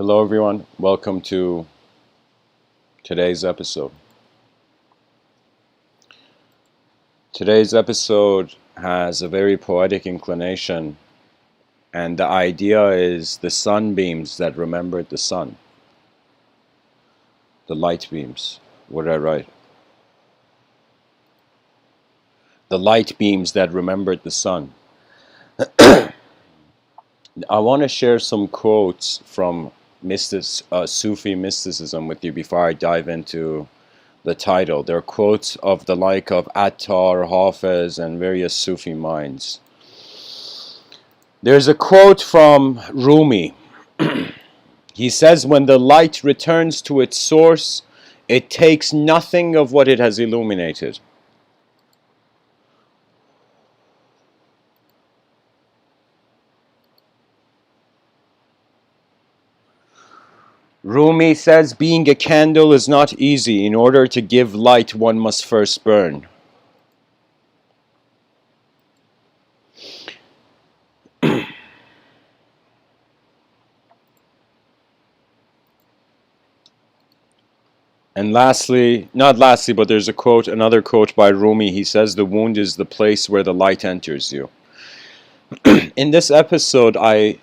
Hello everyone, welcome to today's episode. Today's episode has a very poetic inclination, and the idea is the sunbeams that remembered the sun. The light beams, what did I write? The light beams that remembered the sun. I want to share some quotes from Sufi mysticism with you before I dive into the title. They're quotes of the like of Attar, Hafiz, and various Sufi minds. There's a quote from Rumi. He says, when the light returns to its source, it takes nothing of what it has illuminated. Rumi says, being a candle is not easy. In order to give light, one must first burn. And lastly, not lastly, but there's a quote, another quote by Rumi. He says, the wound is the place where the light enters you. In this episode, I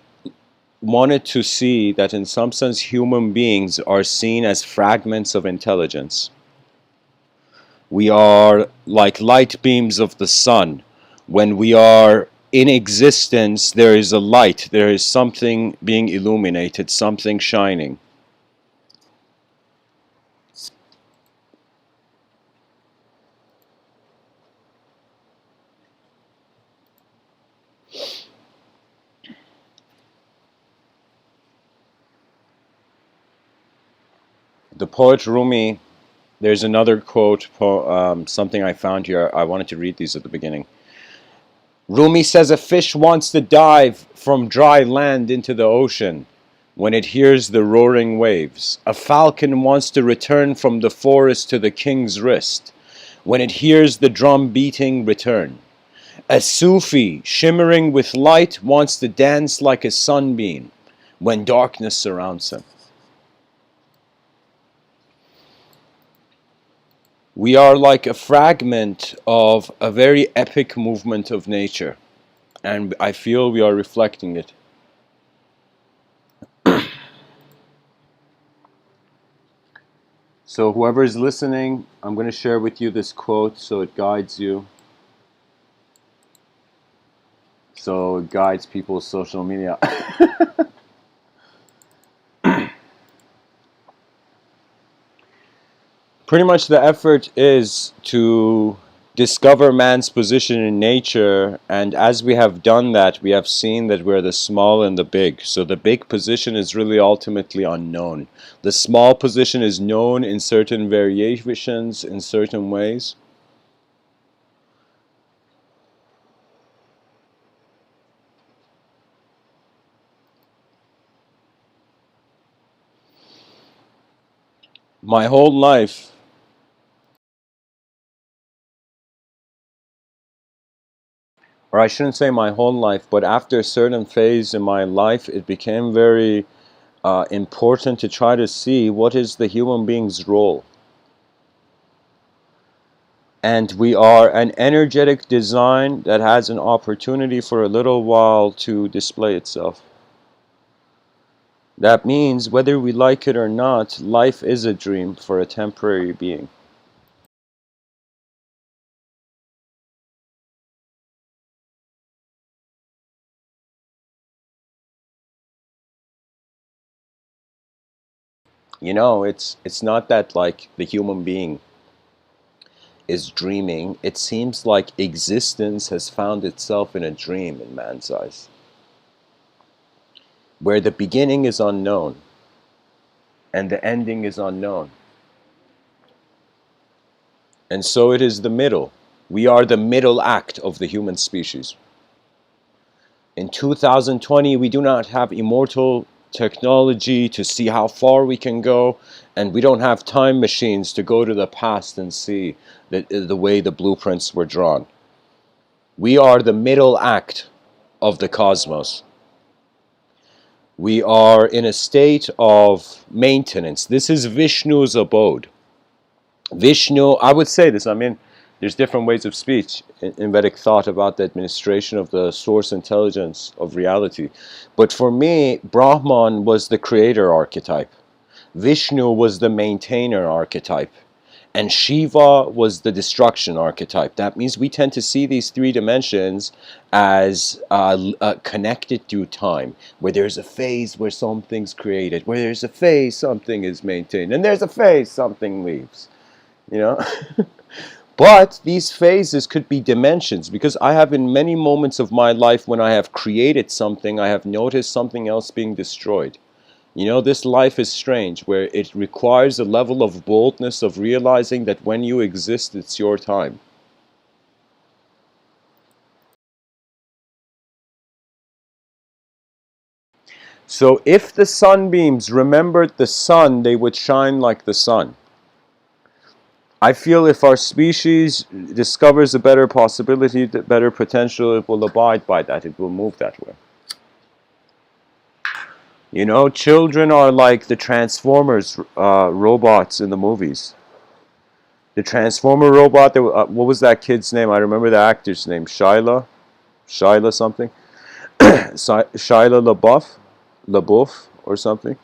wanted to see that in some sense human beings are seen as fragments of intelligence. We are like light beams of the sun. When we are in existence, there is a light, there is something being illuminated, something shining. The poet Rumi, there's another quote, something I found here. I wanted to read these at the beginning. Rumi says, a fish wants to dive from dry land into the ocean when it hears the roaring waves. A falcon wants to return from the forest to the king's wrist when it hears the drum beating return. A Sufi, shimmering with light, wants to dance like a sunbeam when darkness surrounds him. We are like a fragment of a very epic movement of nature, and I feel we are reflecting it. So whoever is listening, I'm going to share with you this quote so it guides you. So it guides people's social media. Pretty much the effort is to discover man's position in nature, and as we have done that, we have seen that we're the small and the big. So the big position is really ultimately unknown. The small position is known in certain variations, in certain ways. My whole life, or I shouldn't say my whole life, but after a certain phase in my life, it became very important to try to see what is the human being's role. And we are an energetic design that has an opportunity for a little while to display itself. That means whether we like it or not, life is a dream for a temporary being. You know, it's not that like the human being is dreaming. It seems like existence has found itself in a dream in man's eyes, where the beginning is unknown and the ending is unknown. And so it is the middle. We are the middle act of the human species. In 2020, we do not have immortal technology to see how far we can go, and we don't have time machines to go to the past and see the way the blueprints were drawn. We are the middle act of the cosmos. We are in a state of maintenance. This is Vishnu's abode. Vishnu, I would say this, I mean, there's different ways of speech in Vedic thought about the administration of the source intelligence of reality. But for me, Brahman was the creator archetype. Vishnu was the maintainer archetype. And Shiva was the destruction archetype. That means we tend to see these three dimensions as connected through time, where there's a phase where something's created, where there's a phase something is maintained, and there's a phase something leaves. You know? But these phases could be dimensions, because I have in many moments of my life when I have created something, I have noticed something else being destroyed. You know, this life is strange, where it requires a level of boldness of realizing that when you exist, it's your time. So if the sunbeams remembered the sun, they would shine like the sun. I feel if our species discovers a better possibility, the better potential, it will abide by that. It will move that way. You know, children are like the Transformers robots in the movies. The Transformer robot, what was that kid's name? I remember the actor's name. Shia something. Shia LaBeouf or something.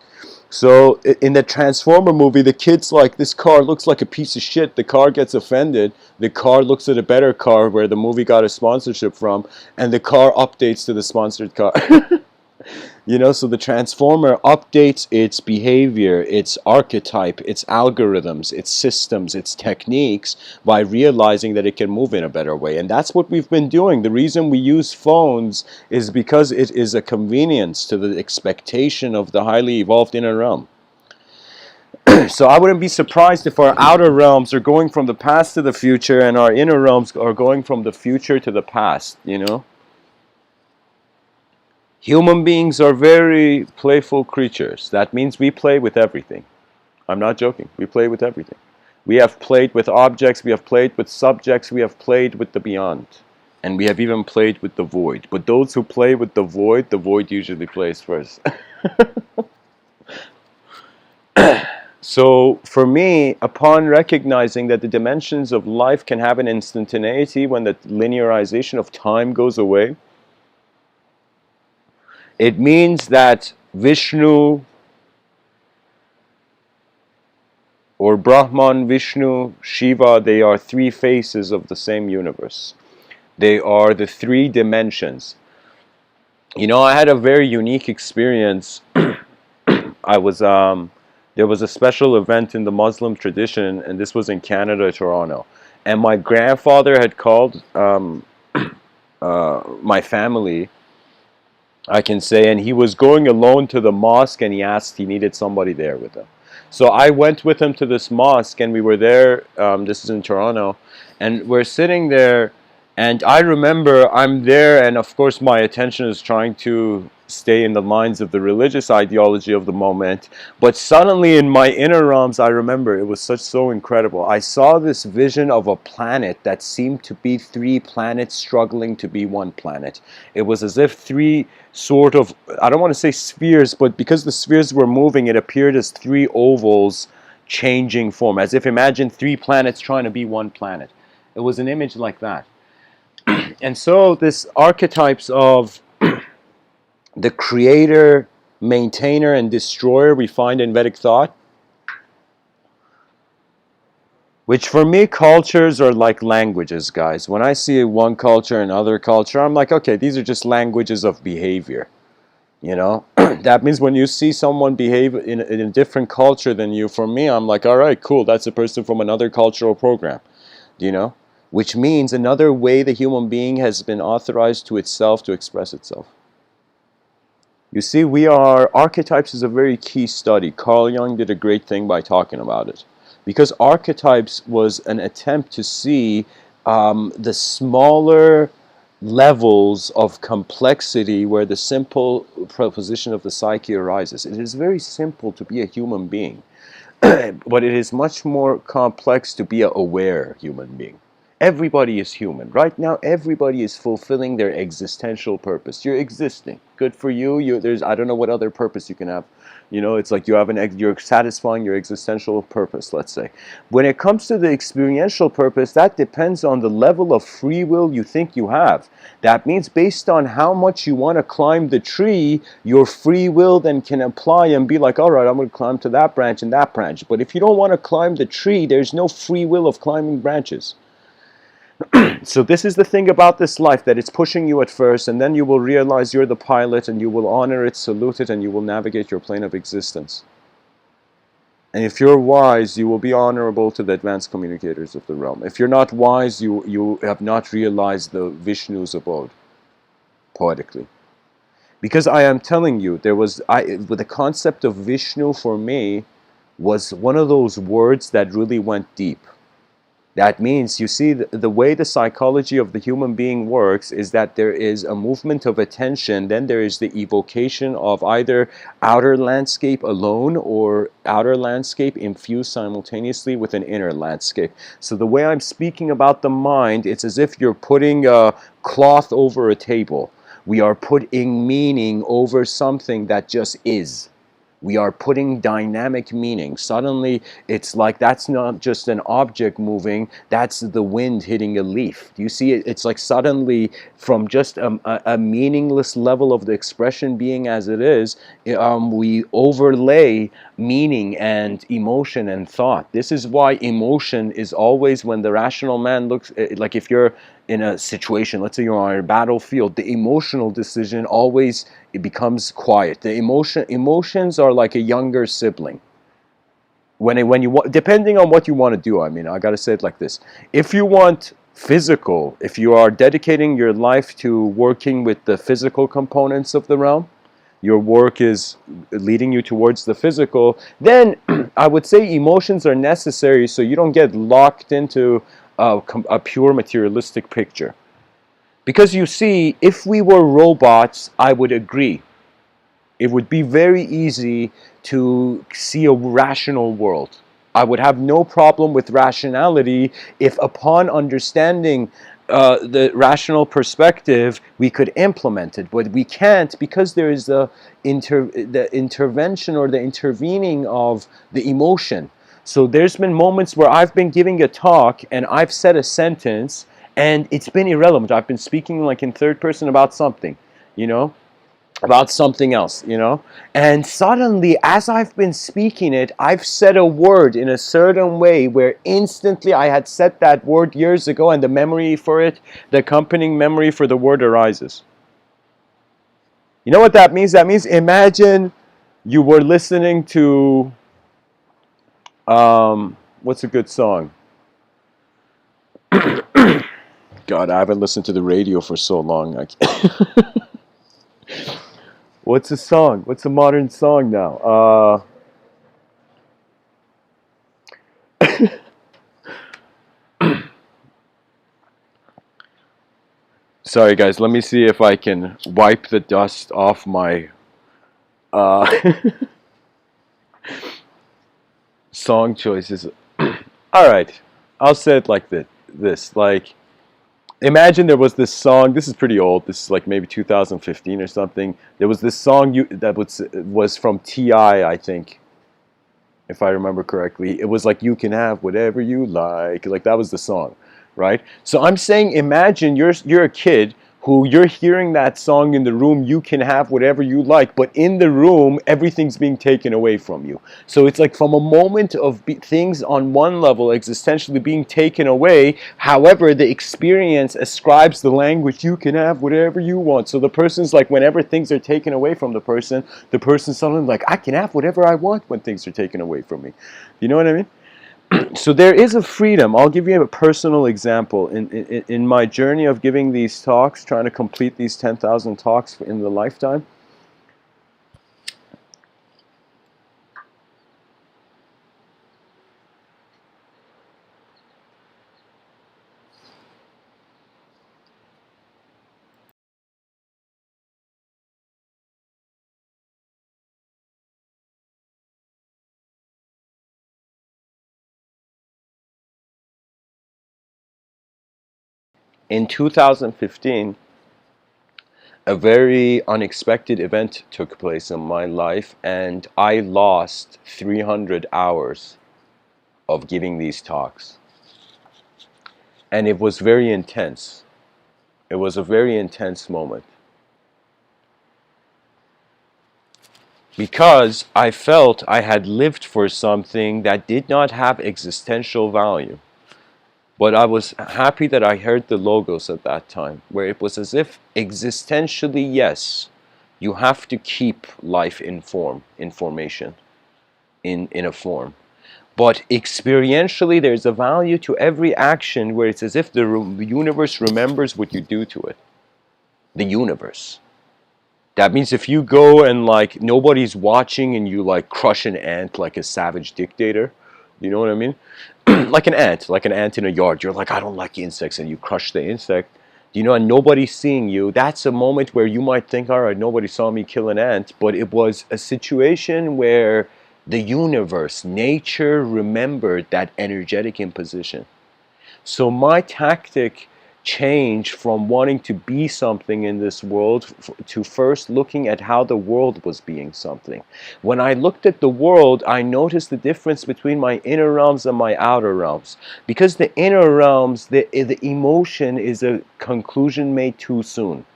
So in the Transformer movie, the kid's like, this car looks like a piece of shit. The car gets offended. The car looks at a better car where the movie got a sponsorship from, and the car updates to the sponsored car. You know, so the Transformer updates its behavior, its archetype, its algorithms, its systems, its techniques by realizing that it can move in a better way. And that's what we've been doing. The reason we use phones is because it is a convenience to the expectation of the highly evolved inner realm. So I wouldn't be surprised if our outer realms are going from the past to the future and our inner realms are going from the future to the past, you know? Human beings are very playful creatures. That means we play with everything. I'm not joking. We play with everything. We have played with objects, we have played with subjects, we have played with the beyond. And we have even played with the void. But those who play with the void usually plays first. So for me, upon recognizing that the dimensions of life can have an instantaneity when the linearization of time goes away, it means that Vishnu or Brahman, Vishnu, Shiva, they are three faces of the same universe. They are the three dimensions. You know, I had a very unique experience. There was a special event in the Muslim tradition, and this was in Canada, Toronto. And my grandfather had called my family, I can say, and he was going alone to the mosque, and he needed somebody there with him. So I went with him to this mosque, and we were there, this is in Toronto, and we're sitting there, and I remember I'm there, and of course my attention is trying to stay in the lines of the religious ideology of the moment, but suddenly in my inner realms, I remember it was so incredible. I saw this vision of a planet that seemed to be three planets struggling to be one planet. It was as if three sort of, I don't want to say spheres, but because the spheres were moving, it appeared as three ovals changing form, as if imagine three planets trying to be one planet. It was an image like that. And so this archetypes of the creator, maintainer, and destroyer we find in Vedic thought, which for me, cultures are like languages, guys. When I see one culture and other culture, I'm like, okay, these are just languages of behavior. You know, that means when you see someone behave in a different culture than you, for me, I'm like, all right, cool, that's a person from another cultural program, you know, which means another way the human being has been authorized to itself to express itself. You see, archetypes is a very key study. Carl Jung did a great thing by talking about it. Because archetypes was an attempt to see the smaller levels of complexity where the simple proposition of the psyche arises. It is very simple to be a human being, but it is much more complex to be an aware human being. Everybody is human. Right now, everybody is fulfilling their existential purpose. You're existing. Good for you. There's, I don't know what other purpose you can have. You know, it's like you have you're satisfying your existential purpose, let's say. When it comes to the experiential purpose, that depends on the level of free will you think you have. That means based on how much you want to climb the tree, your free will then can apply and be like, all right, I'm going to climb to that branch and that branch. But if you don't want to climb the tree, there's no free will of climbing branches. So this is the thing about this life, that it's pushing you at first, and then you will realize you're the pilot, and you will honor it, salute it, and you will navigate your plane of existence. And if you're wise, you will be honorable to the advanced communicators of the realm. If you're not wise, you have not realized the Vishnu's abode, poetically. Because I am telling you, the concept of Vishnu for me was one of those words that really went deep. That means, you see, the way the psychology of the human being works is that there is a movement of attention, then there is the evocation of either outer landscape alone or outer landscape infused simultaneously with an inner landscape. So the way I'm speaking about the mind, it's as if you're putting a cloth over a table. We are putting meaning over something that just is. We are putting dynamic meaning. Suddenly, it's like that's not just an object moving, that's the wind hitting a leaf. Do you see it? It's like suddenly, from just a meaningless level of the expression being as it is, we overlay meaning and emotion and thought. This is why emotion is always, when the rational man looks, like if you're in a situation, let's say you're on a battlefield, the emotional decision always, it becomes quiet. The emotions are like a younger sibling. When you want, depending on what you want to do, I mean, I gotta say it like this: if you want physical, if you are dedicating your life to working with the physical components of the realm, your work is leading you towards the physical, then I would say emotions are necessary so you don't get locked into a pure materialistic picture. Because you see, if we were robots, I would agree. It would be very easy to see a rational world. I would have no problem with rationality if, upon understanding the rational perspective, we could implement it. But we can't, because there is the intervention or the intervening of the emotion. So there's been moments where I've been giving a talk and I've said a sentence and it's been irrelevant. I've been speaking like in third person about something, you know, about something else, you know, and suddenly, as I've been speaking it, I've said a word in a certain way where instantly I had said that word years ago, and the memory for it, the accompanying memory for the word arises. You know what that means? That means, imagine you were listening to what's a good song? God, I haven't listened to the radio for so long. What's a song? What's a modern song now? Sorry, guys. Let me see if I can wipe the dust off my uh, song choices. All right, I'll say it like this. Like, imagine there was this song. This is pretty old. This is like maybe 2015 or something. There was this song that was from T.I., I think, if I remember correctly. It was like, you can have whatever you like. Like, that was the song, right? So I'm saying, imagine you're a kid who, you're hearing that song in the room, you can have whatever you like, but in the room, everything's being taken away from you. So it's like, from a moment of things on one level existentially being taken away, however, the experience ascribes the language, you can have whatever you want. So the person's like, whenever things are taken away from the person's suddenly like, I can have whatever I want when things are taken away from me. You know what I mean? So there is a freedom. I'll give you a personal example. In my journey of giving these talks, trying to complete these 10,000 talks in the lifetime, In 2015, a very unexpected event took place in my life, and I lost 300 hours of giving these talks. And it was very intense. It was a very intense moment. Because I felt I had lived for something that did not have existential value. But I was happy that I heard the logos at that time, where it was as if existentially, yes, you have to keep life in formation, in a form. But experientially, there's a value to every action where it's as if the universe remembers what you do to it. The universe. That means if you go and like nobody's watching and you like crush an ant like a savage dictator, you know what I mean? Like an ant in a yard. You're like, I don't like insects, and you crush the insect. You know, and nobody's seeing you. That's a moment where you might think, all right, nobody saw me kill an ant, but it was a situation where the universe, nature remembered that energetic imposition. So my tactic changed from wanting to be something in this world to first looking at how the world was being something. When I looked at the world, I noticed the difference between my inner realms and my outer realms. Because the inner realms, the emotion is a conclusion made too soon.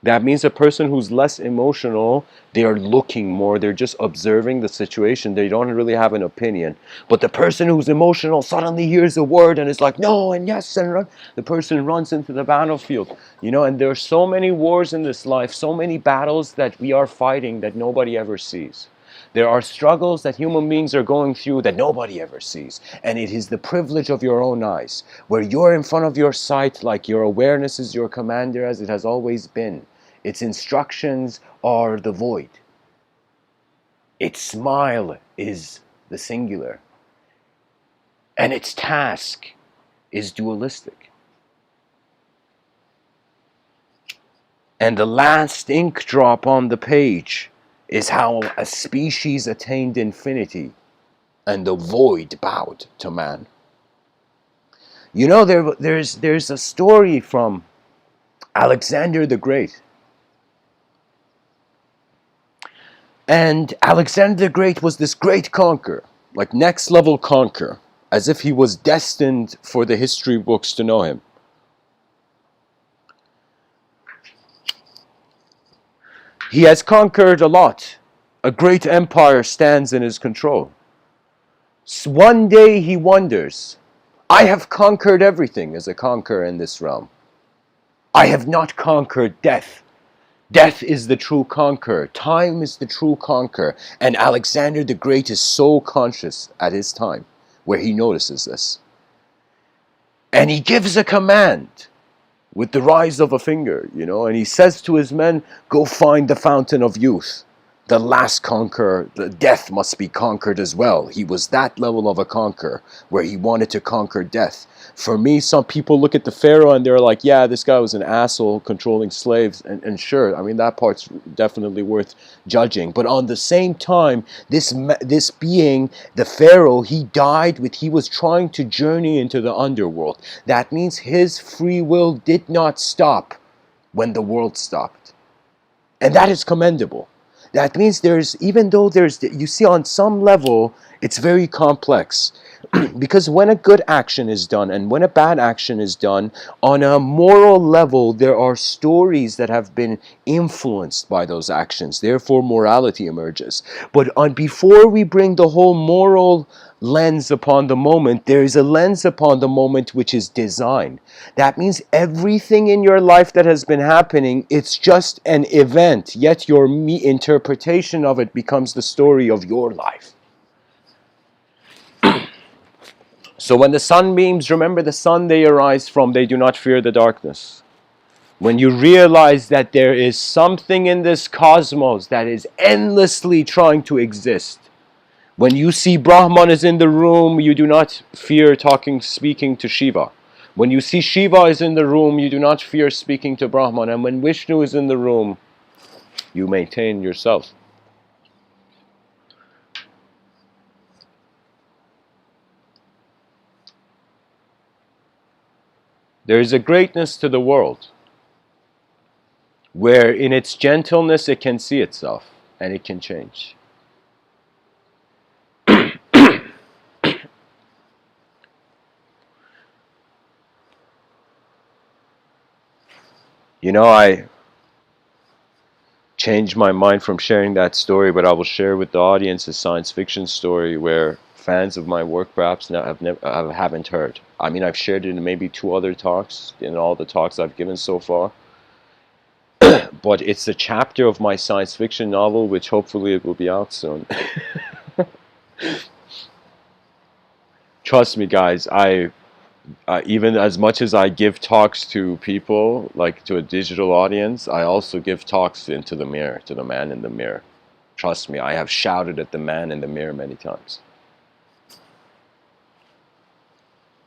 That means a person who's less emotional, they are looking more, they're just observing the situation, they don't really have an opinion. But the person who's emotional suddenly hears a word and is like, no, and yes, and run. The person runs into the battlefield. You know, and there are so many wars in this life, so many battles that we are fighting that nobody ever sees. There are struggles that human beings are going through that nobody ever sees. And it is the privilege of your own eyes, where you're in front of your sight like your awareness is your commander as it has always been. Its instructions are the void. Its smile is the singular. And its task is dualistic. And the last ink drop on the page is how a species attained infinity and the void bowed to man. You know, there's a story from Alexander the Great. And Alexander the Great was this great conqueror, like next level conqueror, as if he was destined for the history books to know him. He has conquered a lot. A great empire stands in his control. So one day he wonders, I have conquered everything as a conqueror in this realm. I have not conquered death. Death is the true conqueror. Time is the true conqueror. And Alexander the Great is so conscious at his time where he notices this. And he gives a command with the rise of a finger, you know, and he says to his men, go find the fountain of youth. The last conqueror, the death must be conquered as well. He was that level of a conqueror where he wanted to conquer death. For me, some people look at the Pharaoh and they're like, yeah, this guy was an asshole controlling slaves. And sure, I mean, that part's definitely worth judging. But on the same time, this being, the Pharaoh, he was trying to journey into the underworld. That means his free will did not stop when the world stopped. And that is commendable. That means even though you see on some level, it's very complex. Because when a good action is done and when a bad action is done, on a moral level, there are stories that have been influenced by those actions. Therefore, morality emerges. But before we bring the whole moral lens upon the moment, there is a lens upon the moment which is design. That means everything in your life that has been happening, it's just an event, yet your interpretation of it becomes the story of your life. So when the sunbeams, remember the sun they arise from, they do not fear the darkness. When you realize that there is something in this cosmos that is endlessly trying to exist. When you see Brahman is in the room, you do not fear speaking to Shiva. When you see Shiva is in the room, you do not fear speaking to Brahman. And when Vishnu is in the room, you maintain yourself. There is a greatness to the world where in its gentleness it can see itself and it can change. You know, I changed my mind from sharing that story, but I will share with the audience a science fiction story where fans of my work perhaps haven't heard. I mean, I've shared it in maybe 2 other talks, in all the talks I've given so far. But it's a chapter of my science fiction novel, which hopefully it will be out soon. Trust me, guys, even as much as I give talks to people, like to a digital audience, I also give talks into the mirror, to the man in the mirror. Trust me, I have shouted at the man in the mirror many times.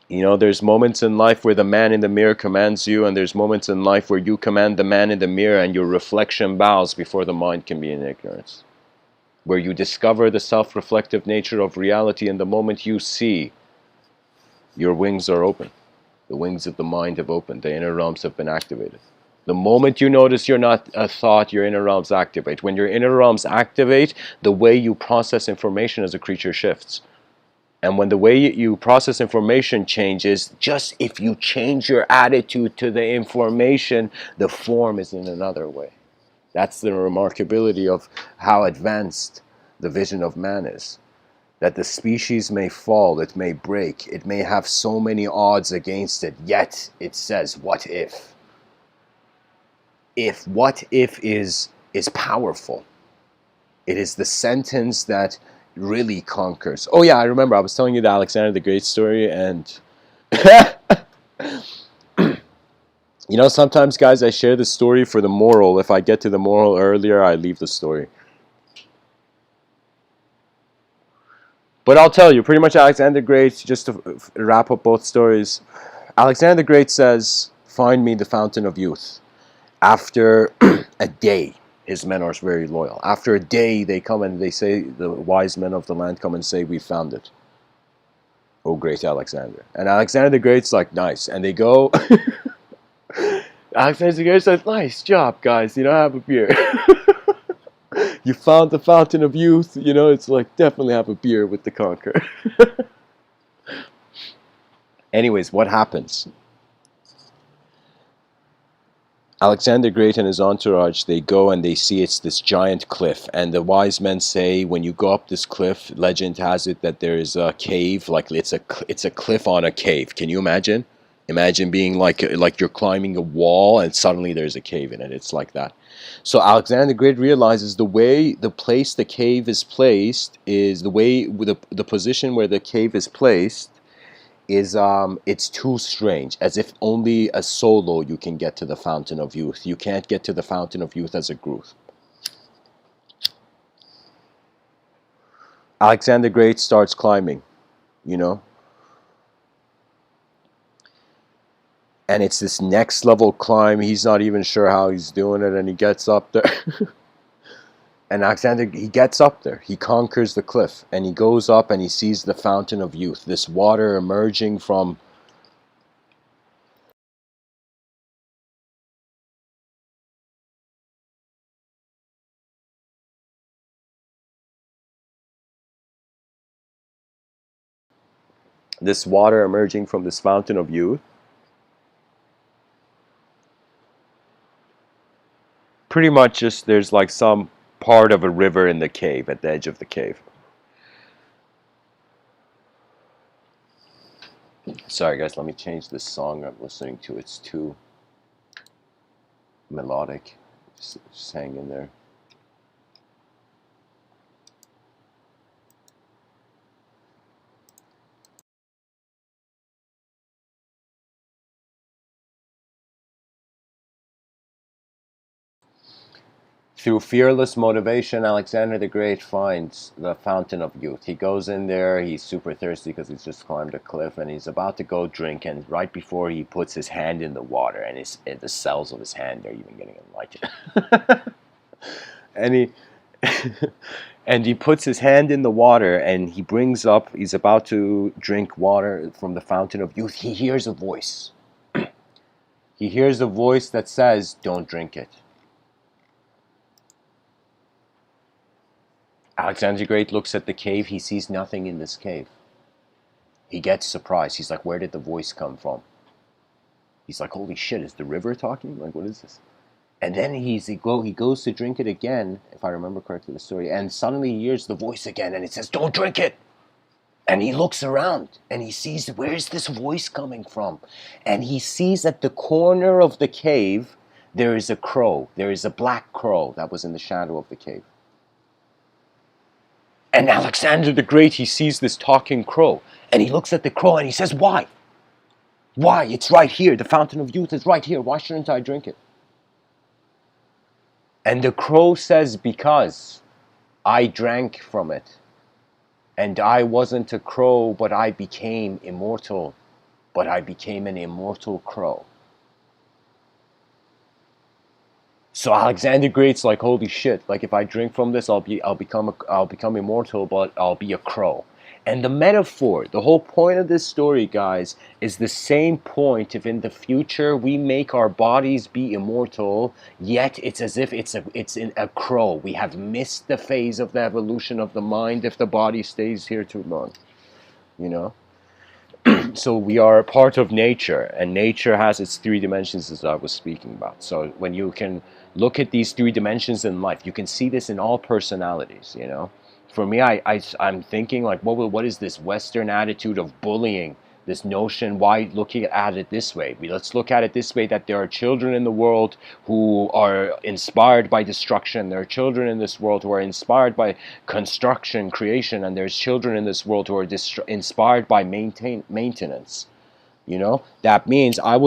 You know, there's moments in life where the man in the mirror commands you, and there's moments in life where you command the man in the mirror and your reflection bows before the mind can be in ignorance. Where you discover the self-reflective nature of reality, and the moment you see, your wings are open. The wings of the mind have opened. The inner realms have been activated. The moment you notice you're not a thought, your inner realms activate. When your inner realms activate, the way you process information as a creature shifts. And when the way you process information changes, just if you change your attitude to the information, the form is in another way. That's the remarkability of how advanced the vision of man is. That the species may fall, it may break, it may have so many odds against it, yet it says, what if? What if is powerful. It is the sentence that really conquers. Oh yeah, I remember I was telling you the Alexander the Great story, and you know, sometimes, guys, I share the story for the moral. If I get to the moral earlier, I leave the story. But I'll tell you, pretty much Alexander the Great, just to wrap up both stories, Alexander the Great says, find me the fountain of youth. After a day, his men are very loyal. After a day, they come and they say, the wise men of the land come and say, we found it. Oh, great Alexander. And Alexander the Great's like, nice. And they go, Alexander the Great says, nice job, guys, you know, have a beer. You found the fountain of youth, you know, it's like, definitely have a beer with the conqueror. Anyways, what happens? Alexander the Great and his entourage, they go and they see it's this giant cliff, and the wise men say, when you go up this cliff, legend has it that there is a cave, like it's a cliff on a cave. Can you imagine? Imagine being like you're climbing a wall and suddenly there's a cave in it. It's like that. So Alexander the Great realizes the place the cave is placed is the position where the cave is placed is it's too strange, as if only a solo you can get to the fountain of youth. You can't get to the fountain of youth as a group. Alexander the Great starts climbing, you know, and it's this next level climb. He's not even sure how he's doing it, and he gets up there. And Alexander, he gets up there, he conquers the cliff, and he goes up and he sees the fountain of youth, this water emerging from this fountain of youth. Pretty much just there's like some part of a river in the cave, at the edge of the cave. Sorry guys, let me change this song I'm listening to. It's too melodic. Just hang in there. Through fearless motivation, Alexander the Great finds the fountain of youth. He goes in there, he's super thirsty because he's just climbed a cliff, and he's about to go drink, and right before he puts his hand in the water, and the cells of his hand are even getting enlightened. And he and he puts his hand in the water, and he's about to drink water from the fountain of youth. He hears a voice. he hears a voice that says, don't drink it. Alexander the Great looks at the cave. He sees nothing in this cave. He gets surprised. He's like, where did the voice come from? He's like, holy shit, is the river talking? Like, what is this? And then he goes to drink it again, if I remember correctly the story, and suddenly he hears the voice again, and it says, don't drink it! And he looks around, and he sees, where's this voice coming from? And he sees at the corner of the cave, there is a crow. There is a black crow that was in the shadow of the cave. And Alexander the Great, he sees this talking crow, and he looks at the crow, and he says, why? Why? It's right here. The fountain of youth is right here. Why shouldn't I drink it? And the crow says, because I drank from it. And I wasn't a crow, but I became immortal. But I became an immortal crow. So Alexander the Great's like, holy shit, like if I drink from this, I'll become immortal, but I'll be a crow. And the metaphor, the whole point of this story, guys, is the same point. If in the future we make our bodies be immortal, yet it's as if it's in a crow. We have missed the phase of the evolution of the mind if the body stays here too long, you know? So we are part of nature, and nature has its three dimensions, as I was speaking about. So when you can look at these three dimensions in life, you can see this in all personalities, you know? For me, I'm thinking like, what is this Western attitude of bullying? This notion, why looking at it this way? Let's look at it this way, that there are children in the world who are inspired by destruction. There are children in this world who are inspired by construction, creation, and there's children in this world who are inspired by maintenance. You know, that means there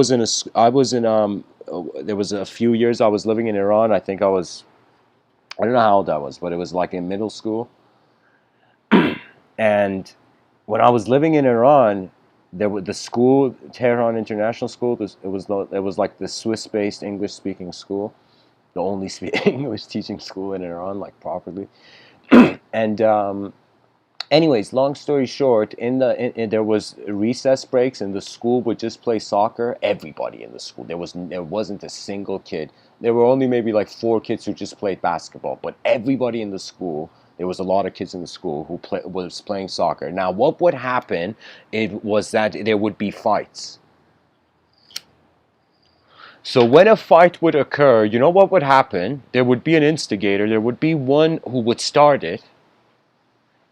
was a few years I was living in Iran. I think I don't know how old I was, but it was like in middle school. And when I was living in Iran, there was the school, Tehran International School. It was like the Swiss-based English-speaking school, the only English teaching school in Iran, like properly. And anyways, long story short, there was recess breaks, and the school would just play soccer. Everybody in the school, there wasn't a single kid. There were only maybe like 4 kids who just played basketball, but everybody in the school. There was a lot of kids in the school who was playing soccer. Now, what would happen? It was that there would be fights. So when a fight would occur, you know what would happen? There would be an instigator. There would be one who would start it.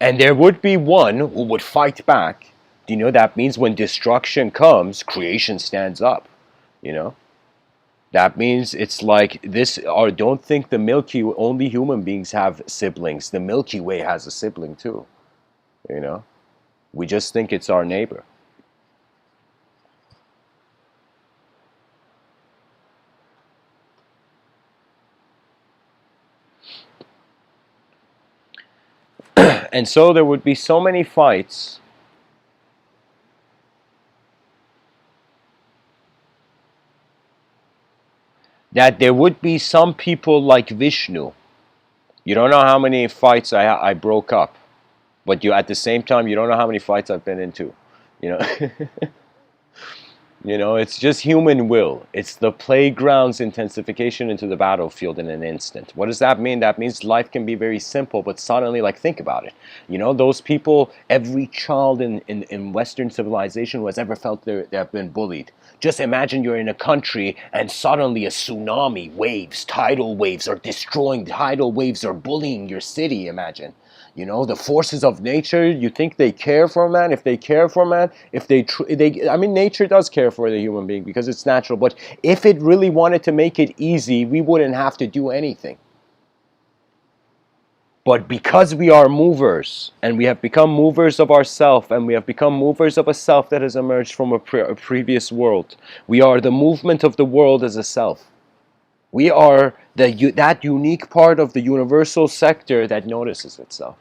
And there would be one who would fight back. Do you know that means when destruction comes, creation stands up, you know? That means it's like this, or don't think the only human beings have siblings. The Milky Way has a sibling too, you know? We just think it's our neighbor. And so there would be so many fights that there would be some people like Vishnu. You don't know how many fights I broke up, but at the same time, you don't know how many fights I've been into, you know? You know, it's just human will. It's the playground's intensification into the battlefield in an instant. What does that mean? That means life can be very simple, but suddenly, like, think about it. You know, those people, every child in Western civilization who has ever felt they have been bullied. Just imagine you're in a country and suddenly a tsunami, tidal waves are destroying, tidal waves are bullying your city, imagine. You know, the forces of nature, you think they care for man? If they care for man, I mean, nature does care for the human being because it's natural. But if it really wanted to make it easy, we wouldn't have to do anything. But because we are movers, and we have become movers of ourself, and we have become movers of a self that has emerged from a previous world, we are the movement of the world as a self. We are that unique part of the universal sector that notices itself.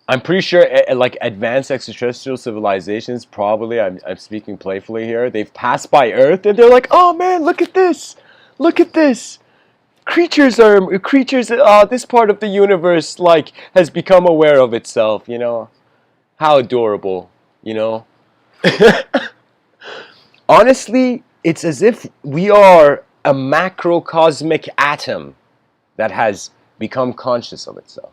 I'm pretty sure, like, advanced extraterrestrial civilizations, probably, I'm speaking playfully here, they've passed by Earth and they're like, oh man, look at this! Look at this! Creatures, this part of the universe, like, has become aware of itself, you know? How adorable, you know? Honestly, it's as if we are a macrocosmic atom that has become conscious of itself.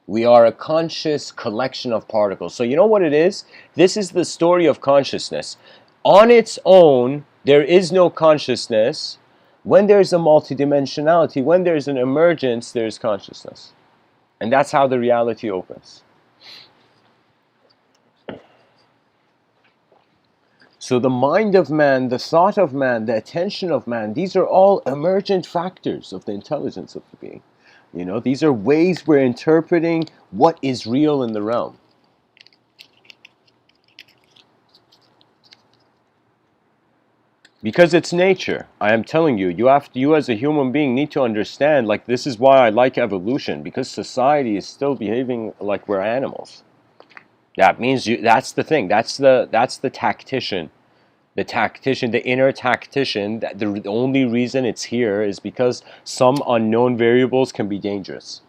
We are a conscious collection of particles. So you know what it is? This is the story of consciousness. On its own, there is no consciousness. When there's a multidimensionality, when there's an emergence, there's consciousness. And that's how the reality opens. So the mind of man, the thought of man, the attention of man, these are all emergent factors of the intelligence of the being. You know, these are ways we're interpreting what is real in the realm. Because it's nature. I am telling you, you as a human being need to understand, like, this is why I like evolution, because society is still behaving like we're animals. That means that's the thing. That's the tactician. The tactician, the inner tactician, that the only reason it's here is because some unknown variables can be dangerous.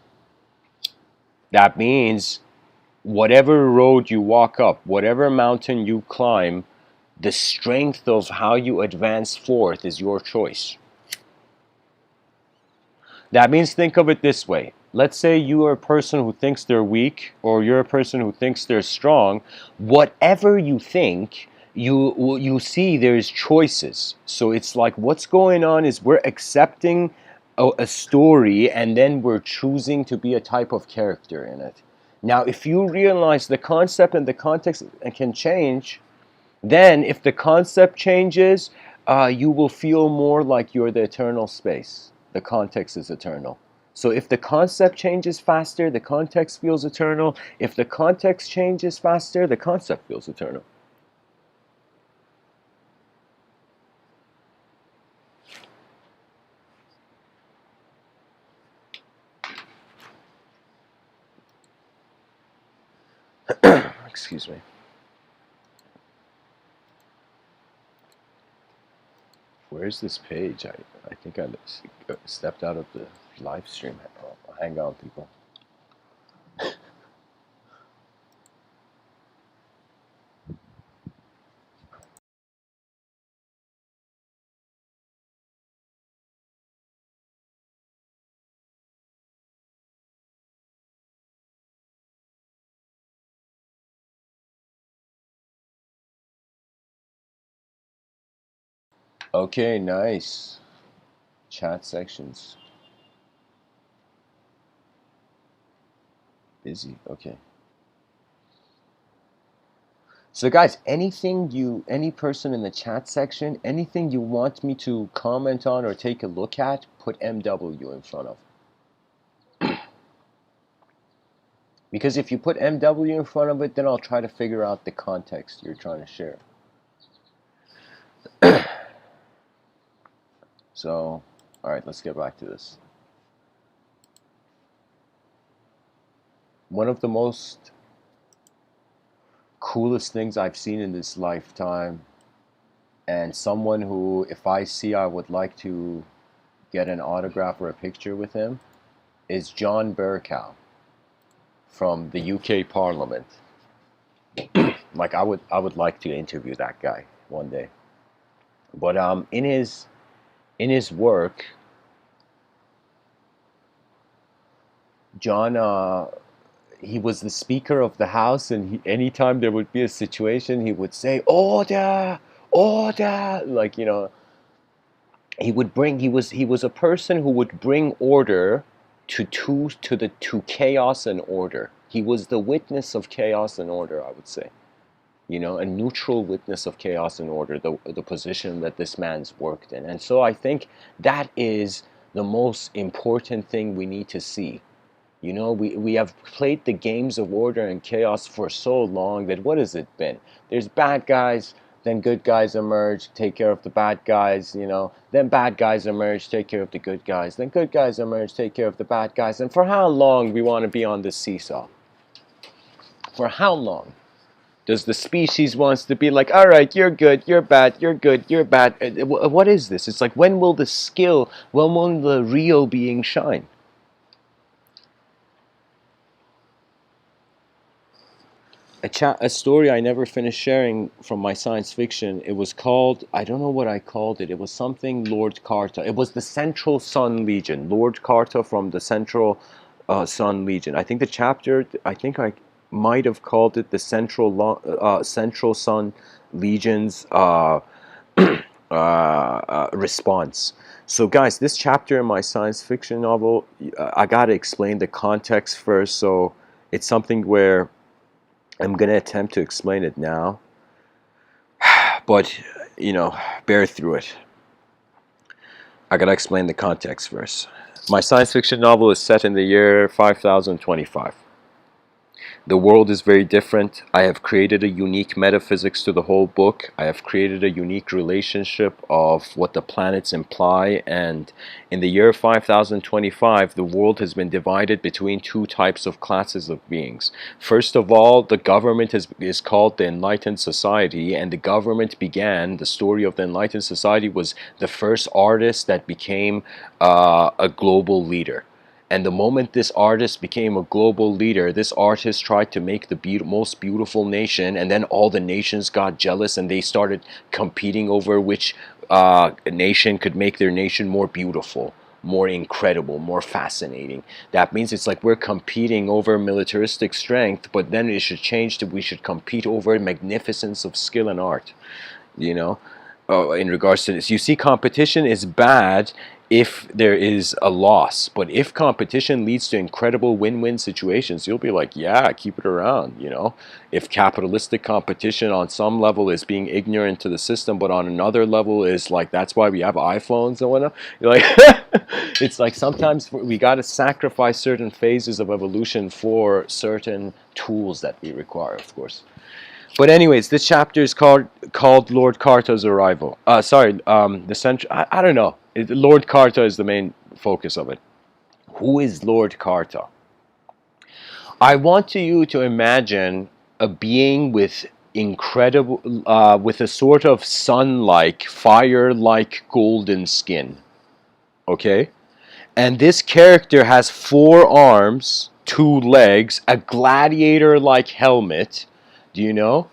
That means whatever road you walk up, whatever mountain you climb, the strength of how you advance forth is your choice. That means, think of it this way. Let's say you are a person who thinks they're weak, or you're a person who thinks they're strong. Whatever you think, you see there's choices. So it's like, what's going on is we're accepting a story, and then we're choosing to be a type of character in it. Now, if you realize the concept and the context can change, then if the concept changes, you will feel more like you're the eternal space. The context is eternal. So if the concept changes faster, the context feels eternal. If the context changes faster, the concept feels eternal. Excuse me. Where's this page? I think I stepped out of the live stream. Oh, hang on, people. Okay, nice. Chat sections. Busy. Okay. So guys, any person in the chat section, anything you want me to comment on or take a look at, put MW in front of. Because if you put MW in front of it, then I'll try to figure out the context you're trying to share. So, alright, let's get back to this. One of the most coolest things I've seen in this lifetime, and someone who, if I see, I would like to get an autograph or a picture with him, is John Bercow from the UK Parliament. Like, I would like to interview that guy one day. But in his work, John he was the Speaker of the House, and anytime there would be a situation, he would say, "Order, order!" Like, you know, he was a person who would bring order to chaos and order. He was the witness of chaos and order, I would say. You know, a neutral witness of chaos and order, the position that this man's worked in. And so I think that is the most important thing we need to see. You know, we have played the games of order and chaos for so long that what has it been? There's bad guys, then good guys emerge, take care of the bad guys, you know. Then bad guys emerge, take care of the good guys. Then good guys emerge, take care of the bad guys. And for how long we want to be on this seesaw? For how long? Does the species wants to be like, all right, you're good, you're bad, you're good, you're bad. What is this? It's like, when will when will the real being shine? a story I never finished sharing from my science fiction. It was called, I don't know what I called it. It was something Lord Carta. It was the Central Sun Legion. Lord Carta from the Central Sun Legion. I think the chapter, I think I might have called it the Central Sun Legion's response. So, guys, this chapter in my science fiction novel, I got to explain the context first. So, it's something where I'm going to attempt to explain it now, but, bear through it. I got to explain the context first. My science fiction novel is set in the year 5025. The world is very different. I have created a unique metaphysics to the whole book. I have created a unique relationship of what the planets imply. And in the year 5025, the world has been divided between two types of classes of beings. First of all, the government is called the Enlightened Society. And the government began, the story of the Enlightened Society was the first artist that became a global leader. And the moment this artist became a global leader, this artist tried to make the most beautiful nation, and then all the nations got jealous and they started competing over which nation could make their nation more beautiful, more incredible, more fascinating. That means it's like we're competing over militaristic strength, but then it should change to we should compete over magnificence of skill and art, in regards to this. You see, competition is bad if there is a loss, but if competition leads to incredible win-win situations, you'll be like, yeah, keep it around. If capitalistic competition on some level is being ignorant to the system, but on another level is like, that's why we have iPhones and whatnot, you're like it's like sometimes we got to sacrifice certain phases of evolution for certain tools that we require, of course. But anyways, this chapter is called Lord Carta's arrival. The central. I don't know. Lord Carta is the main focus of it. Who is Lord Carta? I want you to imagine a being with incredible, with a sort of sun-like, fire-like golden skin. Okay, and this character has 4 arms, 2 legs, a gladiator-like helmet. Do you know?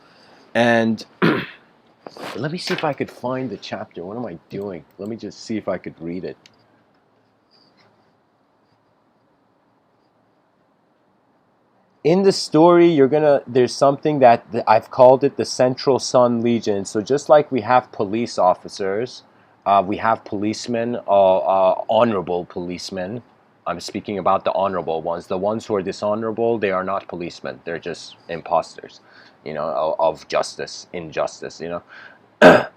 And let me see if I could find the chapter. What am I doing? Let me just see if I could read it. In the story, there's something that I've called it the Central Sun Legion. So just like we have police officers, we have policemen, honorable policemen. I'm speaking about the honorable ones. The ones who are dishonorable, they are not policemen. They're just imposters, of justice, injustice,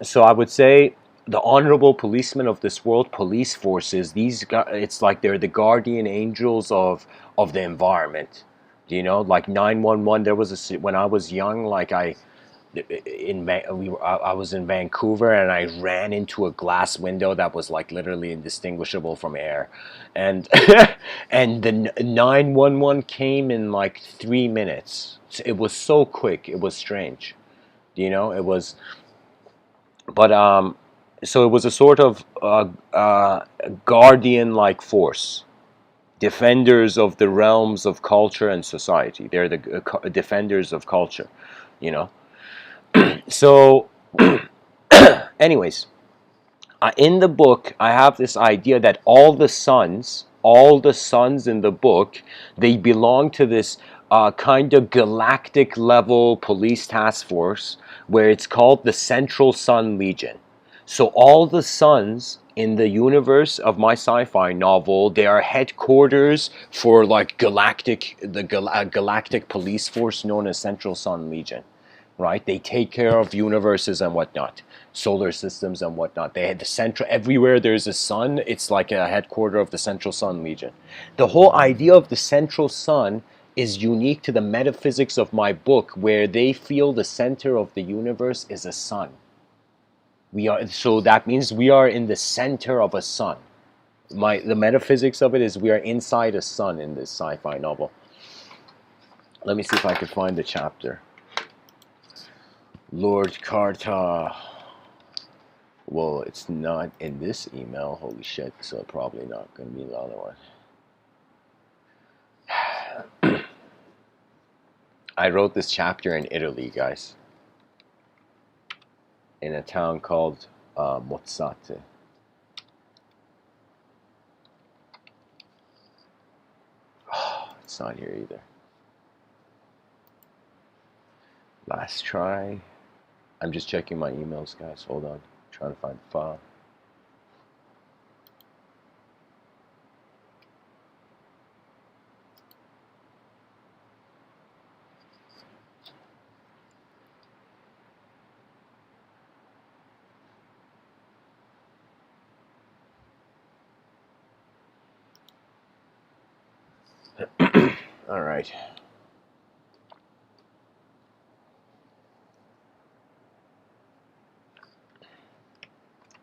So I would say the honorable policemen of this world, police forces, these guys, it's like they're the guardian angels of the environment. Like 911. There was when I was young, like I was in Vancouver and I ran into a glass window that was like literally indistinguishable from air, and and the 911 came in like 3 minutes. It was so quick. It was strange. It was. But so it was a sort of guardian-like force, defenders of the realms of culture and society. They're the defenders of culture, you know. So, anyways, in the book, I have this idea that all the sons in the book, they belong to this kind of galactic level police task force where it's called the Central Sun Legion. So all the suns in the universe of my sci-fi novel, they are headquarters for like galactic police force known as Central Sun Legion. Right? They take care of universes and whatnot, solar systems and whatnot. They had the central, everywhere there's a sun, it's like a headquarter of the Central Sun Legion. The whole idea of the Central Sun is unique to the metaphysics of my book, where they feel the center of the universe is a sun. So that means we are in the center of a sun. The metaphysics of it is we are inside a sun in this sci-fi novel. Let me see if I can find the chapter. Lord Carta. Well, it's not in this email. Holy shit. So probably not going to be the other one. I wrote this chapter in Italy, guys, in a town called Mozzate. Oh, it's not here either. Last try. I'm just checking my emails, guys. Hold on. Trying to find the file. All right.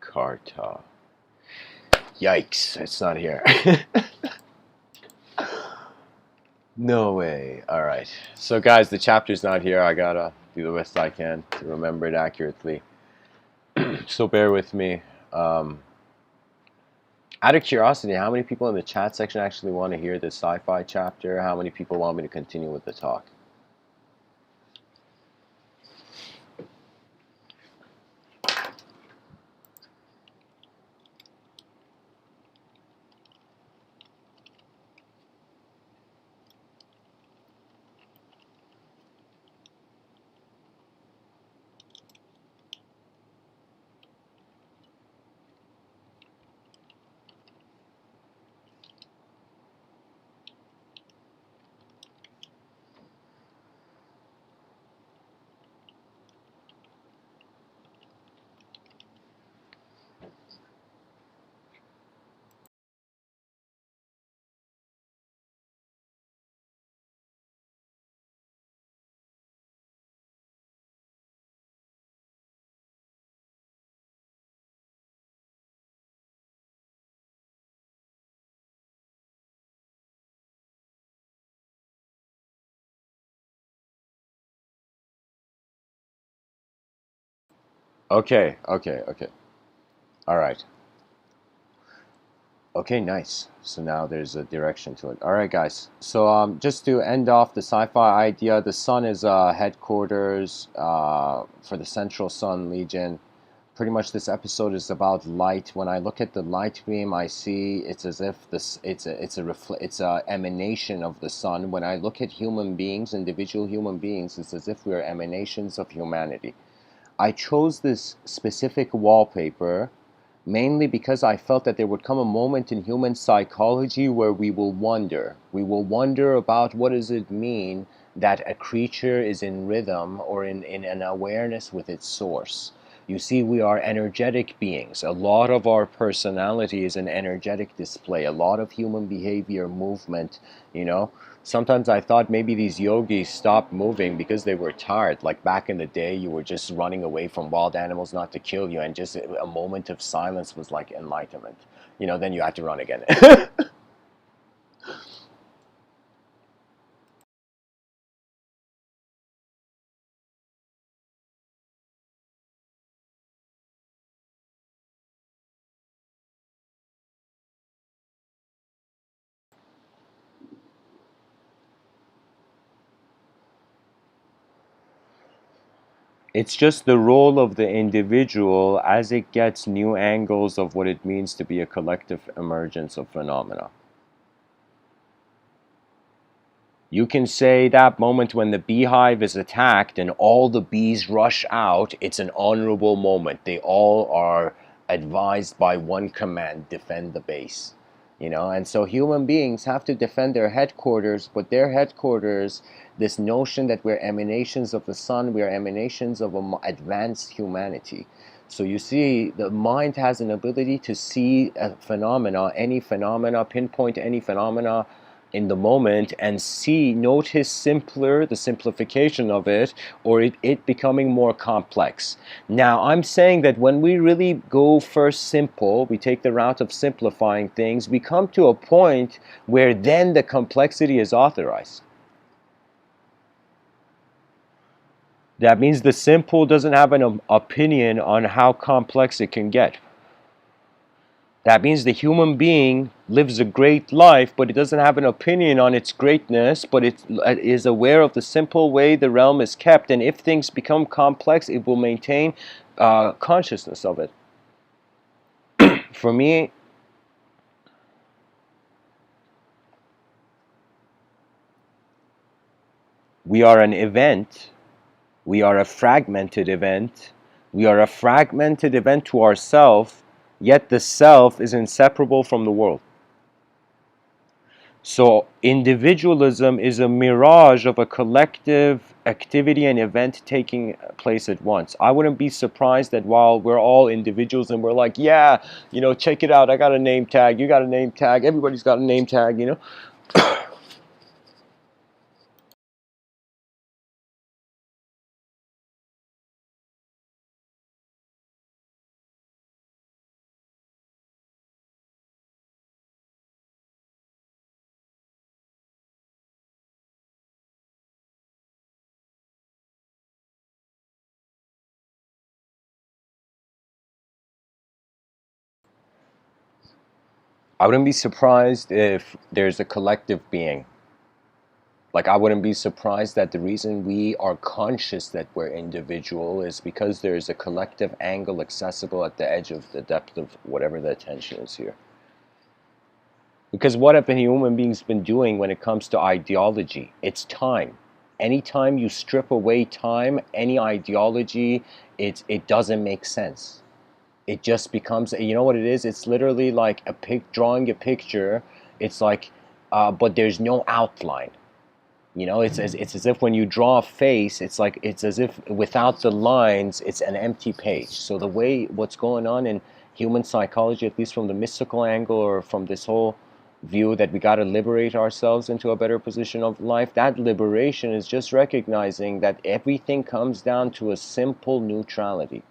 Carta. Yikes, it's not here. No way. All right. So, guys, the chapter's not here. I gotta do the best I can to remember it accurately. So, bear with me. Out of curiosity, how many people in the chat section actually want to hear the sci-fi chapter? How many people want me to continue with the talk? Okay. All right. Okay, nice. So now there's a direction to it. All right, guys. So just to end off the sci-fi idea, the sun is headquarters for the Central Sun Legion. Pretty much this episode is about light. When I look at the light beam, I see it's as if this it's a emanation of the sun. When I look at human beings, individual human beings, it's as if we are emanations of humanity. I chose this specific wallpaper mainly because I felt that there would come a moment in human psychology where we will wonder. We will wonder about what does it mean that a creature is in rhythm or in an awareness with its source. You see, we are energetic beings. A lot of our personality is an energetic display. A lot of human behavior, movement, you know. Sometimes I thought maybe these yogis stopped moving because they were tired. Like back in the day, you were just running away from wild animals not to kill you, and just a moment of silence was like enlightenment. You know, then you had to run again. It's just the role of the individual as it gets new angles of what it means to be a collective emergence of phenomena. You can say that moment when the beehive is attacked and all the bees rush out, it's an honorable moment. They all are advised by one command: defend the base. You know, and so human beings have to defend their headquarters, but their headquarters, this notion that we're emanations of the sun, we're emanations of advanced humanity. So you see, the mind has an ability to see a phenomena, any phenomena, pinpoint any phenomena in the moment and see, notice simpler, the simplification of it, or it becoming more complex. Now, I'm saying that when we really go first simple, we take the route of simplifying things, we come to a point where then the complexity is authorized. That means the simple doesn't have an opinion on how complex it can get. That means the human being lives a great life, but it doesn't have an opinion on its greatness, but it is aware of the simple way the realm is kept. And if things become complex, it will maintain consciousness of it. For me, we are an event. We are a fragmented event. We are a fragmented event to ourself, yet the self is inseparable from the world. So individualism is a mirage of a collective activity and event taking place at once. I wouldn't be surprised that while we're all individuals and we're like, yeah, you know, check it out, I got a name tag, you got a name tag, everybody's got a name tag, you know. I wouldn't be surprised if there's a collective being. Like, I wouldn't be surprised that the reason we are conscious that we're individual is because there's a collective angle accessible at the edge of the depth of whatever the attention is here. Because what have a human beings been doing when it comes to ideology? It's time. Anytime you strip away time, any ideology, it doesn't make sense. It just becomes, you know what it is? It's literally like drawing a picture. It's like, but there's no outline. You know, it's as if when you draw a face, it's as if without the lines, it's an empty page. So the way what's going on in human psychology, at least from the mystical angle or from this whole view that we got to liberate ourselves into a better position of life, that liberation is just recognizing that everything comes down to a simple neutrality.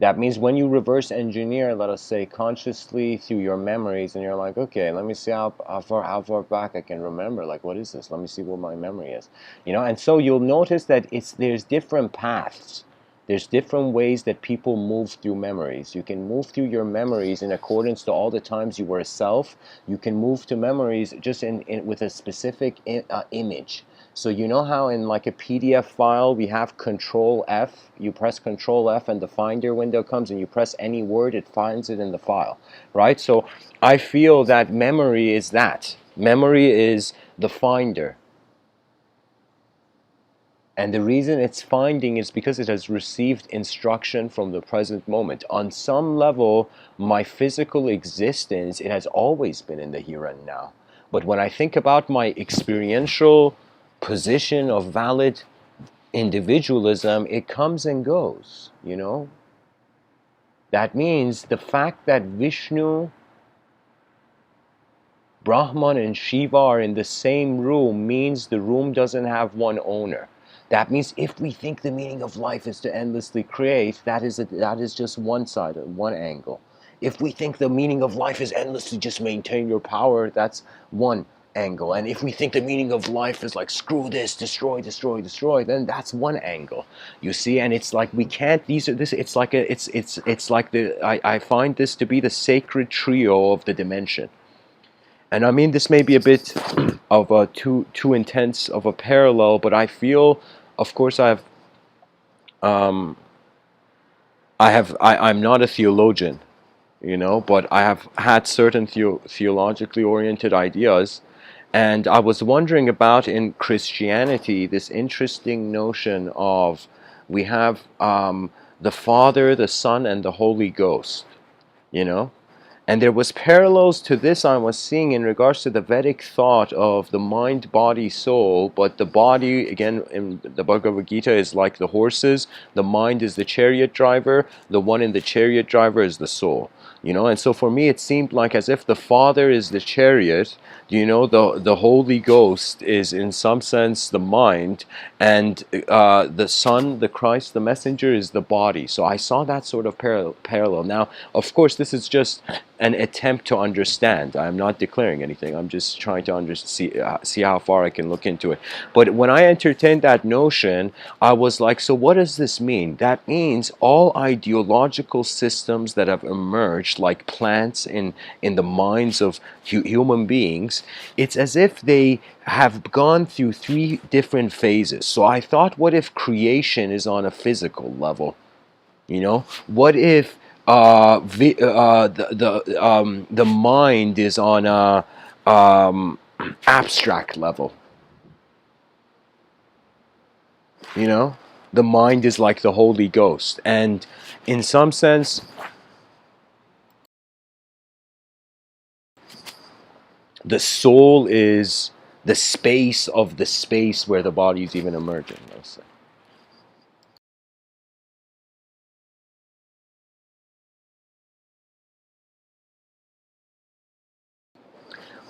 That means when you reverse engineer, let us say, consciously through your memories, and you're like, okay, let me see how far back I can remember. Like, what is this? Let me see what my memory is. You know, and so you'll notice that there's different paths. There's different ways that people move through memories. You can move through your memories in accordance to all the times you were a self. You can move to memories just with a specific image. So you know how in like a PDF file we have Control F, you press Control F and the Finder window comes and you press any word, it finds it in the file, right? So I feel that memory is that. Memory is the Finder. And the reason it's finding is because it has received instruction from the present moment. On some level, my physical existence, it has always been in the here and now. But when I think about my experiential position of valid individualism, it comes and goes, you know. That means the fact that Vishnu, Brahman, and Shiva are in the same room means the room doesn't have one owner. That means if we think the meaning of life is to endlessly create, that is just one side, one angle. If we think the meaning of life is endlessly just maintain your power, that's one angle. And if we think the meaning of life is like screw this, destroy, destroy, destroy, then that's one angle. You see, and it's like we can't. It's like I find this to be the sacred trio of the dimension. And I mean, this may be a bit of a too intense of a parallel, but I feel, of course, I'm not a theologian, you know, but I have had certain theologically oriented ideas, and I was wondering about in Christianity this interesting notion of we have the Father, the Son, and the Holy Ghost, you know. And there was parallels to this I was seeing in regards to the Vedic thought of the mind, body, soul, but the body, again, in the Bhagavad Gita is like the horses, the mind is the chariot driver, the one in the chariot driver is the soul. And so for me it seemed like as if the Father is the chariot, the Holy Ghost is in some sense the mind, and the Son, the Christ, the messenger, is the body. So I saw that sort of parallel. Now, of course, this is just an attempt to understand. I'm not declaring anything. I'm just trying to see how far I can look into it. But when I entertained that notion, I was like, so what does this mean? That means all ideological systems that have emerged, like plants in the minds of human beings, it's as if they have gone through three different phases. So I thought, what if creation is on a physical level? What if the mind is on a abstract level? The mind is like the Holy Ghost, and in some sense, the soul is the space of the space where the body is even emerging. Let's say.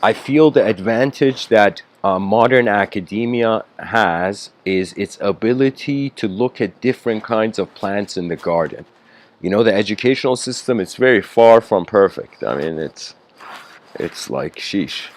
I feel the advantage that modern academia has is its ability to look at different kinds of plants in the garden. The educational system, it's very far from perfect. I mean, it's like sheesh.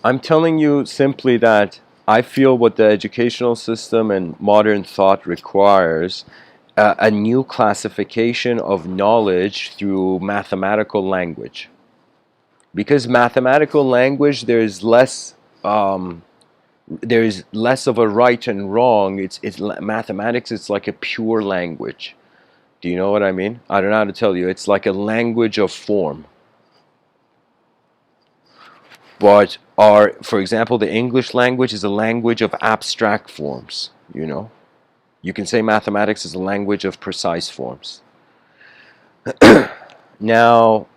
I'm telling you simply that I feel what the educational system and modern thought requires a new classification of knowledge through mathematical language. Because mathematical language, there's less of a right and wrong. It's mathematics. It's like a pure language. Do you know what I mean? I don't know how to tell you. It's like a language of form. But for example, the English language is a language of abstract forms. You can say mathematics is a language of precise forms. Now,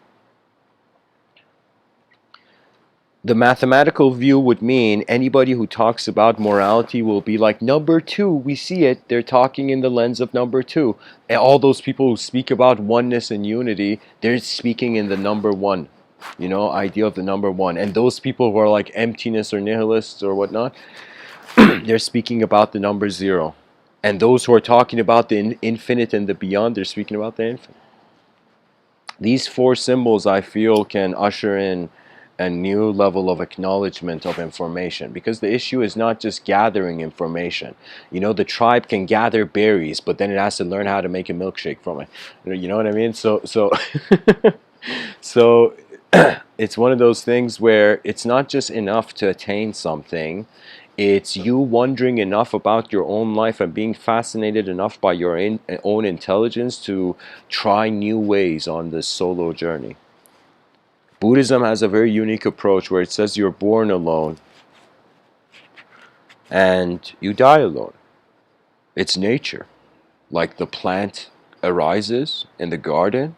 the mathematical view would mean anybody who talks about morality will be like, number two, we see it, they're talking in the lens of number two. And all those people who speak about oneness and unity, they're speaking in the number one, idea of the number one. And those people who are like emptiness or nihilists or whatnot, they're speaking about the number zero. And those who are talking about the infinite and the beyond, they're speaking about the infinite. These four symbols, I feel, can usher in a new level of acknowledgement of information, because the issue is not just gathering information. The tribe can gather berries, but then it has to learn how to make a milkshake from it. You know what I mean? So so it's one of those things where it's not just enough to attain something. It's you wondering enough about your own life and being fascinated enough by your own intelligence to try new ways on this solo journey. Buddhism has a very unique approach where it says you're born alone and you die alone. It's nature. Like the plant arises in the garden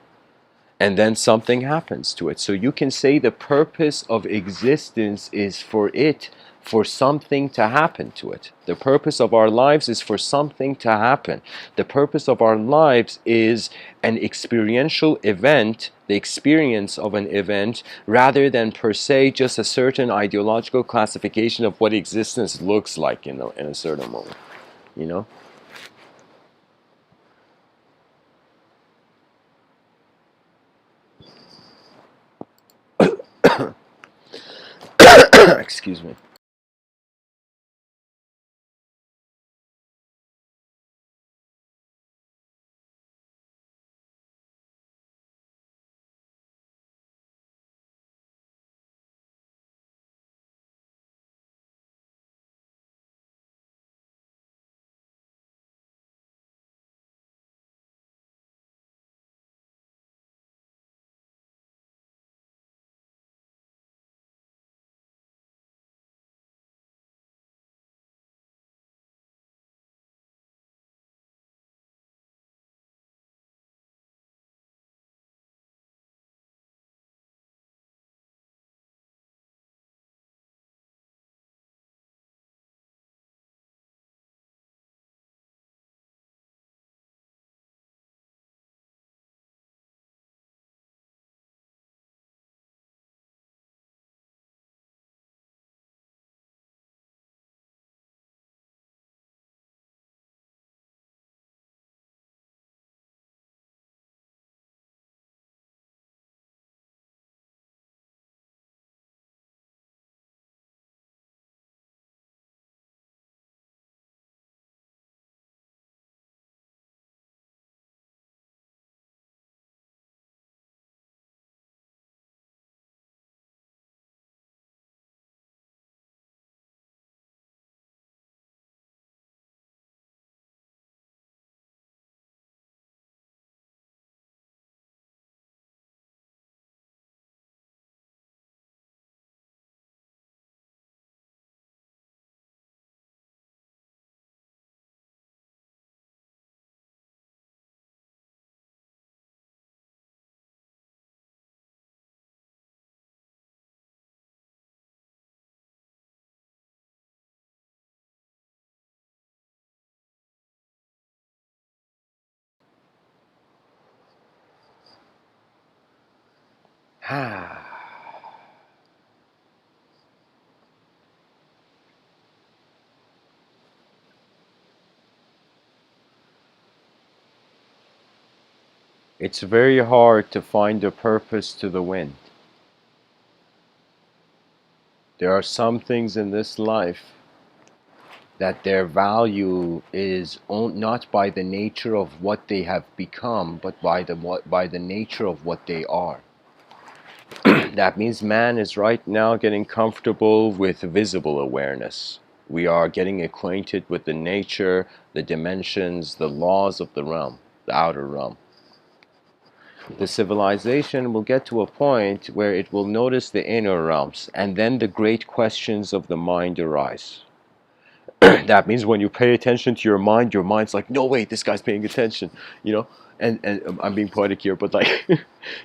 and then something happens to it. So you can say the purpose of existence is for something to happen to it. The purpose of our lives is for something to happen. The purpose of our lives is an experiential event, the experience of an event, rather than per se just a certain ideological classification of what existence looks like in a certain moment. You know? Excuse me. It's very hard to find a purpose to the wind. There are some things in this life that their value is not by the nature of what they have become, but by the nature of what they are. That means man is right now getting comfortable with visible awareness. We are getting acquainted with the nature, the dimensions, the laws of the realm, the outer realm. The civilization will get to a point where it will notice the inner realms, and then the great questions of the mind arise. That means when you pay attention to your mind's like, no, wait, this guy's paying attention, you know? And I'm being poetic here, but like,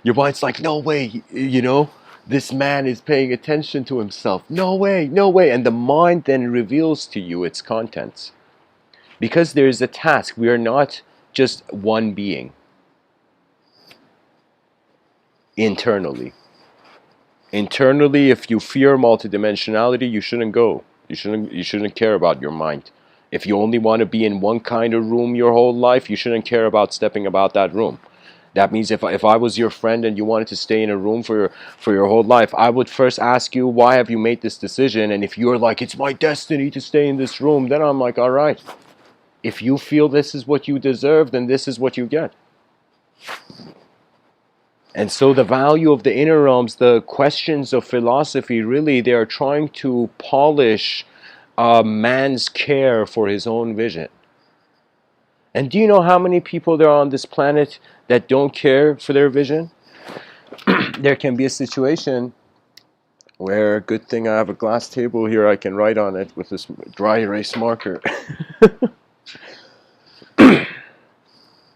your mind's like, no way, you know? This man is paying attention to himself. No way, no way. And the mind then reveals to you its contents. Because there is a task. We are not just one being. Internally. Internally, if you fear multidimensionality, you shouldn't go. You shouldn't care about your mind. If you only want to be in one kind of room your whole life, you shouldn't care about stepping about that room. That means if I was your friend and you wanted to stay in a room for your whole life, I would first ask you, why have you made this decision? And if you're like, it's my destiny to stay in this room, then I'm like, all right. If you feel this is what you deserve, then this is what you get. And so the value of the inner realms, the questions of philosophy, really, they are trying to polish man's care for his own vision. And do you know how many people there are on this planet that don't care for their vision? There can be a situation where, good thing I have a glass table here, I can write on it with this dry erase marker.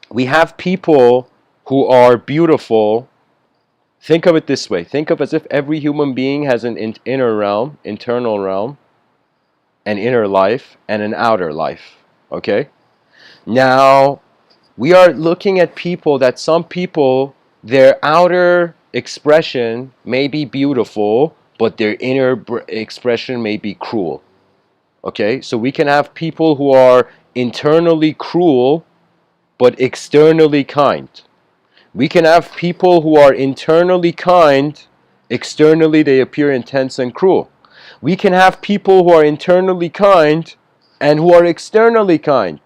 We have people who are beautiful. Think of it this way. Think of as if every human being has an inner realm, internal realm, an inner life, and an outer life. Okay? Now, we are looking at people that some people, their outer expression may be beautiful, but their inner expression may be cruel. Okay? So we can have people who are internally cruel, but externally kind. We can have people who are internally kind, externally they appear intense and cruel. We can have people who are internally kind and who are externally kind.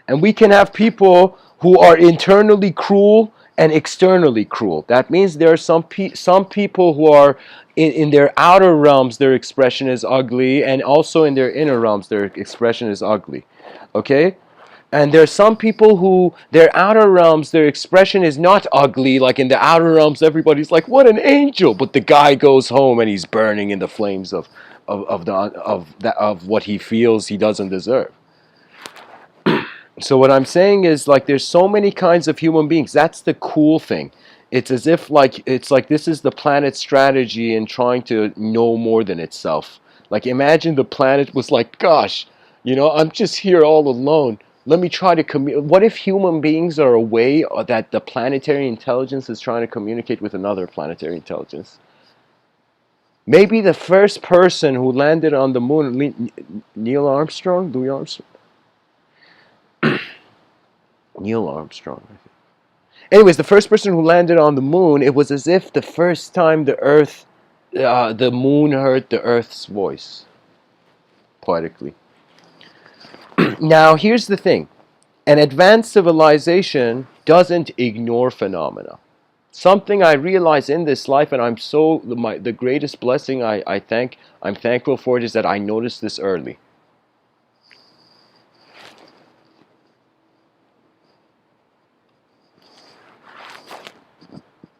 And we can have people who are internally cruel and externally cruel. That means there are some people who are in their outer realms, their expression is ugly, and also in their inner realms, their expression is ugly. Okay? And there are some people who, their outer realms, their expression is not ugly. Like in the outer realms, everybody's like, what an angel. But the guy goes home and he's burning in the flames of what he feels he doesn't deserve. So what I'm saying is, like, there's so many kinds of human beings. That's the cool thing. It's as if it's like this is the planet's strategy in trying to know more than itself. Like, imagine the planet was like, gosh, I'm just here all alone. Let me try to what if human beings are a way that the planetary intelligence is trying to communicate with another planetary intelligence? Maybe the first person who landed on the moon, Neil Armstrong, Louis Armstrong, Neil Armstrong, I think. Anyways, the first person who landed on the moon, it was as if the first time the moon heard the Earth's voice, poetically. Now, here's the thing. An advanced civilization doesn't ignore phenomena. Something I realize in this life, and the greatest blessing I'm thankful for it, is that I noticed this early.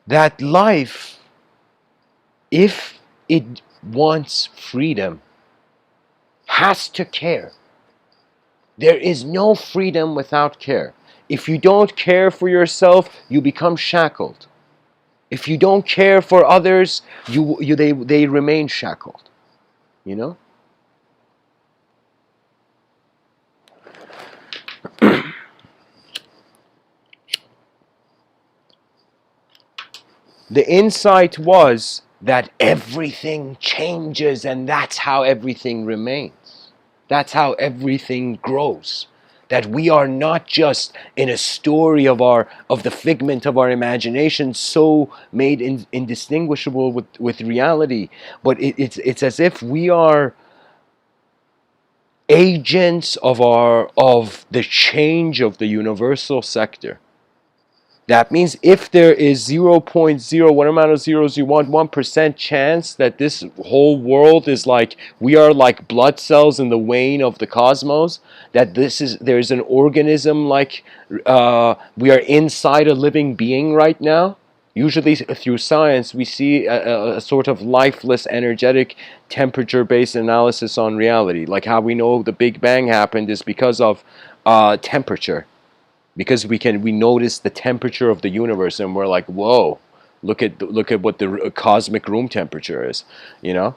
That life, if it wants freedom, has to care. There is no freedom without care. If you don't care for yourself, you become shackled. If you don't care for others, they remain shackled. You know? the insight was that everything changes and that's how everything remains. That's how everything grows. That we are not just in a story of the figment of our imagination, so made indistinguishable with reality, but it's as if we are agents of the change of the universal sector. That means if there is 0.0, what amount of zeros you want, 1% chance that this whole world is like, we are like blood cells in the wane of the cosmos, that there's an organism like we are inside a living being right now. Usually through science, we see a sort of lifeless, energetic, temperature-based analysis on reality. Like how we know the Big Bang happened is because of temperature. Because we notice the temperature of the universe and we're like, whoa, look at what the cosmic room temperature is, you know.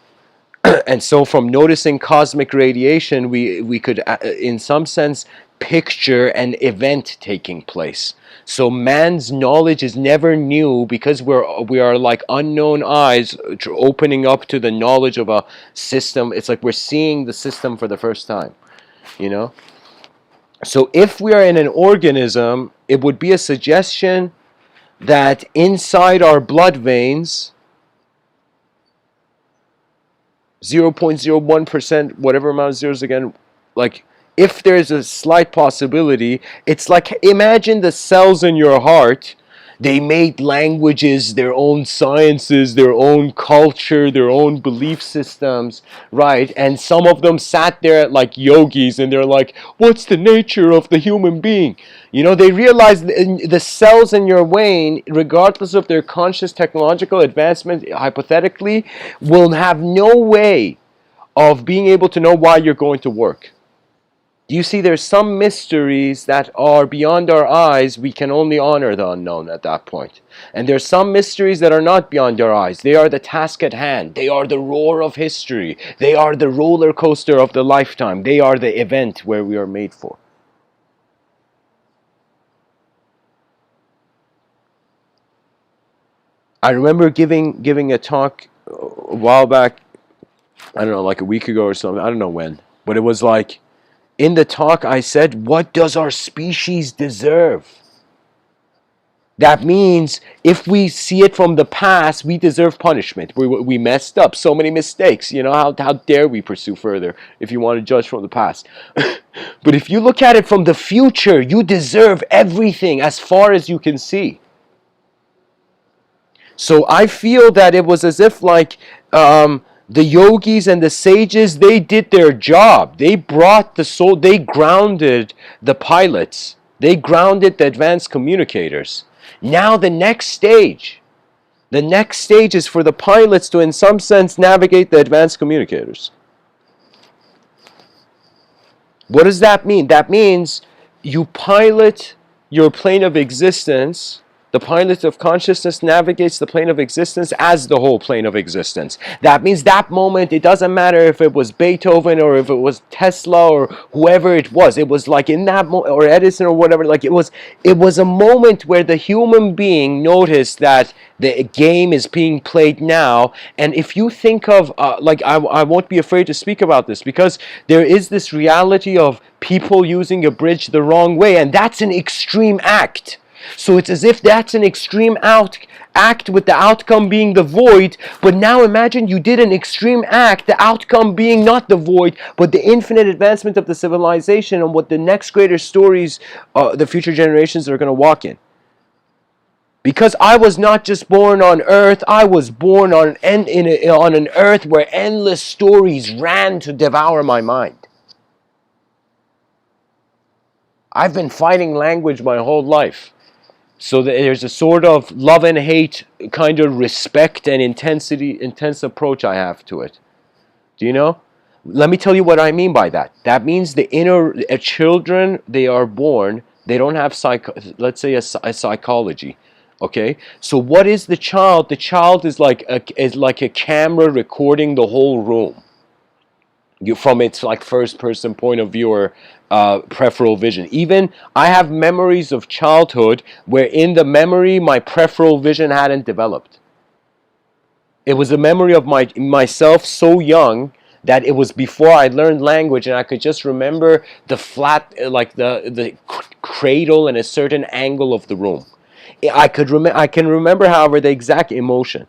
And so from noticing cosmic radiation, we could in some sense picture an event taking place. So man's knowledge is never new because we are like unknown eyes opening up to the knowledge of a system. It's like we're seeing the system for the first time, you know. So if we are in an organism, it would be a suggestion that inside our blood veins, 0.01%, whatever amount of zeros again, like if there's a slight possibility, it's like imagine the cells in your heart. They made languages, their own sciences, their own culture, their own belief systems, right? And some of them sat there like yogis and they're like, what's the nature of the human being? You know, they realized the cells in your vein, regardless of their conscious technological advancement, hypothetically, will have no way of being able to know why you're going to work. You see, there's some mysteries that are beyond our eyes. We can only honor the unknown at that point. And there's some mysteries that are not beyond our eyes. They are the task at hand. They are the roar of history. They are the roller coaster of the lifetime. They are the event where we are made for. I remember giving a talk a while back, I don't know, like a week ago or something. I don't know when. But it was like, in the talk, I said, what does our species deserve? That means if we see it from the past, we deserve punishment. We messed up, so many mistakes. You know, how dare we pursue further if you want to judge from the past? But if you look at it from the future, you deserve everything as far as you can see. So I feel that it was as if like the yogis and the sages, they did their job. They brought the soul, they grounded the pilots. They grounded the advanced communicators. Now the next stage is for the pilots to in some sense navigate the advanced communicators. What does that mean? That means you pilot your plane of existence. The pilot of consciousness navigates the plane of existence as the whole plane of existence. That means that moment, it doesn't matter if it was Beethoven or if it was Tesla or whoever it was. It was like in that moment, or Edison or whatever, like it was a moment where the human being noticed that the game is being played now. And if you think of, I won't be afraid to speak about this because there is this reality of people using a bridge the wrong way, and that's an extreme act. So it's as if that's an extreme act with the outcome being the void. But now imagine you did an extreme act, the outcome being not the void, but the infinite advancement of the civilization and what the next greater stories the future generations are going to walk in. Because I was not just born on earth, I was born on an earth where endless stories ran to devour my mind. I've been fighting language my whole life. So there's a sort of love and hate kind of respect and intense approach I have to it. Do you know? Let me tell you what I mean by that. That means the inner children, they are born, they don't have let's say a psychology. Okay? So what is the child? The child is like a camera recording the whole room. From its like first person point of view or peripheral vision. Even I have memories of childhood where in the memory my peripheral vision hadn't developed. It was a memory of myself so young that it was before I learned language, and I could just remember the flat, like the cradle and a certain angle of the room. I can remember, however, the exact emotion,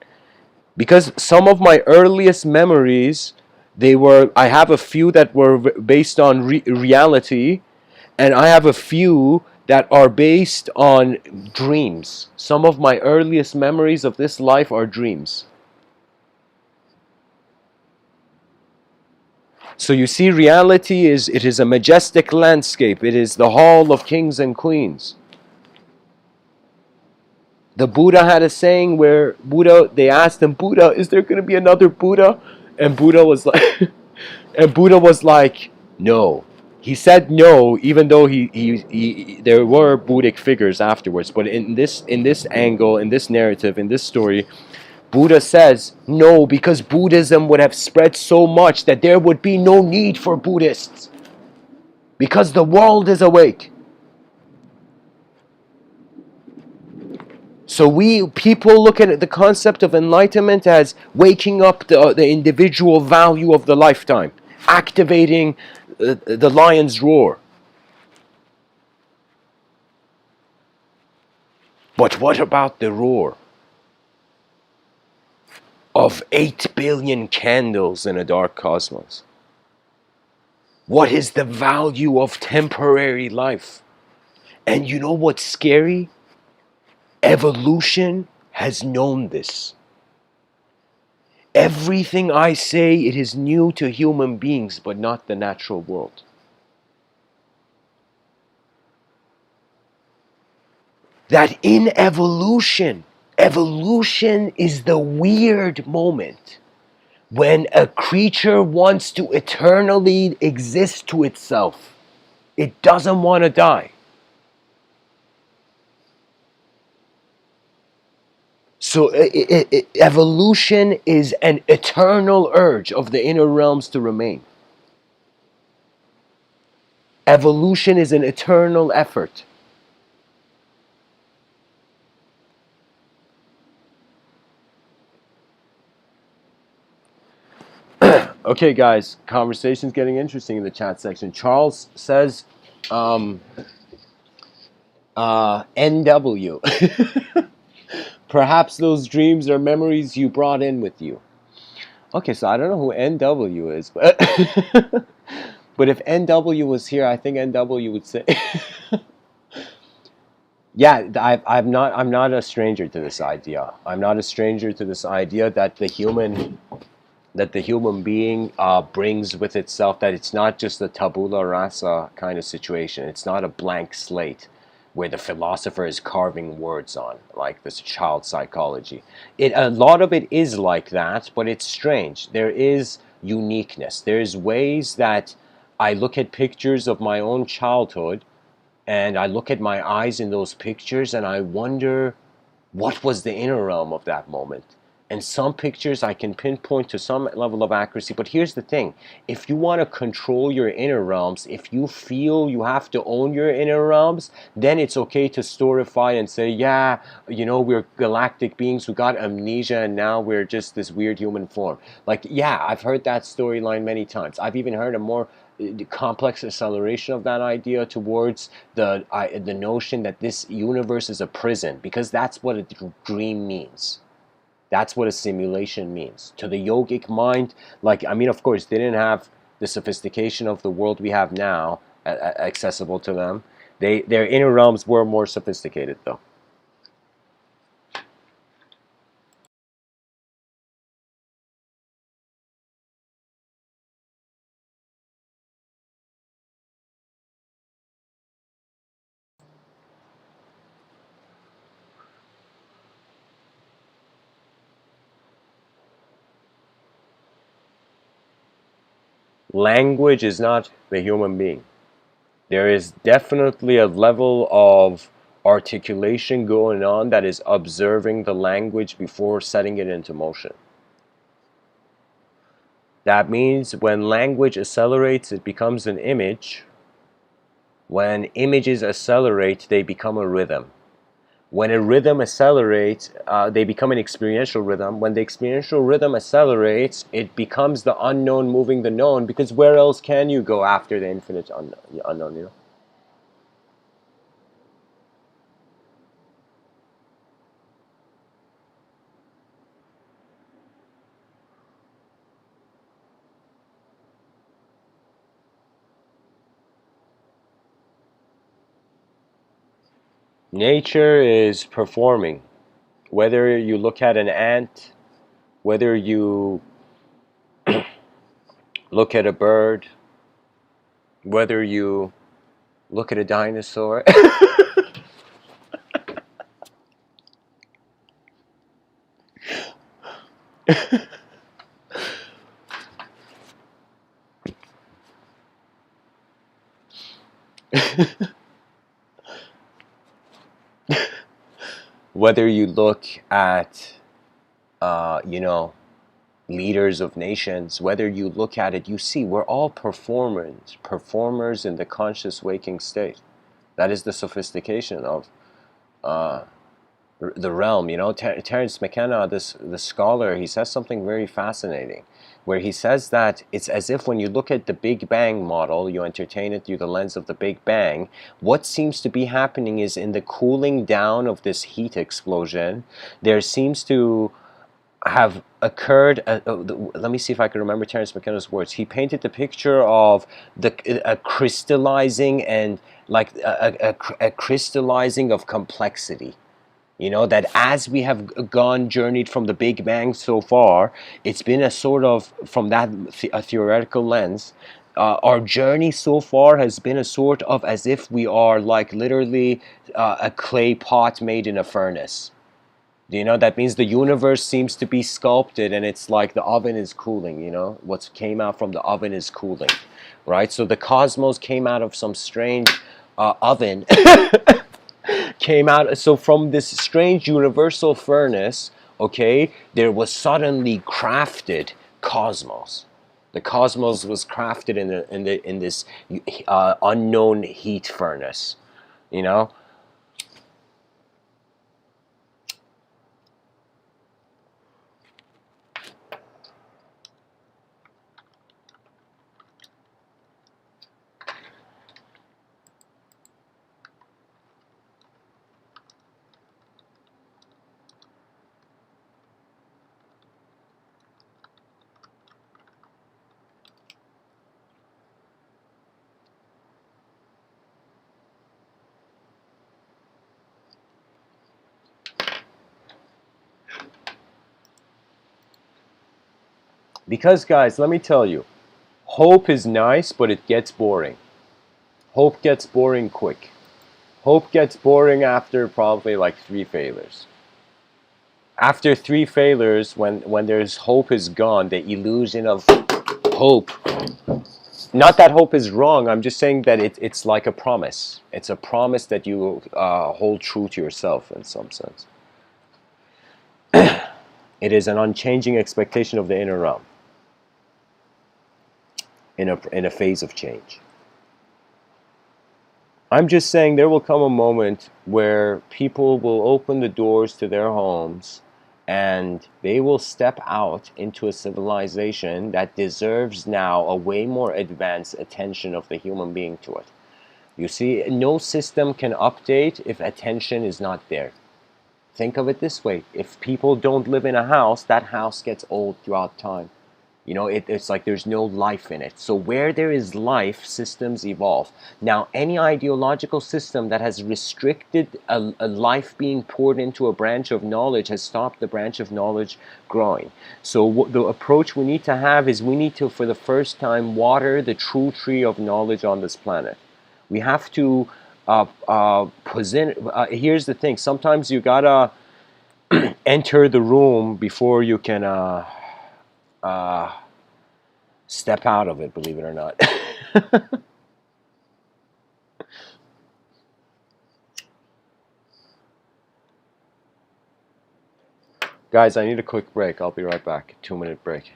because some of my earliest memories, I have a few that were based on reality, and I have a few that are based on dreams. Some of my earliest memories of this life are dreams. So you see, reality it is a majestic landscape. It is the hall of kings and queens. The Buddha had a saying where they asked him, Buddha, is there going to be another Buddha? And Buddha was like, and Buddha was like, no. He said no, even though there were Buddhic figures afterwards. But in this angle, in this narrative, in this story, Buddha says no, because Buddhism would have spread so much that there would be no need for Buddhists, because the world is awake. So people look at the concept of enlightenment as waking up the individual value of the lifetime, activating the lion's roar. But what about the roar of 8 billion candles in a dark cosmos? What is the value of temporary life? And you know what's scary? Evolution has known this. Everything I say, it is new to human beings, but not the natural world. That in evolution is the weird moment when a creature wants to eternally exist to itself. It doesn't want to die. So evolution is an eternal urge of the inner realms to remain. Evolution is an eternal effort. Okay, guys, conversation's getting interesting in the chat section. Charles says, NW. Perhaps those dreams are memories you brought in with you. Okay, so I don't know who NW is, but but if NW was here, I think NW would say, yeah, I'm not a stranger to this idea. I'm not a stranger to this idea that the human being brings with itself, that it's not just a tabula rasa kind of situation. It's not a blank slate where the philosopher is carving words on, like this child psychology. A lot of it is like that, but it's strange. There is uniqueness. There's ways that I look at pictures of my own childhood, and I look at my eyes in those pictures, and I wonder what was the inner realm of that moment. And some pictures I can pinpoint to some level of accuracy. But here's the thing. If you want to control your inner realms, if you feel you have to own your inner realms, then it's okay to storify and say, yeah, we're galactic beings who got amnesia and now we're just this weird human form. Like, yeah, I've heard that storyline many times. I've even heard a more complex acceleration of that idea towards the notion that this universe is a prison, because that's what a dream means. That's what a simulation means. To the yogic mind, of course, they didn't have the sophistication of the world we have now accessible to them. Their inner realms were more sophisticated, though. Language is not the human being. There is definitely a level of articulation going on that is observing the language before setting it into motion. That means when language accelerates, it becomes an image. When images accelerate, they become a rhythm. When a rhythm accelerates, they become an experiential rhythm. When the experiential rhythm accelerates, it becomes the unknown moving the known, because where else can you go after the infinite unknown, you know? Nature is performing. Whether you look at an ant, whether you look at a bird, whether you look at a dinosaur. Whether you look at, you know, leaders of nations, whether you look at it, you see we're all performers in the conscious waking state. That is the sophistication of uh, the realm. You know, Terence McKenna, the scholar, he says something very fascinating, where he says that it's as if when you look at the Big Bang model, you entertain it through the lens of the Big Bang, what seems to be happening is in the cooling down of this heat explosion, there seems to have occurred. Let me see if I can remember Terence McKenna's words. He painted the picture of a crystallizing and like a crystallizing of complexity. You know, that as we have journeyed from the Big Bang so far, it's been a sort of, from that a theoretical lens, our journey so far has been a sort of as if we are like literally a clay pot made in a furnace. You know, that means the universe seems to be sculpted, and it's like the oven is cooling, you know? What came out from the oven is cooling, right? So the cosmos came out of some strange oven, came out. So from this strange universal furnace, okay, there was suddenly crafted cosmos. The cosmos was crafted in this unknown heat furnace, you know? Because, guys, let me tell you, hope is nice, but it gets boring. Hope gets boring quick. Hope gets boring after probably like 3 failures. After 3 failures, when there's hope is gone, the illusion of hope. Not that hope is wrong. I'm just saying that it's like a promise. It's a promise that you hold true to yourself in some sense. It is an unchanging expectation of the inner realm in a phase of change. I'm just saying there will come a moment where people will open the doors to their homes and they will step out into a civilization that deserves now a way more advanced attention of the human being to it. You see, no system can update if attention is not there. Think of it this way. If people don't live in a house, that house gets old throughout time. You know, it's like there's no life in it. So where there is life, systems evolve. Now, any ideological system that has restricted a life being poured into a branch of knowledge has stopped the branch of knowledge growing. So the approach we need to have is we need to, for the first time, water the true tree of knowledge on this planet. We have to present. Here's the thing. Sometimes you gotta enter the room before you can uh, step out of it, believe it or not. Guys, I need a quick break. I'll be right back. 2-minute break.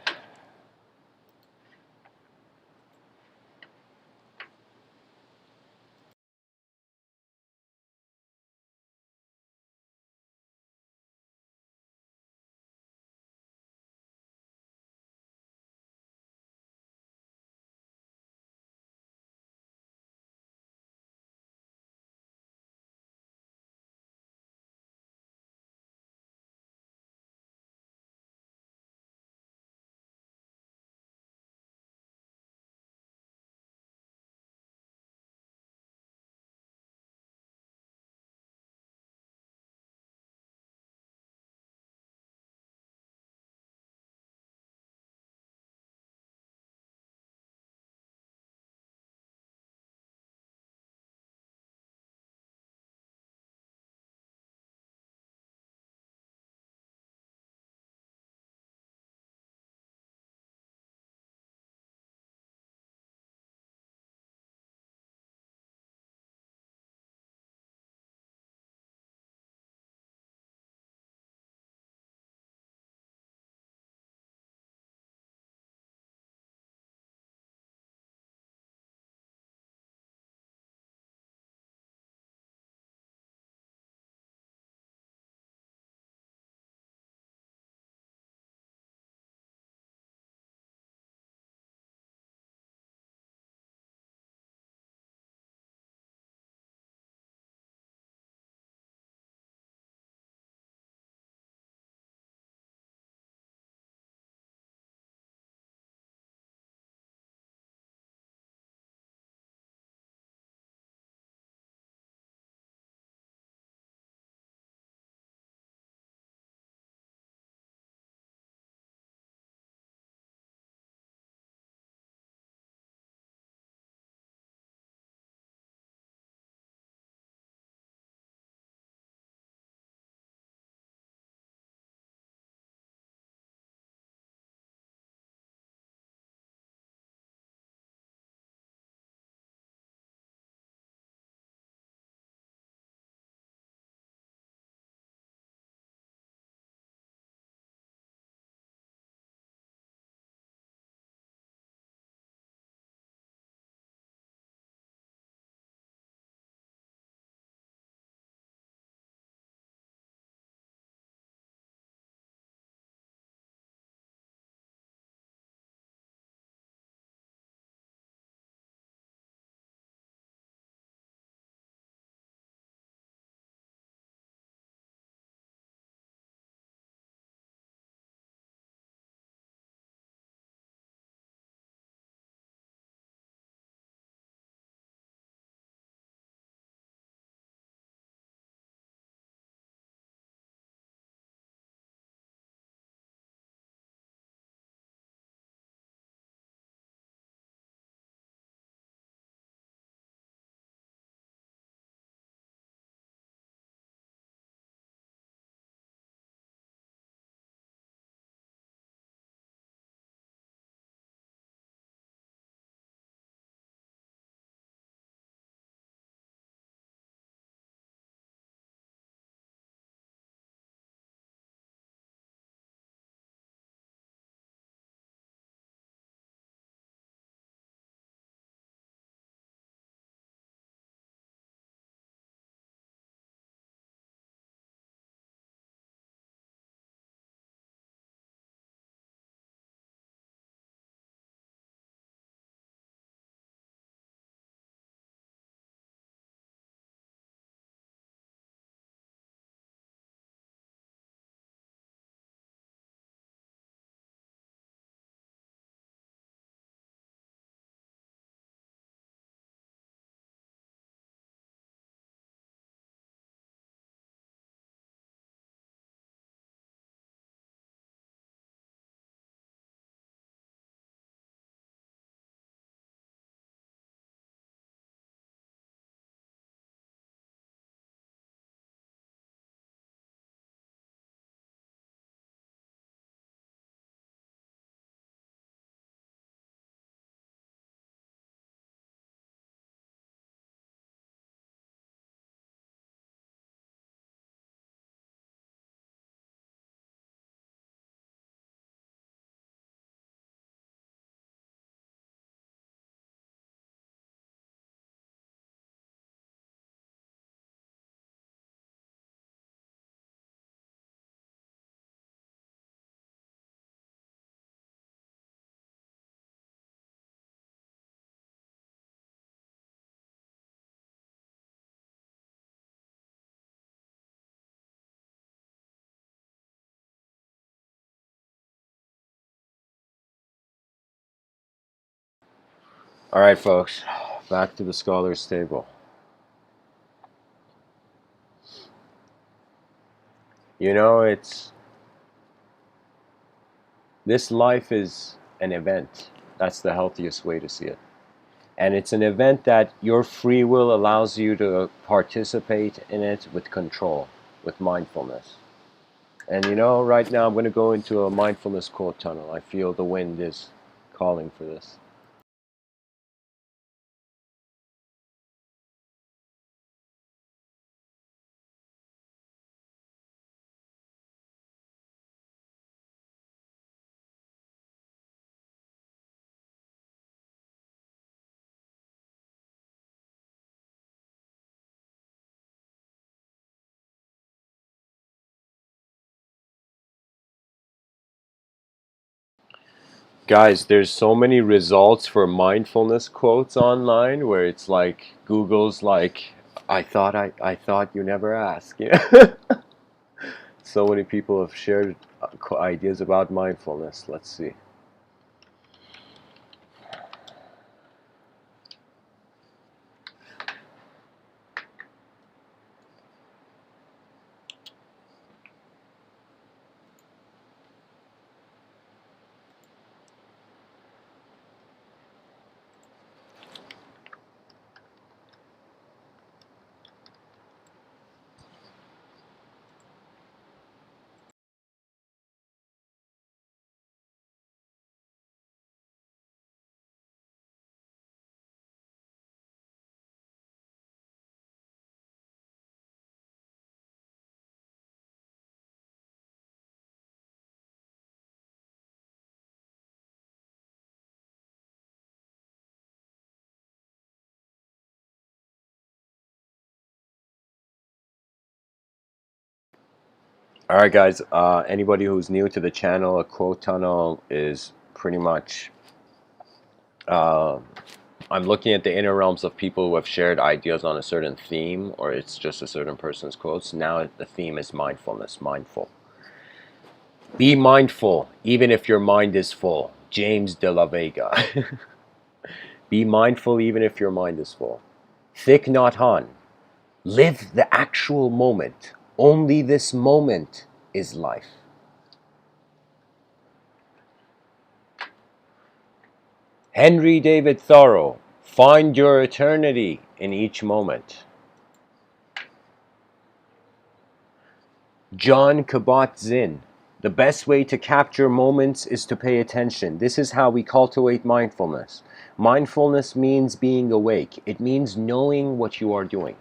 All right, folks, back to the scholar's table. You know, this life is an event. That's the healthiest way to see it. And it's an event that your free will allows you to participate in it with control, with mindfulness. And you know, right now I'm going to go into a mindfulness quote tunnel. I feel the wind is calling for this. Guys, there's so many results for mindfulness quotes online where it's like Google's like, I thought you never ask. You know? So many people have shared ideas about mindfulness. Let's see. All right, guys. Anybody who's new to the channel, a quote tunnel is pretty much. I'm looking at the inner realms of people who have shared ideas on a certain theme, or it's just a certain person's quotes. Now the theme is mindfulness, mindful. Be mindful, even if your mind is full. James de la Vega. Be mindful, even if your mind is full. Thich Nhat Hanh. Live the actual moment. Only this moment is life. Henry David Thoreau. Find your eternity in each moment. John Kabat-Zinn. The best way to capture moments is to pay attention. This is how we cultivate mindfulness. Mindfulness means being awake. It means knowing what you are doing.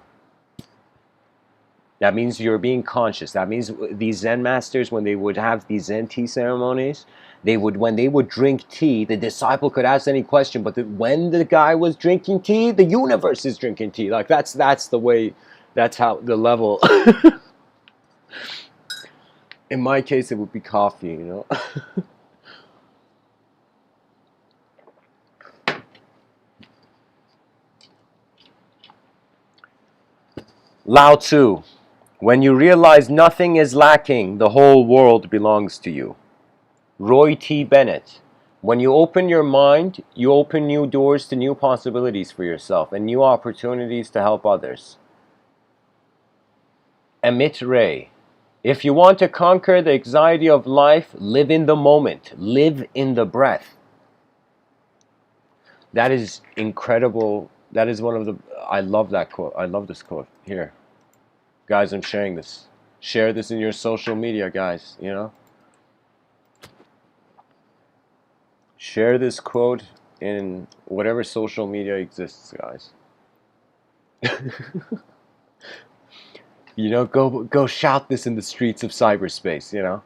That means you're being conscious. That means these Zen masters, when they would have these Zen tea ceremonies, when they would drink tea, the disciple could ask any question, but when the guy was drinking tea, the universe is drinking tea. Like that's the way, that's how the level. In my case, it would be coffee, you know. Lao Tzu. When you realize nothing is lacking, the whole world belongs to you. Roy T. Bennett. When you open your mind, you open new doors to new possibilities for yourself and new opportunities to help others. Amit Ray. If you want to conquer the anxiety of life, live in the moment. Live in the breath. That is incredible. That is one of the... I love that quote. I love this quote. Here. Guys, I'm sharing this. Share this in your social media, guys, you know? Share this quote in whatever social media exists, guys. You know, go shout this in the streets of cyberspace, you know?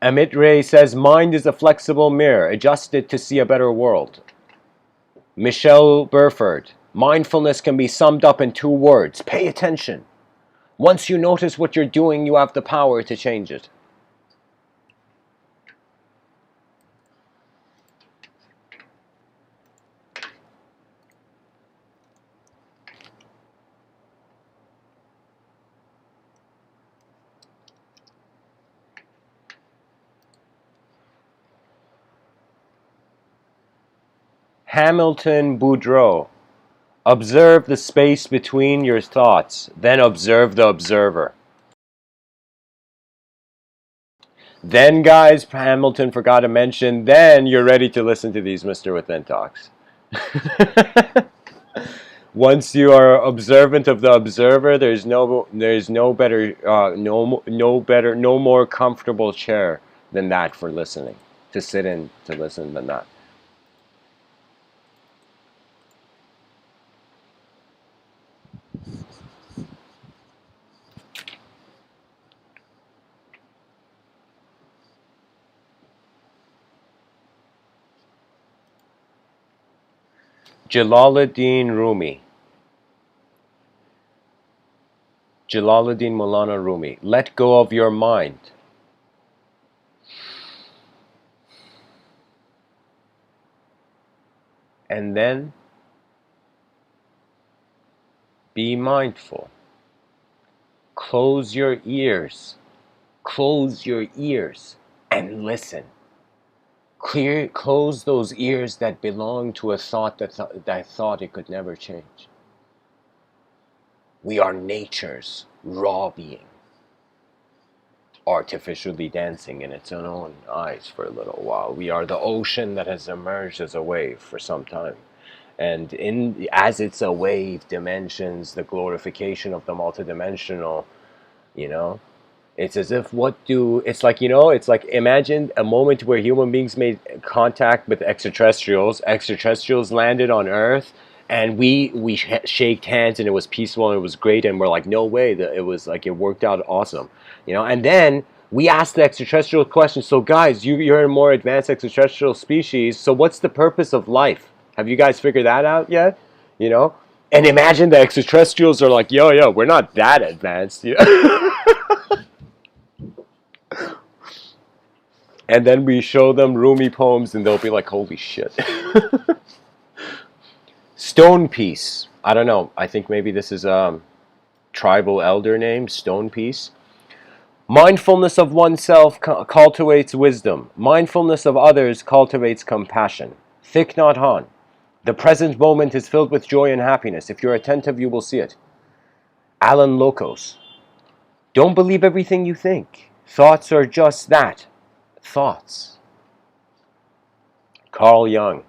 Amit Ray says, mind is a flexible mirror, adjusted to see a better world. Michelle Burford, mindfulness can be summed up in 2 words, pay attention. Once you notice what you're doing, you have the power to change it. Hamilton Boudreau. Observe the space between your thoughts, then observe the observer. Then, guys, Hamilton forgot to mention, then you're ready to listen to these Mr. Within talks. Once you are observant of the observer, there's no better, no more comfortable chair than that for listening, to sit in to listen than that. Jalaluddin Rumi. Jalaluddin Maulana Rumi. Let go of your mind. And then be mindful. Close your ears. Close your ears and listen. Close those ears that belong to a thought that thought it could never change. We are nature's raw being, artificially dancing in its own eyes for a little while. We are the ocean that has emerged as a wave for some time. And as it's a wave, dimensions, the glorification of the multidimensional, you know, it's as if it's like, it's like, imagine a moment where human beings made contact with extraterrestrials landed on Earth, and we shaked hands, and it was peaceful, and it was great, and we're like, no way, that it was like, it worked out awesome, and then we asked the extraterrestrial question, so guys, you're a more advanced extraterrestrial species, so what's the purpose of life? Have you guys figured that out yet? And imagine the extraterrestrials are like, yo, we're not that advanced. And then we show them Rumi poems, and they'll be like, holy shit. Stone Peace. I don't know. I think maybe this is a tribal elder name, Stone Peace. Mindfulness of oneself cultivates wisdom. Mindfulness of others cultivates compassion. Thich Nhat Hanh. The present moment is filled with joy and happiness. If you're attentive, you will see it. Alan Locos. Don't believe everything you think. Thoughts are just that. Thoughts. Carl Jung.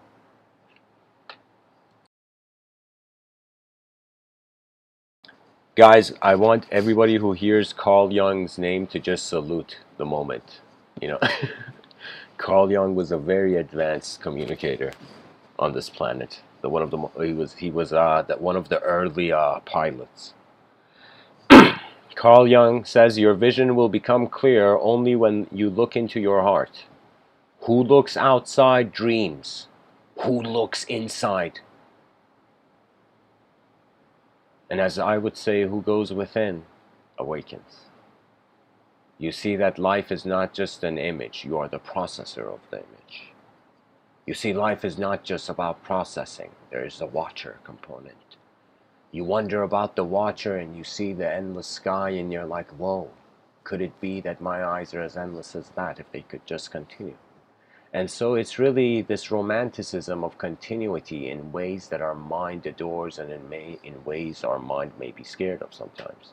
Guys, I want everybody who hears Carl Jung's name to just salute the moment. Carl Jung was a very advanced communicator on this planet. One of the early pilots. Carl Jung says your vision will become clear only when you look into your heart. Who looks outside dreams. Who looks inside? And as I would say, who goes within awakens. You see that life is not just an image, you are the processor of the image. You see, life is not just about processing, there is a watcher component. You wonder about the watcher and you see the endless sky and you're like, whoa, could it be that my eyes are as endless as that if they could just continue? And so it's really this romanticism of continuity in ways that our mind adores and in ways our mind may be scared of sometimes.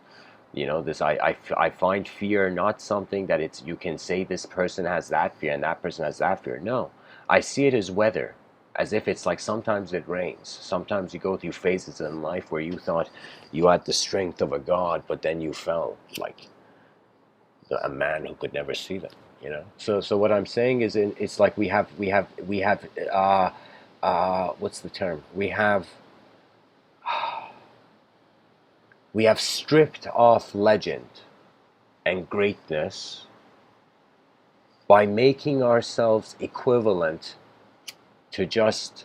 I find fear not something that you can say this person has that fear and that person has that fear. No, I see it as weather, as if it's like sometimes it rains. Sometimes you go through phases in life where you thought you had the strength of a god, but then you fell like a man who could never see them. So what I'm saying is, it's like we have what's the term? We have stripped off legend and greatness by making ourselves equivalent to just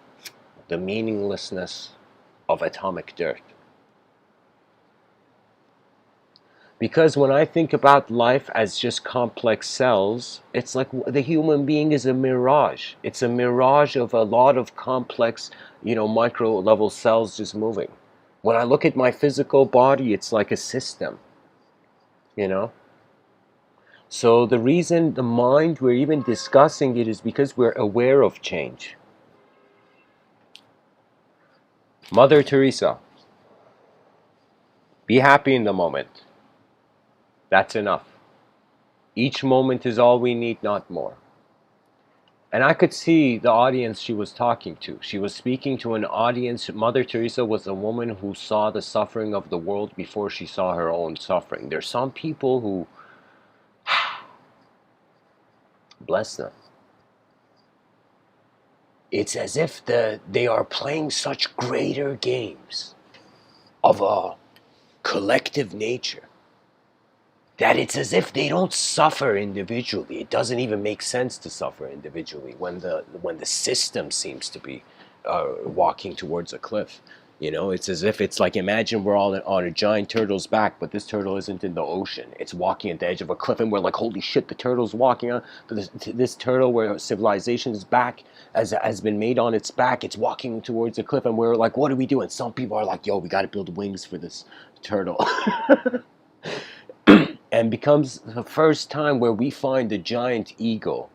the meaninglessness of atomic dirt. Because when I think about life as just complex cells, it's like the human being is a mirage. It's a mirage of a lot of complex, micro level cells just moving. When I look at my physical body, it's like a system, So the reason the mind, we're even discussing it, is because we're aware of change. Mother Teresa, be happy in the moment. That's enough. Each moment is all we need, not more. And I could see the audience she was talking to. She was speaking to an audience. Mother Teresa was a woman who saw the suffering of the world before she saw her own suffering. There's some people who, bless them, it's as if they are playing such greater games of a collective nature that it's as if they don't suffer individually. It doesn't even make sense to suffer individually when the system seems to be walking towards a cliff. You know, it's as if it's like, imagine we're all on a giant turtle's back, but this turtle isn't in the ocean. It's walking at the edge of a cliff, and we're like, holy shit, the turtle's walking on. But this turtle, where civilization's back has been made on its back, it's walking towards a cliff, and we're like, what do we do? And some people are like, yo, we got to build wings for this turtle. And becomes the first time where we find the giant eagle,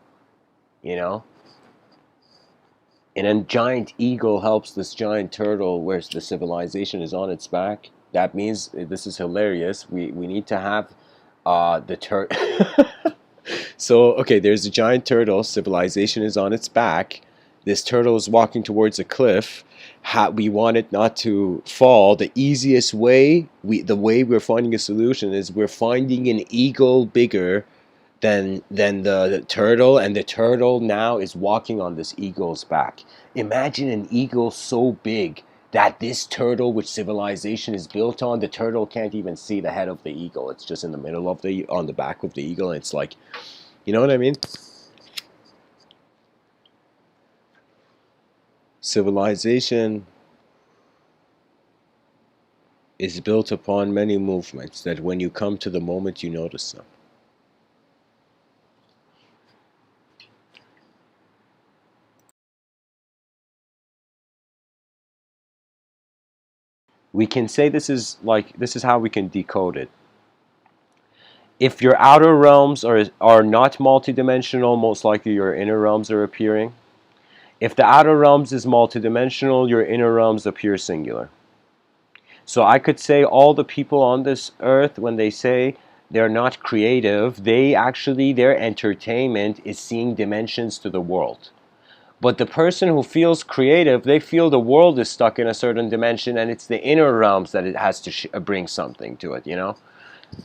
you know? And then giant eagle helps this giant turtle where the civilization is on its back. That means, this is hilarious, we need to have the turtle. So, okay, there's a giant turtle, civilization is on its back. This turtle is walking towards a cliff. We want it not to fall. The easiest way, the way we're finding a solution is we're finding an eagle bigger than the turtle, and the turtle now is walking on this eagle's back. Imagine an eagle so big that this turtle, which civilization is built on, the turtle can't even see the head of the eagle. It's just in the middle of on the back of the eagle, and it's like, you know what I mean? Civilization is built upon many movements that when you come to the moment, you notice them. We can say this is how we can decode it. If your outer realms are not multidimensional, most likely your inner realms are appearing. If the outer realms is multidimensional, your inner realms appear singular. So I could say all the people on this earth, when they say they're not creative, their entertainment is seeing dimensions to the world. But the person who feels creative, they feel the world is stuck in a certain dimension, and it's the inner realms that it has to bring something to it, you know?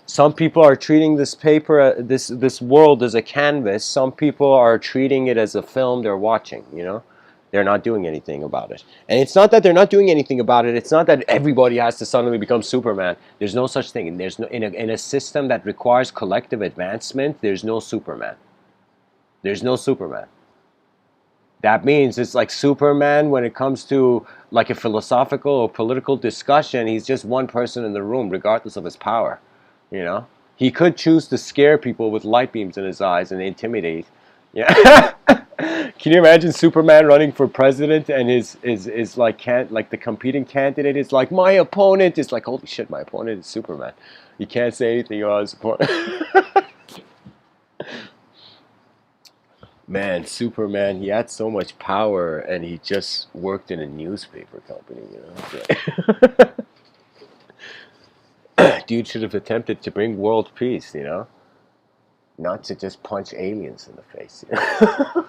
Some people are treating this paper, this world as a canvas. Some people are treating it as a film they're watching, you know? They're not doing anything about it. And it's not that they're not doing anything about it. It's not that everybody has to suddenly become Superman. There's no such thing. There's no, in a system that requires collective advancement, there's no Superman. There's no Superman. That means it's like Superman when it comes to like a philosophical or political discussion. He's just one person in the room, regardless of his power. You know, he could choose to scare people with light beams in his eyes and intimidate. Yeah. Can you imagine Superman running for president and is like the competing candidate is like, my opponent is like, holy shit, my opponent is Superman. You can't say anything about his opponent. Man, Superman, he had so much power, and he just worked in a newspaper company, you know. Dude should have attempted to bring world peace, you know, not to just punch aliens in the face. You know?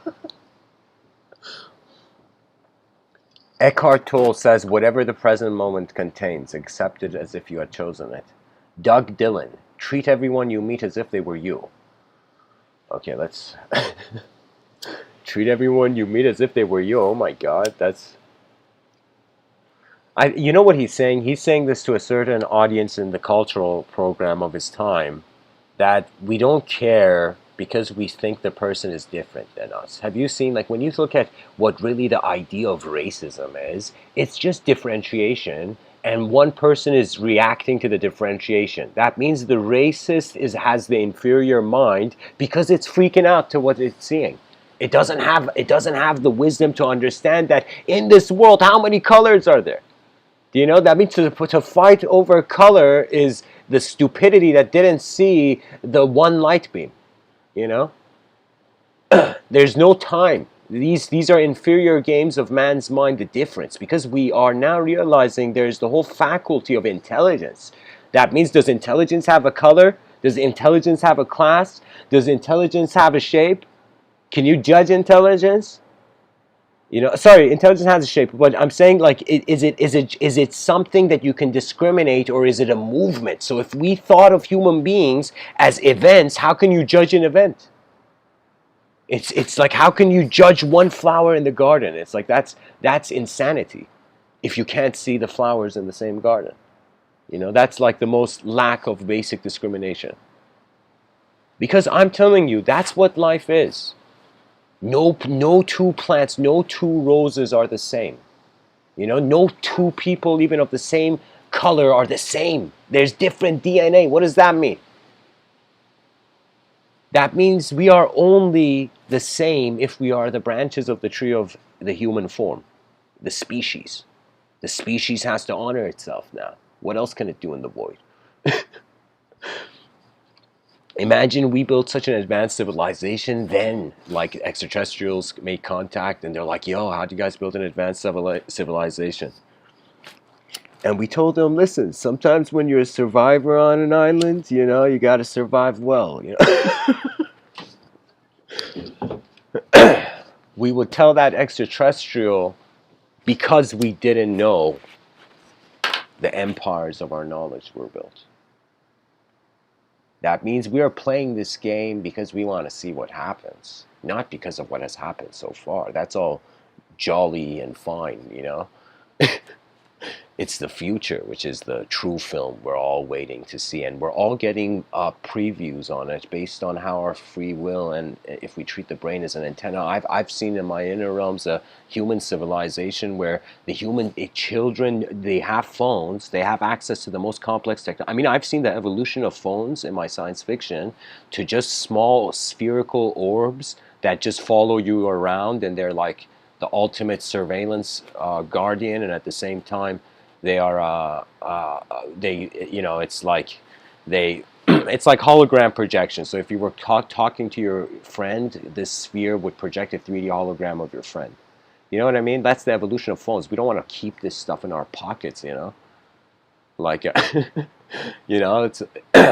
Eckhart Tolle says, whatever the present moment contains, accept it as if you had chosen it. Doug Dillon, treat everyone you meet as if they were you. Okay, let's... Treat everyone you meet as if they were you. Oh my God, that's... You know what he's saying? He's saying this to a certain audience in the cultural program of his time, that we don't care because we think the person is different than us. Have you seen, like, when you look at what really the idea of racism is, it's just differentiation, and one person is reacting to the differentiation. That means the racist has the inferior mind because it's freaking out to what it's seeing. It doesn't have the wisdom to understand that in this world, how many colors are there? Do you know? That means to fight over color is the stupidity that didn't see the one light beam. You know? There's no time. These are inferior games of man's mind, the difference, because we are now realizing there's the whole faculty of intelligence. That means, does intelligence have a color? Does intelligence have a class? Does intelligence have a shape? Can you judge intelligence? Sorry, intelligence has a shape, but I'm saying, like, is it something that you can discriminate, or is it a movement? So if we thought of human beings as events, how can you judge an event? It's like, how can you judge one flower in the garden? It's like, that's insanity if you can't see the flowers in the same garden. That's like the most lack of basic discrimination. Because I'm telling you, that's what life is. No two plants, no two roses are the same. No two people even of the same color are the same. There's different DNA. What does that mean? That means we are only the same if we are the branches of the tree of the human form, the species. The species has to honor itself now. What else can it do in the void? Imagine we built such an advanced civilization, then like extraterrestrials make contact and they're like, yo, how'd you guys build an advanced civilization? And we told them, listen, sometimes when you're a survivor on an island, you got to survive well. We would tell that extraterrestrial because we didn't know the empires of our knowledge were built. That means we are playing this game because we want to see what happens, not because of what has happened so far. That's all jolly and fine, It's the future, which is the true film we're all waiting to see, and we're all getting previews on it based on how our free will, and if we treat the brain as an antenna. I've seen in my inner realms a human civilization where the human children, they have phones, they have access to the most complex technology. I mean, I've seen the evolution of phones in my science fiction to just small spherical orbs that just follow you around, and they're like the ultimate surveillance guardian, and at the same time they are it's like it's like hologram projection. So if you were talking to your friend, this sphere would project a 3D hologram of your friend. You know what I mean? That's the evolution of phones. We don't want to keep this stuff in our pockets, like it's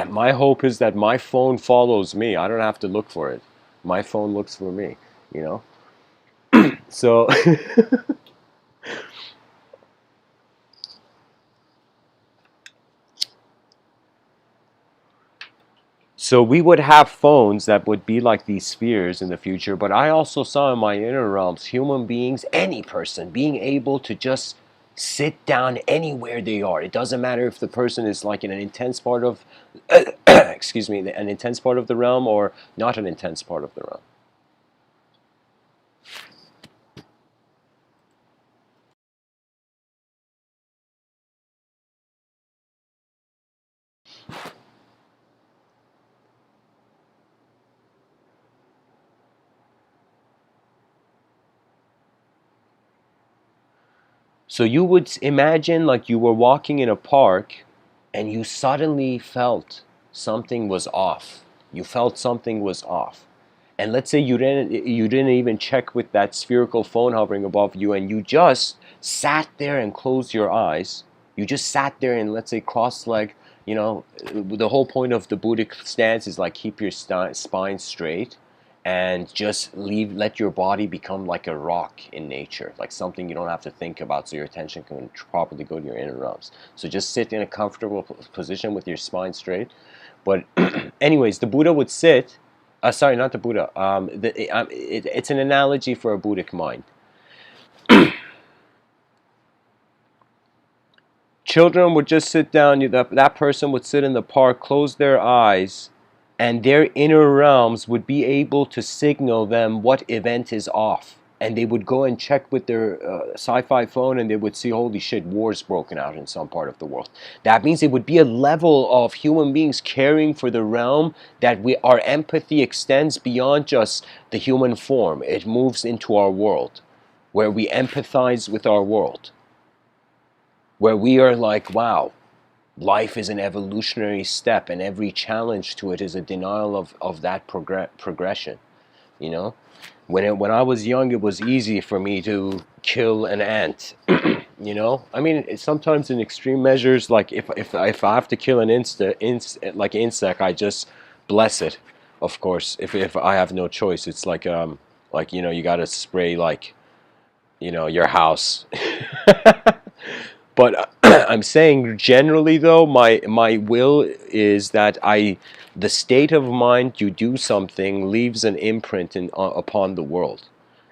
my hope is that my phone follows me. I don't have to look for it. My phone looks for me, so So we would have phones that would be like these spheres in the future, but I also saw in my inner realms human beings, any person, being able to just sit down anywhere they are. It doesn't matter if the person is like in an intense part of, excuse me, an intense part of the realm or not an intense part of the realm. So you would imagine like you were walking in a park and you suddenly felt something was off. You felt something was off. And let's say you didn't even check with that spherical phone hovering above you, and you just sat there and closed your eyes. You just sat there and, let's say, cross-leg. The whole point of the Buddhic stance is like keep your spine straight and just let your body become like a rock in nature, like something you don't have to think about, so your attention can properly go to your inner realms. So just sit in a comfortable position with your spine straight. But anyways, the Buddha would sit. Sorry, not the Buddha. It's an analogy for a Buddhic mind. Children would just sit down. That person would sit in the park, close their eyes, and their inner realms would be able to signal them what event is off. And they would go and check with their sci-fi phone, and they would see, holy shit, war's broken out in some part of the world. That means it would be a level of human beings caring for the realm that our empathy extends beyond just the human form. It moves into our world, where we empathize with our world, where we are like, wow, life is an evolutionary step, and every challenge to it is a denial of that progression. you know. When I was young, it was easy for me to kill an ant. You know, I mean, sometimes in extreme measures, like if I have to kill an insect, I just bless it. Of course, if I have no choice, it's like you know, you got to spray like, you know, your house. But I'm saying generally though, my will is that the state of mind you do something leaves an imprint upon the world.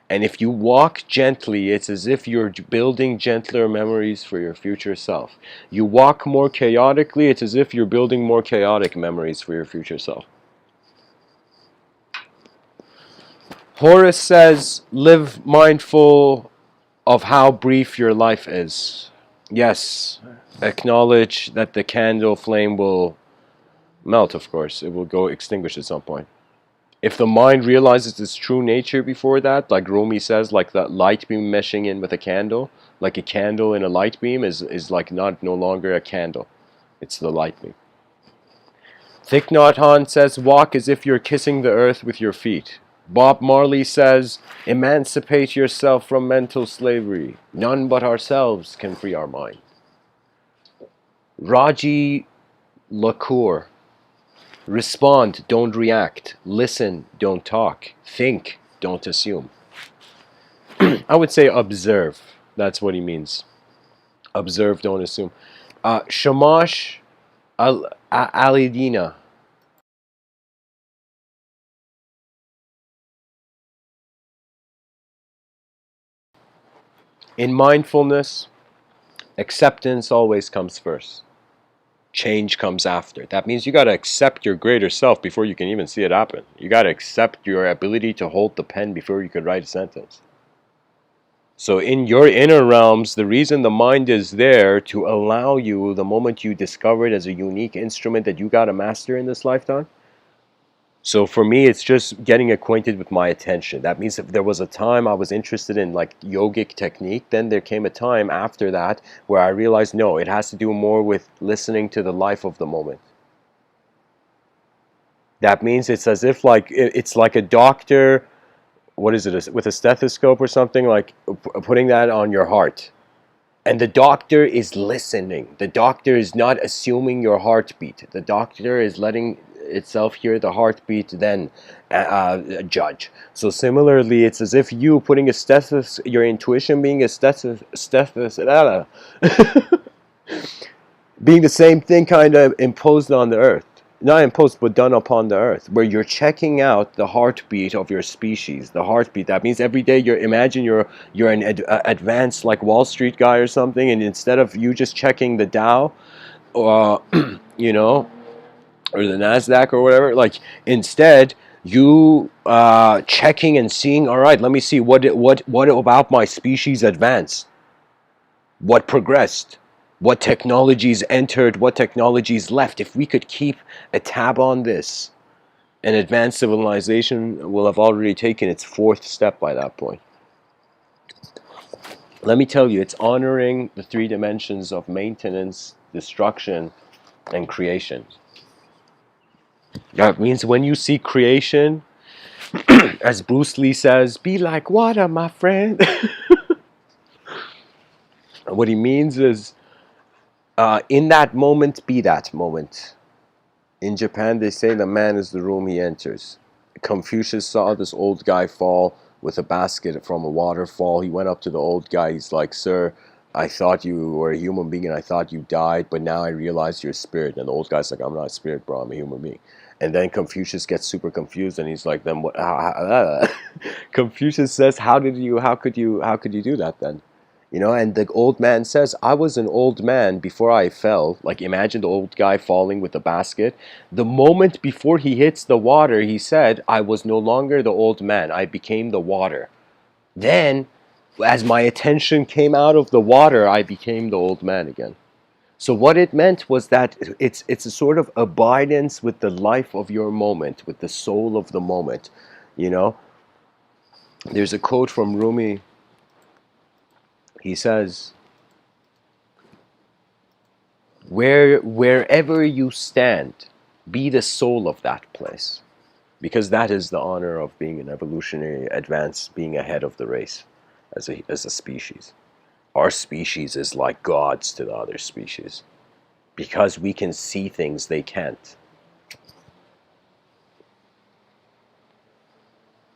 And if you walk gently, it's as if you're building gentler memories for your future self. You walk more chaotically, it's as if you're building more chaotic memories for your future self. Horace says, live mindful of how brief your life is. Yes, acknowledge that the candle flame will melt, of course. It will go extinguish at some point. If the mind realizes its true nature before that, like Rumi says, like that light beam meshing in with a candle, like a candle in a light beam is like no longer a candle. It's the light beam. Thich Nhat Hanh says, walk as if you're kissing the earth with your feet. Bob Marley says, emancipate yourself from mental slavery. None but ourselves can free our mind. Raji Lacour, respond, don't react. Listen, don't talk. Think, don't assume. I would say observe. That's what he means. Observe, don't assume. Shamash Alidina. In mindfulness, acceptance always comes first. Change comes after. That means you got to accept your greater self before you can even see it happen. You got to accept your ability to hold the pen before you could write a sentence. So in your inner realms, the reason the mind is there to allow you, the moment you discover it as a unique instrument that you got to master in this lifetime. So for me, it's just getting acquainted with my attention. That means if there was a time I was interested in like yogic technique, then there came a time after that where I realized, no, it has to do more with listening to the life of the moment. That means it's as if like, it's like a doctor, what is it, with a stethoscope or something, like putting that on your heart. And the doctor is listening. The doctor is not assuming your heartbeat. The doctor is letting itself hear the heartbeat, then judge. So similarly, it's as if you putting a your intuition being a being the same thing kind of imposed on the earth. Not imposed, but done upon the earth, where you're checking out the heartbeat of your species. The heartbeat. That means every day imagine you're an advanced like Wall Street guy or something, and instead of you just checking the Dow, or you know, or the Nasdaq or whatever, like instead you checking and seeing. All right, let me see what about my species advanced, what progressed, what technologies entered, what technologies left. If we could keep a tab on this, an advanced civilization will have already taken its fourth step by that point. Let me tell you, it's honoring the three dimensions of maintenance, destruction, and creation. That means when you see creation, as Bruce Lee says, be like water, my friend. What he means is, in that moment, be that moment. In Japan, they say the man is the room he enters. Confucius saw this old guy fall with a basket from a waterfall. He went up to the old guy. He's like, sir, I thought you were a human being and I thought you died, but now I realize you're a spirit. And the old guy's like, I'm not a spirit, bro. I'm a human being. And then Confucius gets super confused and he's like, then what? Confucius says, how could you do that then? You know, and the old man says, I was an old man before I fell. Like, imagine the old guy falling with the basket. The moment before he hits the water, he said, I was no longer the old man. I became the water. Then, as my attention came out of the water, I became the old man again. So what it meant was that it's a sort of abidance with the life of your moment, with the soul of the moment, you know. There's a quote from Rumi. He says, wherever you stand, be the soul of that place. because that is the honor of being an evolutionary advance, being ahead of the race as a species. Our species is like gods to the other species because we can see things they can't.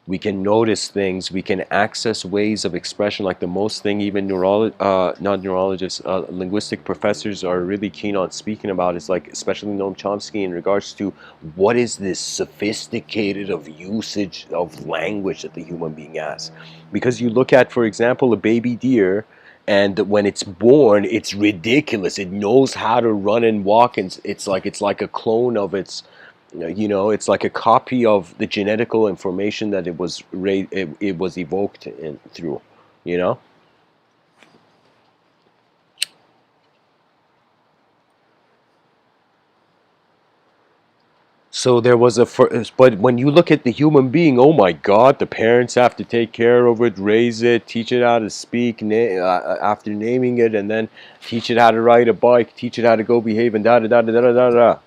We can notice things, we can access ways of expression. Like the most thing even not neurologists, linguistic professors are really keen on speaking about is, like, especially Noam Chomsky, in regards to what is this sophisticated of usage of language that the human being has. Because you look at, for example, a baby deer, and when it's born, it's ridiculous. It knows how to run and walk, and it's like a clone of its, it's like a copy of the genetical information that it was evoked through, you know. So there was but when you look at the human being, oh my God, the parents have to take care of it, raise it, teach it how to speak, after naming it, and then teach it how to ride a bike, teach it how to go behave, and da da da da da da da.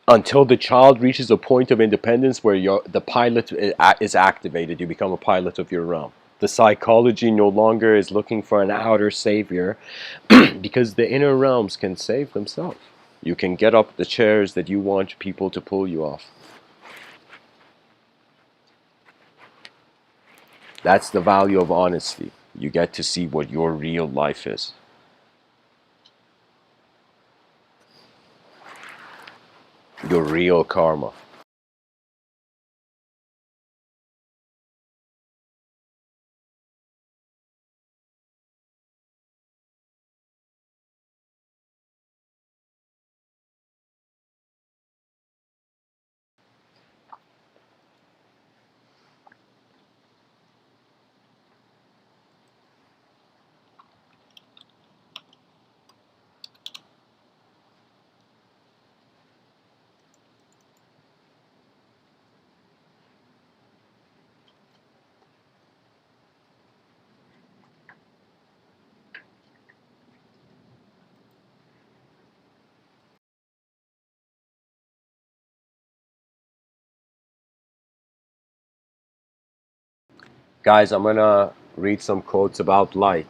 Until the child reaches a point of independence where the pilot is activated. You become a pilot of your realm. The psychology no longer is looking for an outer savior because the inner realms can save themselves. You can get up the chairs that you want people to pull you off. That's the value of honesty. You get to see what your real life is. Your real karma. Guys, I'm gonna read some quotes about light.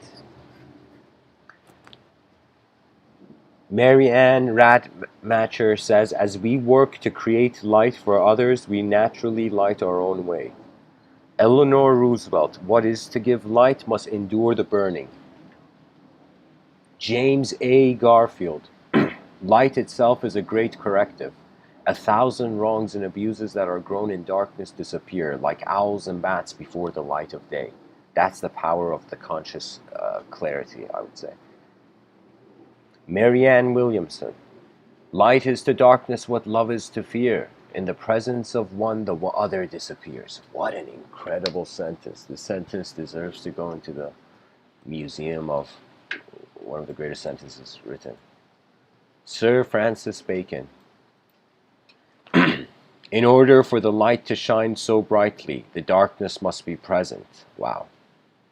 Mary Ann Radmacher says, as we work to create light for others, we naturally light our own way. Eleanor Roosevelt, what is to give light must endure the burning. James A. Garfield, light itself is a great corrective. 1,000 wrongs and abuses that are grown in darkness disappear, like owls and bats before the light of day. That's the power of the conscious clarity, I would say. Marianne Williamson, light is to darkness what love is to fear. In the presence of one, the other disappears. What an incredible sentence. This sentence deserves to go into the museum of one of the greatest sentences written. Sir Francis Bacon, in order for the light to shine so brightly, the darkness must be present. Wow.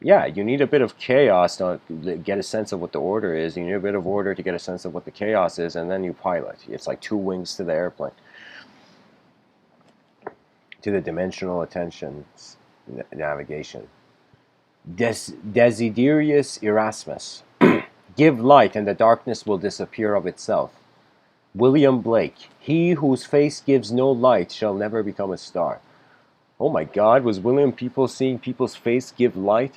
Yeah, you need a bit of chaos to get a sense of what the order is. You need a bit of order to get a sense of what the chaos is, and then you pilot. It's like two wings to the airplane. To the dimensional attention navigation. Desiderius Erasmus. Give light, and the darkness will disappear of itself. William Blake. He whose face gives no light shall never become a star. Oh my God, was William People seeing people's face give light?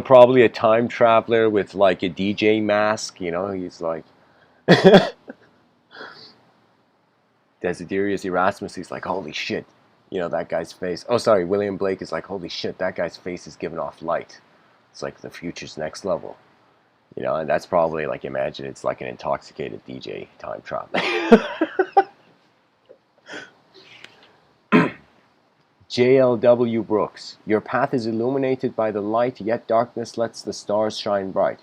Probably a time traveler with like a DJ mask. He's like Desiderius Erasmus. He's like, holy shit, that guy's face. Oh, sorry, William Blake is like, holy shit, that guy's face is giving off light. It's like the future's next level. And that's probably like, imagine it's like an intoxicated DJ time traveler. J.L.W. Brooks, your path is illuminated by the light, yet darkness lets the stars shine bright.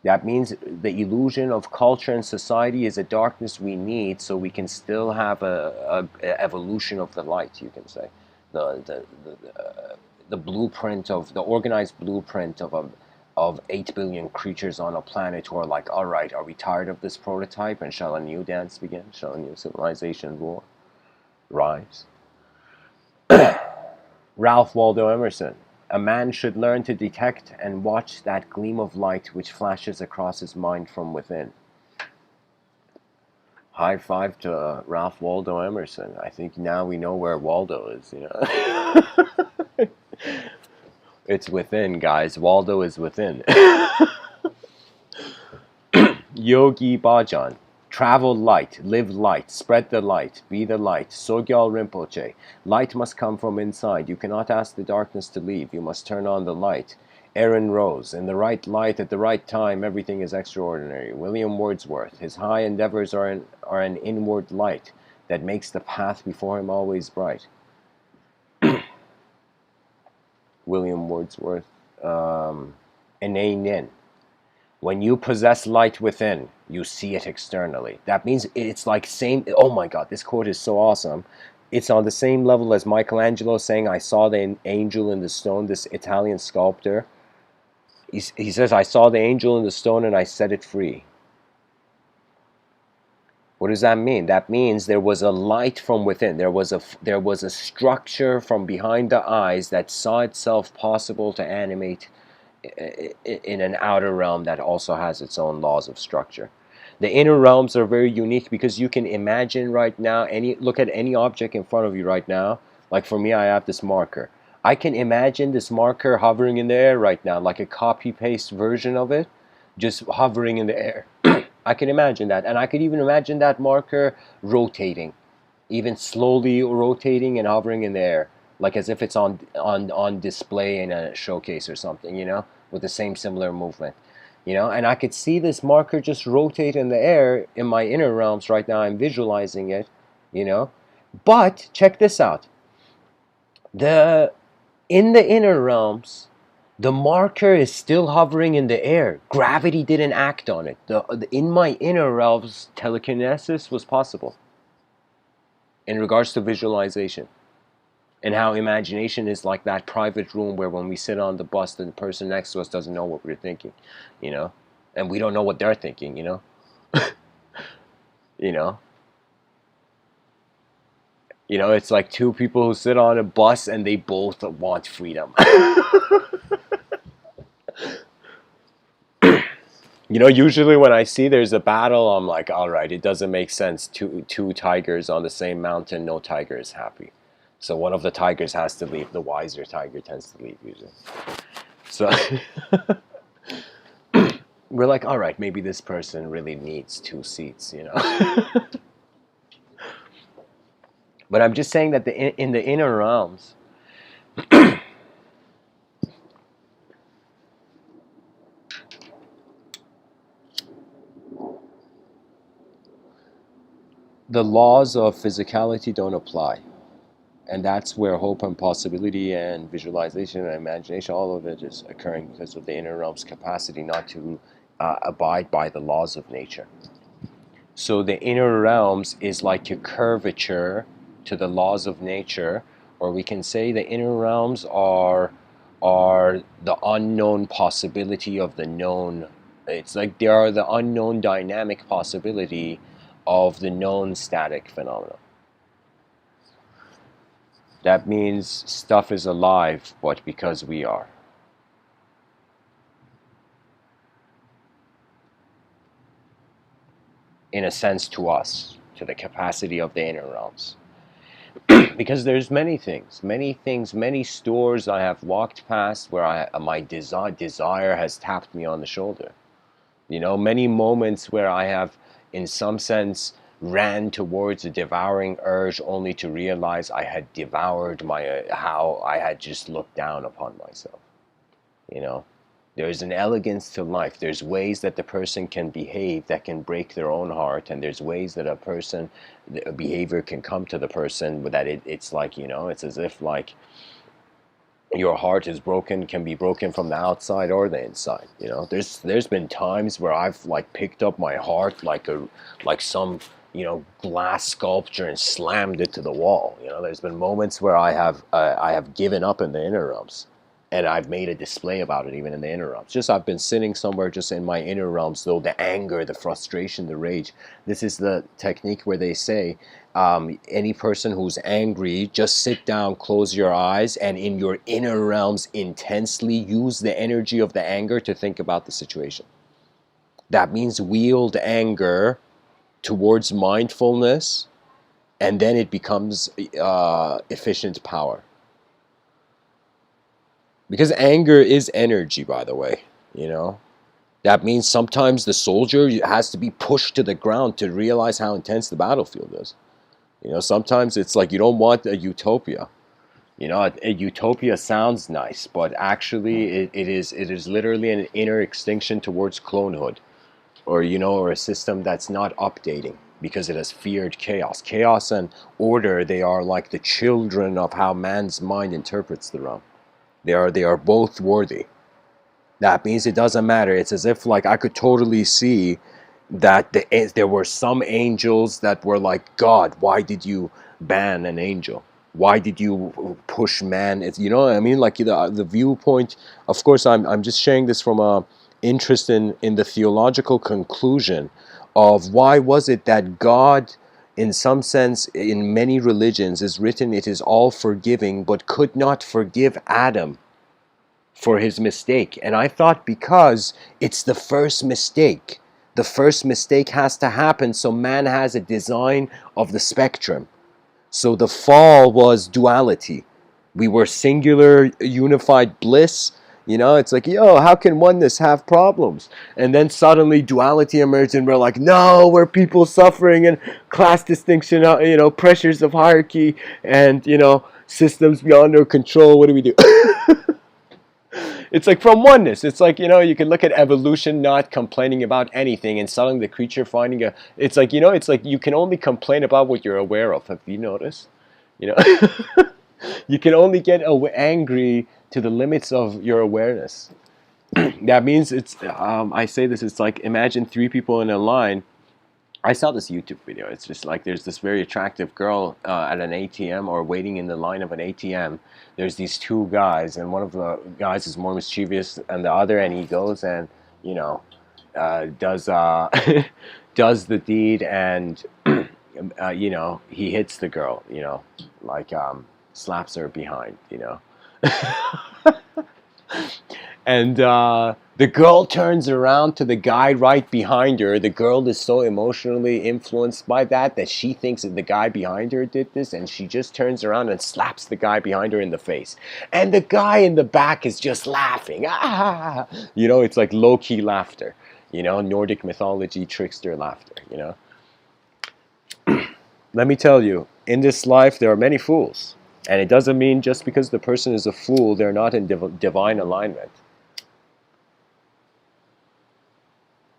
That means the illusion of culture and society is a darkness we need so we can still have a evolution of the light, you can say. The blueprint of, the organized blueprint of of 8 billion creatures on a planet who are like, all right, are we tired of this prototype, and shall a new dance begin? Shall a new civilization rise? Ralph Waldo Emerson. A man should learn to detect and watch that gleam of light which flashes across his mind from within. High five to Ralph Waldo Emerson. I think now we know where Waldo is, you know. It's within, guys. Waldo is within. Yogi Bhajan. Travel light, live light, spread the light, be the light. Sogyal Rinpoche. Light must come from inside. You cannot ask the darkness to leave. You must turn on the light. Aaron Rose. In the right light at the right time, everything is extraordinary. William Wordsworth. His high endeavors are an inward light that makes the path before him always bright. William Wordsworth. Ine Nin. When you possess light within, you see it externally. That means it's like same. Oh my God, this quote is so awesome. It's on the same level as Michelangelo saying, I saw the angel in the stone, this Italian sculptor. He says, I saw the angel in the stone and I set it free. What does that mean? That means there was a light from within. There was a structure from behind the eyes that saw itself possible to animate in an outer realm that also has its own laws of structure. The inner realms are very unique because you can imagine right now, look at any object in front of you right now. Like for me, I have this marker. I can imagine this marker hovering in the air right now, like a copy-paste version of it, just hovering in the air. I can imagine that. And I could even imagine that marker rotating, even slowly rotating and hovering in the air, like as if it's on display in a showcase or something, you know, with the same similar movement, you know. And I could see this marker just rotate in the air in my inner realms right now. I'm visualizing it, you know. But check this out. In the inner realms, the marker is still hovering in the air. Gravity didn't act on it. In my inner realms, telekinesis was possible in regards to visualization. And how imagination is like that private room where when we sit on the bus, the person next to us doesn't know what we're thinking, you know? And we don't know what they're thinking, you know? You know? You know, it's like two people who sit on a bus and they both want freedom. You know, usually when I see there's a battle, I'm like, all right, it doesn't make sense. Two tigers on the same mountain, no tiger is happy. So one of the tigers has to leave. The wiser tiger tends to leave usually. So we're like, all right, maybe this person really needs 2 seats, you know. But I'm just saying that in the inner realms, the laws of physicality don't apply. And that's where hope and possibility and visualization and imagination, all of it is occurring because of the inner realm's capacity not to abide by the laws of nature. So the inner realms is like a curvature to the laws of nature, or we can say the inner realms are the unknown possibility of the known. It's like they are the unknown dynamic possibility of the known static phenomena. That means stuff is alive, but because we are. In a sense, to us, to the capacity of the inner realms. Because there's many things, many stores I have walked past where my desire has tapped me on the shoulder. You know, many moments where I have, in some sense, ran towards a devouring urge only to realize I had devoured how I had just looked down upon myself. You know, there's an elegance to life. There's ways that the person can behave that can break their own heart, and there's ways that a behavior can come to the person that it's like, you know, it's as if like your heart is broken, can be broken from the outside or the inside. You know, there's been times where I've like picked up my heart like some, you know, glass sculpture and slammed it to the wall. You know, there's been moments where I have given up in the inner realms. And I've made a display about it even in the inner realms. Just I've been sitting somewhere just in my inner realms, though, the anger, the frustration, the rage. This is the technique where they say, any person who's angry, just sit down, close your eyes, and in your inner realms intensely use the energy of the anger to think about the situation. That means wield anger towards mindfulness, and then it becomes efficient power. Because anger is energy, by the way, you know. That means sometimes the soldier has to be pushed to the ground to realize how intense the battlefield is. You know, sometimes it's like you don't want a utopia. You know, a utopia sounds nice, but actually it is literally an inner extinction towards clonehood, or you know, or a system that's not updating because it has feared chaos. Chaos and order, they are like the children of how man's mind interprets the realm. They are both worthy. That means it doesn't matter. It's as if like I could totally see that there were some angels that were like, God, why did you ban an angel? Why did you push man? It's, you know what I mean? Like the viewpoint. Of course, I'm just sharing this from a interest in the theological conclusion of why was it that God, in some sense, in many religions, is written, it is all forgiving, but could not forgive Adam for his mistake. And I thought because it's the first mistake. The first mistake has to happen, so man has a design of the spectrum. So the fall was duality. We were singular, unified bliss. You know, it's like, yo, how can oneness have problems? And then suddenly duality emerged and we're like, no, we're people suffering and class distinction, you know, pressures of hierarchy and, you know, systems beyond our control. What do we do? It's like from oneness. It's like, you know, you can look at evolution not complaining about anything and suddenly the creature finding a, it's like, you know, it's like you can only complain about what you're aware of. Have you noticed? You know, you can only get angry to the limits of your awareness. That means it's, I say this, it's like imagine three people in a line. I saw this YouTube video. It's just like there's this very attractive girl at an ATM or waiting in the line of an ATM. There's these two guys, and one of the guys is more mischievous than the other, and he goes and, you know, does does the deed, and you know, he hits the girl, you know, like slaps her behind, you know. And the girl turns around to the guy right behind her. The girl is so emotionally influenced by that she thinks that the guy behind her did this, and she just turns around and slaps the guy behind her in the face. And the guy in the back is just laughing. Ah! You know, it's like low-key laughter. You know, Nordic mythology trickster laughter, you know. Let me tell you, in this life there are many fools. And it doesn't mean just because the person is a fool, they're not in divine alignment.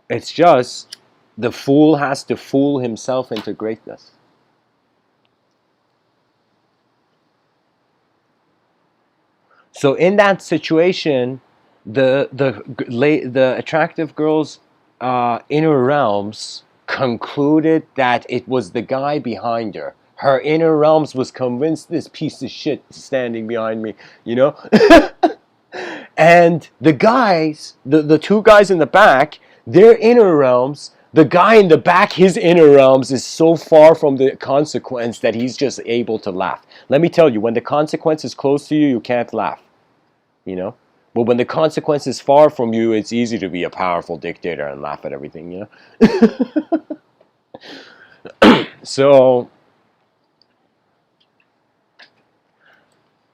It's just the fool has to fool himself into greatness. So in that situation, the attractive girl's inner realms concluded that it was the guy behind her. Her inner realms was convinced this piece of shit is standing behind me, you know? And the guys, the two guys in the back, their inner realms, the guy in the back, his inner realms is so far from the consequence that he's just able to laugh. Let me tell you, when the consequence is close to you, you can't laugh, you know? But when the consequence is far from you, it's easy to be a powerful dictator and laugh at everything, you know? So,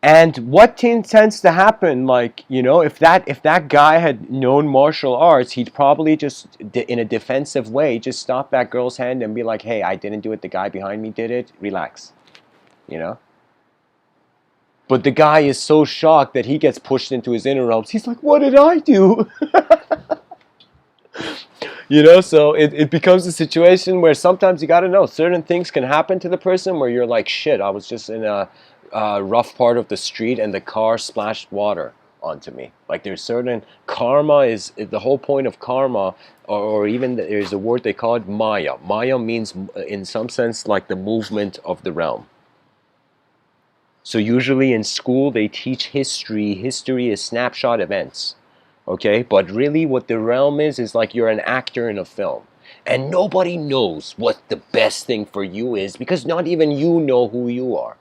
and what tends to happen, like, you know, if that guy had known martial arts, he'd probably just, in a defensive way, just stop that girl's hand and be like, hey, I didn't do it, the guy behind me did it, relax, you know? But the guy is so shocked that he gets pushed into his inner realms. He's like, what did I do? You know, so it becomes a situation where sometimes you got to know certain things can happen to the person where you're like, shit, I was just in a rough part of the street and the car splashed water onto me. Like there's certain karma is the whole point of karma, or even there's a word they call it Maya. Maya means in some sense like the movement of the realm. So usually in school they teach history. History is snapshot events. Okay? But really what the realm is like you're an actor in a film. And nobody knows what the best thing for you is because not even you know who you are.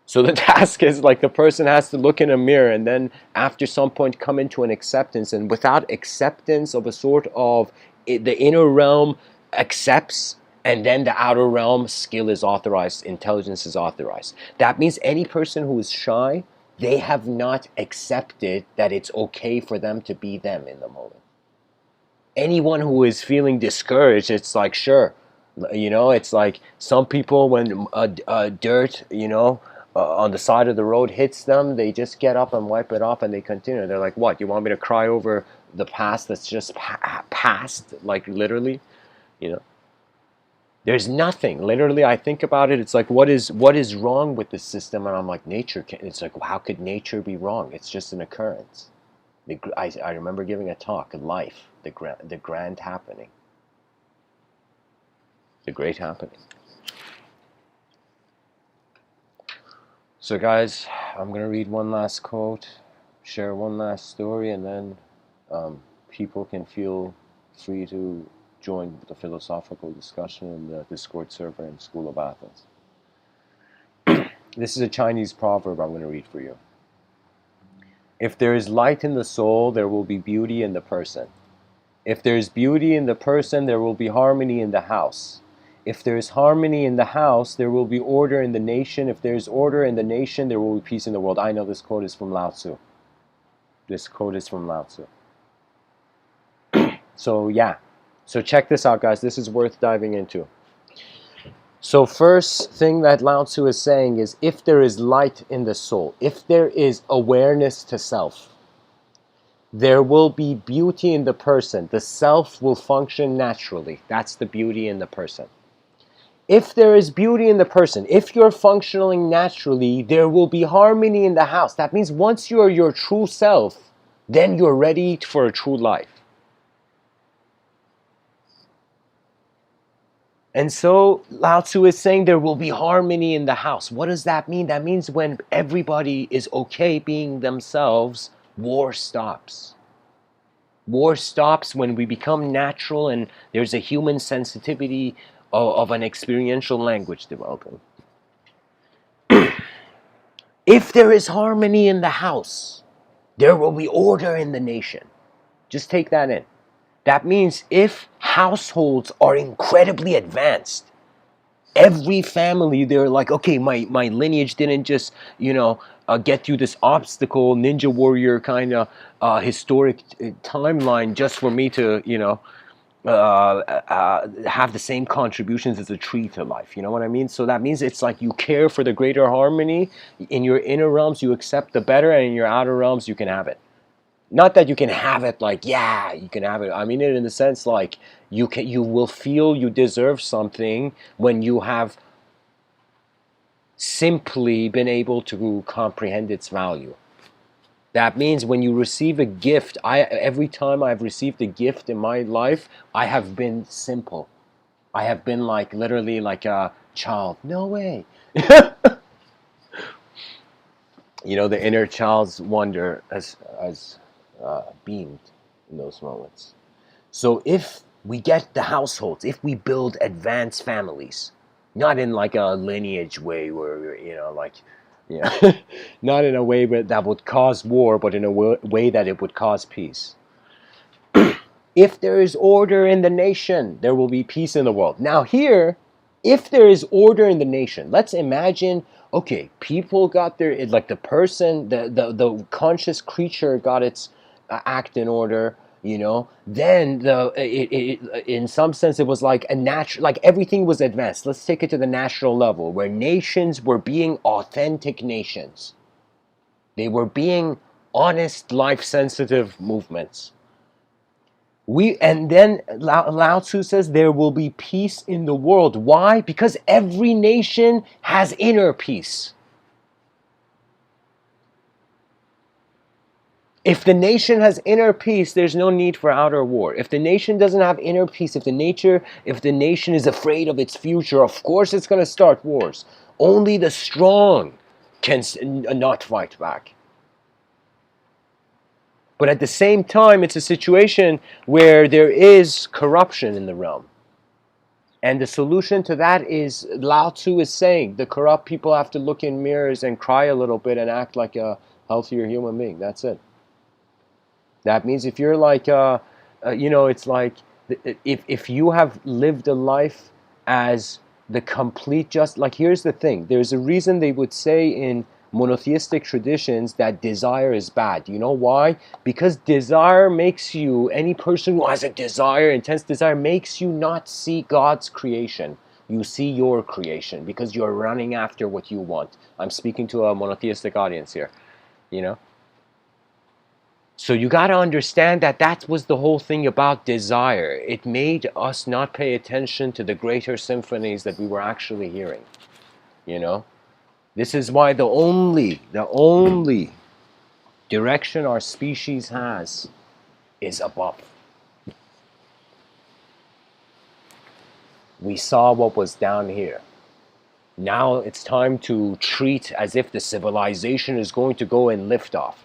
So the task is like the person has to look in a mirror and then after some point come into an acceptance. And without acceptance of a sort of the inner realm accepts, and then the outer realm skill is authorized, intelligence is authorized. That means any person who is shy, they have not accepted that it's okay for them to be them in the moment. Anyone who is feeling discouraged, it's like, sure, it's like some people when dirt, on the side of the road hits them, they just get up and wipe it off and they continue. They're like, what, you want me to cry over the past that's just past, like literally, there's nothing. Literally, I think about it, it's like, what is wrong with the system? And I'm like, nature, it's like, how could nature be wrong? It's just an occurrence. I remember giving a talk, life, the grand happening, the great happening. So guys, I'm going to read one last quote, share one last story, and then people can feel free to join the philosophical discussion in the Discord server in School of Athens. This is a Chinese proverb I'm going to read for you. If there is light in the soul, there will be beauty in the person. If there is beauty in the person, there will be harmony in the house. If there is harmony in the house, there will be order in the nation. If there is order in the nation, there will be peace in the world. I know this quote is from Lao Tzu. This quote is from Lao Tzu. So yeah. So check this out, guys. This is worth diving into. So first thing that Lao Tzu is saying is, if there is light in the soul, if there is awareness to self, there will be beauty in the person. The self will function naturally. That's the beauty in the person. If there is beauty in the person, if you're functioning naturally, there will be harmony in the house. That means once you're your true self, then you're ready for a true life. And so Lao Tzu is saying there will be harmony in the house. What does that mean? That means when everybody is okay being themselves, war stops. War stops when we become natural and there's a human sensitivity of an experiential language developing. If there is harmony in the house, there will be order in the nation. Just take that in. That means if households are incredibly advanced, every family, they're like, okay, my lineage didn't just, get through this obstacle, ninja warrior kind of historic timeline just for me to, have the same contributions as a tree to life. You know what I mean? So that means it's like you care for the greater harmony. In your inner realms, you accept the better, and in your outer realms, you can have it. Not that you can have it like, yeah, you can have it. I mean it in the sense like you will feel you deserve something when you have simply been able to comprehend its value. That means when you receive a gift, every time I've received a gift in my life, I have been simple. I have been like literally like a child. No way. The inner child's wonder as beamed in those moments. So if we get the households, if we build advanced families, not in like a lineage way where not in a way that would cause war, but in a way that it would cause peace. If there is order in the nation, there will be peace in the world. Now here, if there is order in the nation, let's imagine, okay, people got their, like the person, the conscious creature got its act in order, then in some sense it was like a natural, like everything was advanced. Let's take it to the national level where nations were being authentic nations. They were being honest, life-sensitive movements. And then Lao Tzu says there will be peace in the world. Why? Because every nation has inner peace. If the nation has inner peace, there's no need for outer war. If the nation doesn't have inner peace, if the nation is afraid of its future, of course it's going to start wars. Only the strong can not fight back. But at the same time, it's a situation where there is corruption in the realm. And the solution to that is, Lao Tzu is saying, the corrupt people have to look in mirrors and cry a little bit and act like a healthier human being. That's it. That means if you're like, it's like, if you have lived a life as the complete like, here's the thing. There's a reason they would say in monotheistic traditions that desire is bad. You know why? Because desire makes you, any person who has a desire, intense desire, makes you not see God's creation. You see your creation because you're running after what you want. I'm speaking to a monotheistic audience here, you know? So you got to understand that that was the whole thing about desire. It made us not pay attention to the greater symphonies that we were actually hearing, you know? This is why the only direction our species has is above. We saw what was down here. Now it's time to treat as if the civilization is going to go and lift off.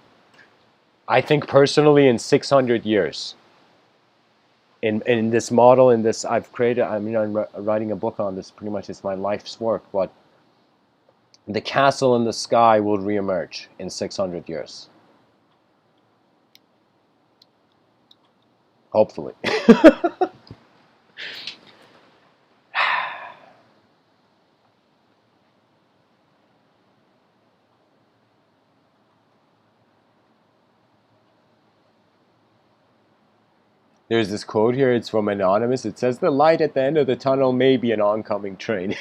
I think personally in 600 years, in this model, in this I've created, I'm writing a book on this, pretty much it's my life's work, but the castle in the sky will reemerge in 600 years. Hopefully. There's this quote here, it's from Anonymous. It says, "The light at the end of the tunnel may be an oncoming train."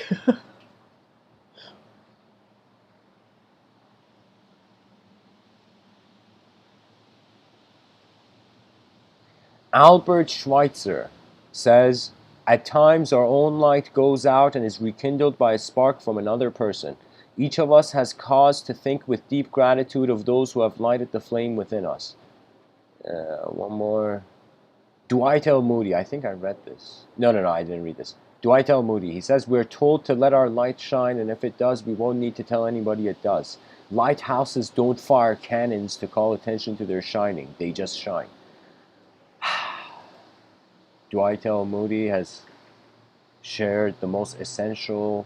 Albert Schweitzer says, "At times our own light goes out and is rekindled by a spark from another person. Each of us has cause to think with deep gratitude of those who have lighted the flame within us." One more. Dwight L. Moody, I think I read this. No, I didn't read this. Dwight L. Moody, he says, "We're told to let our light shine, and if it does, we won't need to tell anybody it does. Lighthouses don't fire cannons to call attention to their shining. They just shine." Dwight L. Moody has shared the most essential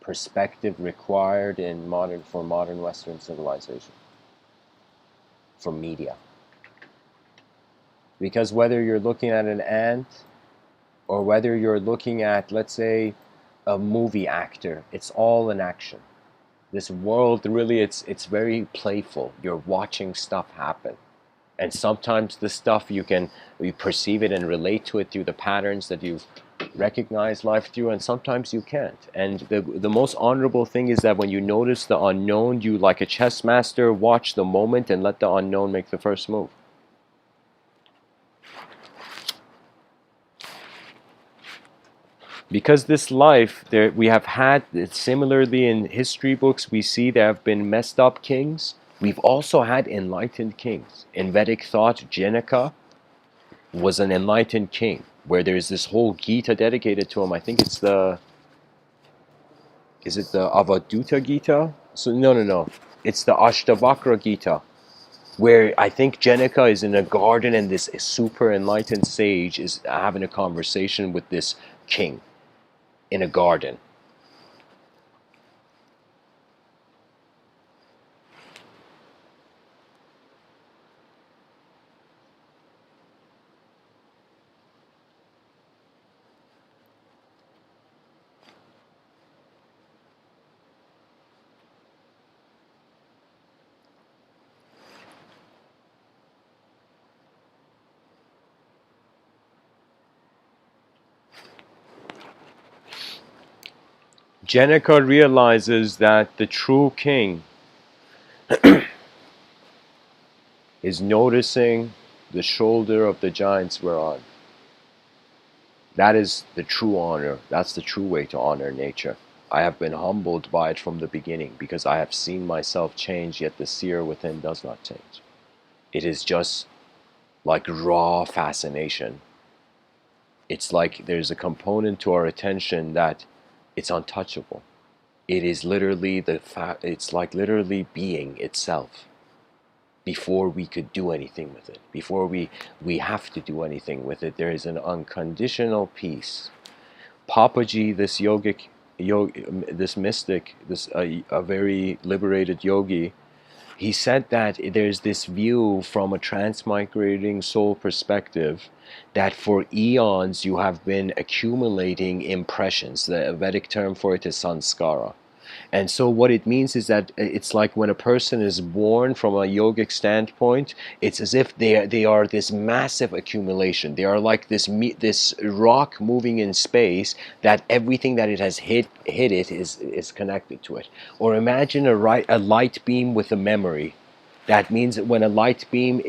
perspective required for modern Western civilization, for media. Because whether you're looking at an ant or whether you're looking at, let's say, a movie actor, it's all in action. This world really, it's very playful. You're watching stuff happen. And sometimes the stuff you perceive it and relate to it through the patterns that you've recognized life through, and sometimes you can't. And the most honorable thing is that when you notice the unknown, you, like a chess master, watch the moment and let the unknown make the first move. Because this life, we have had, similarly in history books, we see there have been messed up kings. We've also had enlightened kings. In Vedic thought, Janaka was an enlightened king, where there's this whole Gita dedicated to him. I think it's is it the Avaduta Gita? So no. It's the Ashtavakra Gita, where I think Janaka is in a garden and this super enlightened sage is having a conversation with this king in a garden. Janaka realizes that the true king is noticing the shoulder of the giants we're on. That is the true honor. That's the true way to honor nature. I have been humbled by it from the beginning because I have seen myself change, yet the seer within does not change. It is just like raw fascination. It's like there's a component to our attention that it's untouchable. It is literally it's like literally being itself before we could do anything with it. Before we have to do anything with it, there is an unconditional peace. Papaji, this this mystic, this a very liberated yogi, he said that there's this view from a transmigrating soul perspective that for eons you have been accumulating impressions. The Vedic term for it is sanskara. And so what it means is that it's like when a person is born from a yogic standpoint, it's as if they are this massive accumulation. They are like this rock moving in space that everything that it has hit it is connected to it. Or imagine a light beam with a memory. That means that when a light beam,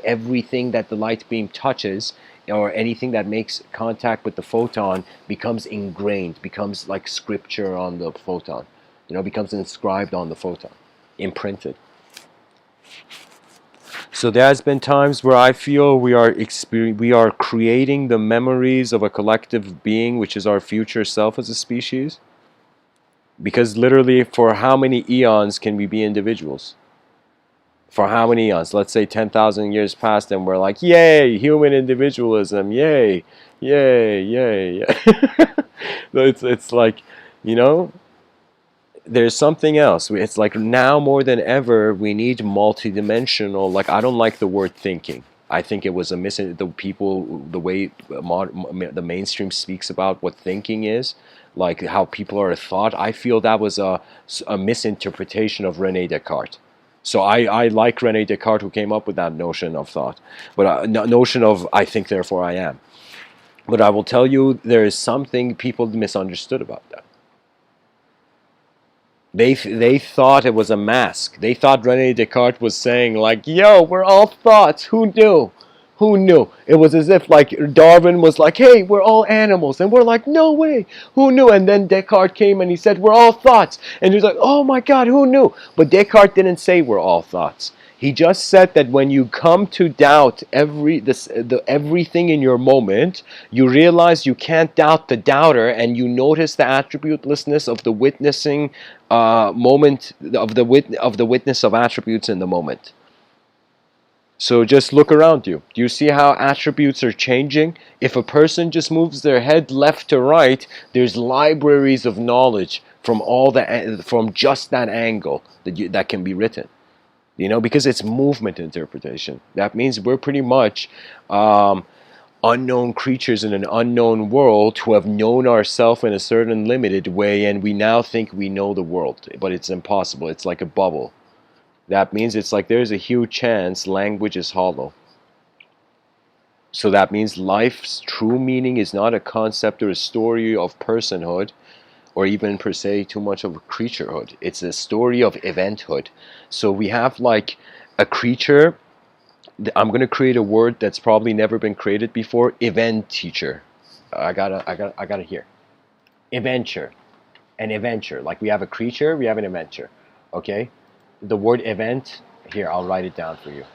everything that the light beam touches or anything that makes contact with the photon becomes ingrained, becomes like scripture on the photon. Becomes inscribed on the photon, imprinted. So there's been times where I feel we are creating the memories of a collective being, which is our future self as a species. Because literally, for how many eons can we be individuals? For how many eons? Let's say 10,000 years past, and we're like, yay, human individualism, yay, yay, yay. It's like, you know, there's something else. It's like now more than ever, we need multidimensional. Like, I don't like the word thinking. I think it was the way the mainstream speaks about what thinking is, like how people are thought. I feel that was a misinterpretation of René Descartes. So I like René Descartes, who came up with that notion of thought, but notion of I think, therefore I am. But I will tell you, there is something people misunderstood about that. They thought it was a mask. They thought René Descartes was saying like, yo, we're all thoughts. Who knew? Who knew? It was as if like Darwin was like, hey, we're all animals. And we're like, no way. Who knew? And then Descartes came and he said, we're all thoughts. And he was like, oh my God, who knew? But Descartes didn't say we're all thoughts. He just said that when you come to doubt everything in your moment, you realize you can't doubt the doubter, and you notice the attributelessness of the witnessing moment of the witness of attributes in the moment. So just look around you. Do you see how attributes are changing? If a person just moves their head left to right, there's libraries of knowledge from just that angle that can be written. Because it's movement interpretation. That means we're pretty much unknown creatures in an unknown world who have known ourselves in a certain limited way, and we now think we know the world, but it's impossible. It's like a bubble. That means it's like there's a huge chance language is hollow. So that means life's true meaning is not a concept or a story of personhood, or even per se too much of creaturehood. It's a story of eventhood. So we have like a creature. I'm going to create a word that's probably never been created before. Event teacher. I got it here. Adventure. An adventure. Like we have a creature, we have an adventure. Okay? The word event, here, I'll write it down for you.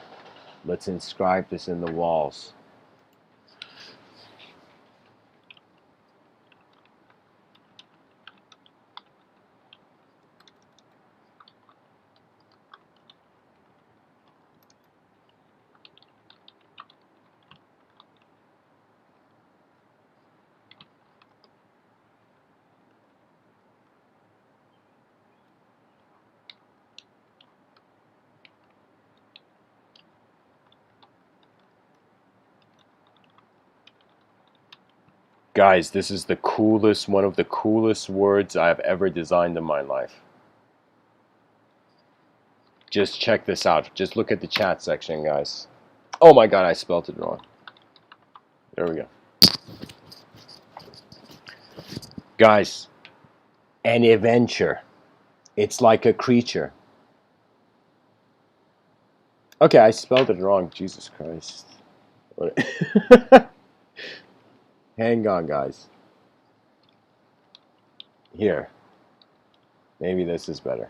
Let's inscribe this in the walls. Guys, this is one of the coolest words I've ever designed in my life. Just check this out. Just look at the chat section, guys. Oh my God, I spelled it wrong. There we go. Guys, an adventure. It's like a creature. Okay, I spelled it wrong. Jesus Christ. Hang on, guys. Here. Maybe this is better.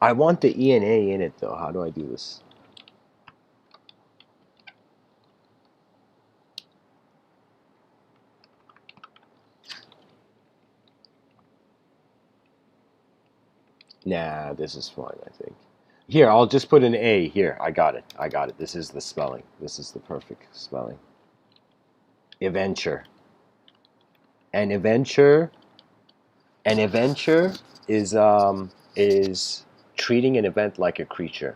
I want the E and A in it though. How do I do this? Nah, this is fine, I think. Here, I'll just put an A. Here, I got it. I got it. This is the spelling. This is the perfect spelling. Adventure. An adventure. An adventure is treating an event like a creature.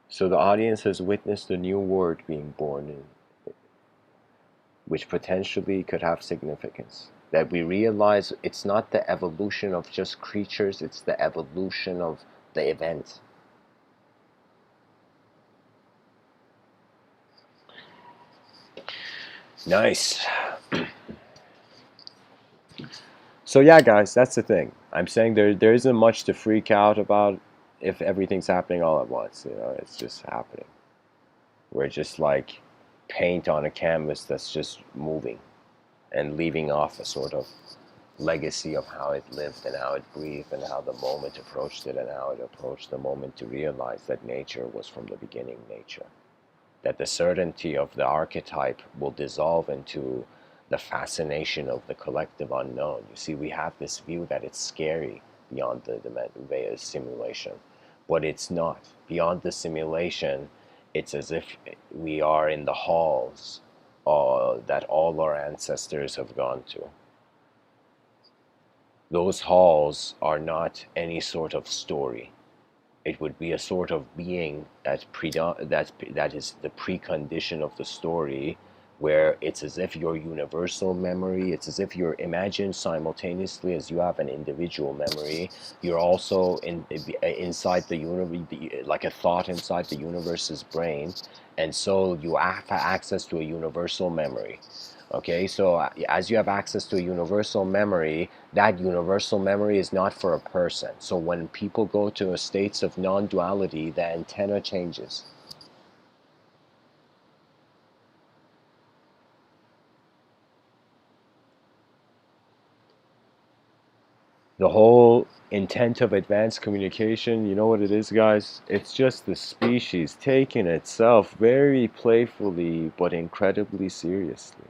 So the audience has witnessed a new word being born in, which potentially could have significance. That we realize it's not the evolution of just creatures, it's the evolution of the event. Nice. So yeah, guys, that's the thing. I'm saying there isn't much to freak out about if everything's happening all at once. You know, it's just happening. We're just like paint on a canvas that's just moving and leaving off a sort of legacy of how it lived and how it breathed and how the moment approached it and how it approached the moment to realize that nature was from the beginning nature. That the certainty of the archetype will dissolve into the fascination of the collective unknown. You see, we have this view that it's scary beyond the simulation, but it's not. Beyond the simulation, it's as if we are in the halls that all our ancestors have gone to. Those halls are not any sort of story. It would be a sort of being that is the precondition of the story, where it's as if your universal memory, it's as if you're imagined simultaneously as you have an individual memory, you're also inside the universe, like a thought inside the universe's brain, and so you have access to a universal memory. Okay, so as you have access to a universal memory, that universal memory is not for a person. So when people go to states of non-duality, the antenna changes. The whole intent of advanced communication, you know what it is, guys? It's just the species taking itself very playfully but incredibly seriously.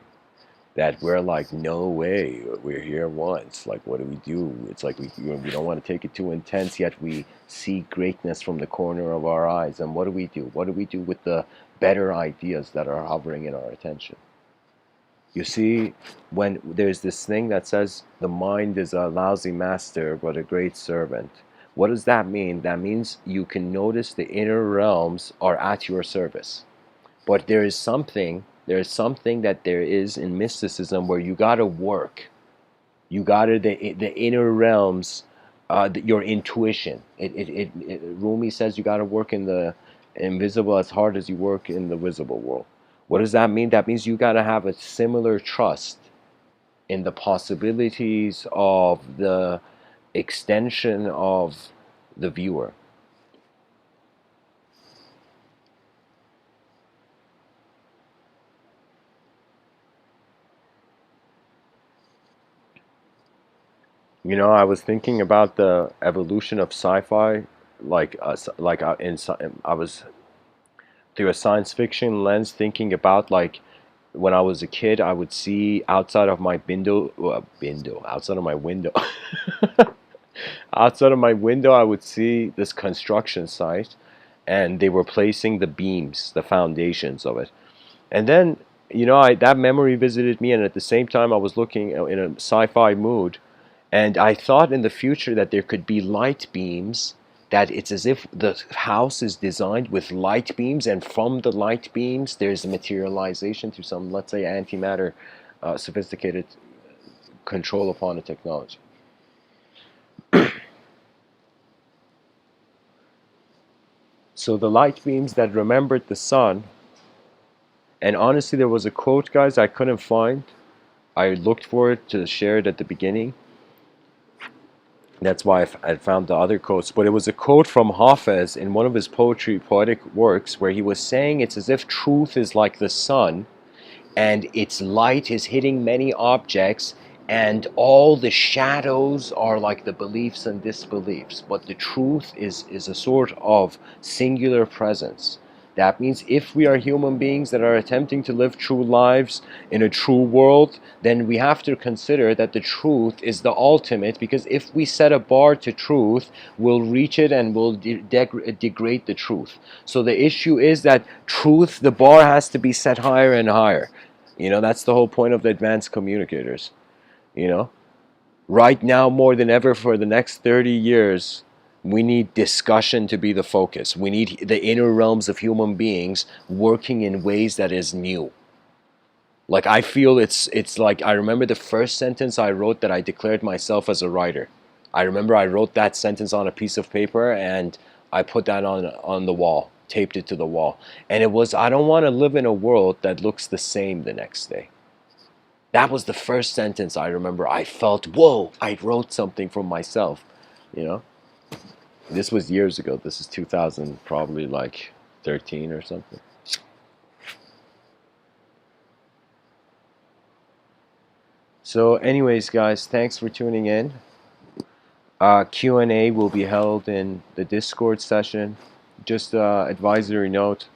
That we're like, no way, we're here once. Like, what do we do? It's like we don't want to take it too intense, yet we see greatness from the corner of our eyes. And what do we do? What do we do with the better ideas that are hovering in our attention? You see, when there's this thing that says the mind is a lousy master but a great servant, what does that mean? That means you can notice the inner realms are at your service. But there is something that there is in mysticism where you gotta work. You gotta, the inner realms, your intuition. Rumi says you gotta work in the invisible as hard as you work in the visible world. What does that mean? That means you gotta have a similar trust in the possibilities of the extension of the viewer. You know, I was thinking about the evolution of sci-fi, I was through a science fiction lens thinking about like when I was a kid, I would see outside of my outside of my window, outside of my window, I would see this construction site, and they were placing the beams, the foundations of it, and then that memory visited me, and at the same time, I was looking in a sci-fi mood. And I thought in the future that there could be light beams, that it's as if the house is designed with light beams, and from the light beams, there's materialization to some, let's say, antimatter, sophisticated control upon a technology. So the light beams that remembered the sun, and honestly, there was a quote, guys, I couldn't find. I looked for it to share it at the beginning. That's why I found the other quotes. But it was a quote from Hafez in one of his poetic works, where he was saying it's as if truth is like the sun, and its light is hitting many objects, And all the shadows are like the beliefs and disbeliefs, but the truth is a sort of singular presence. That means if we are human beings that are attempting to live true lives in a true world, then we have to consider that the truth is the ultimate, because if we set a bar to truth, we'll reach it and we'll degrade the truth. So the issue is that truth, the bar has to be set higher and higher. That's the whole point of the advanced communicators. Right now, more than ever, for the next 30 years, we need discussion to be the focus. We need the inner realms of human beings working in ways that is new. Like, I feel it's like, I remember the first sentence I wrote that I declared myself as a writer. I remember I wrote that sentence on a piece of paper and I put that on the wall, taped it to the wall. And it was, I don't want to live in a world that looks the same the next day. That was the first sentence I remember. I felt, whoa, I wrote something for myself, This was years ago. This is 2000, probably like 13 or something. So anyways, guys, thanks for tuning in. Q&A will be held in the Discord session. Just advisory note.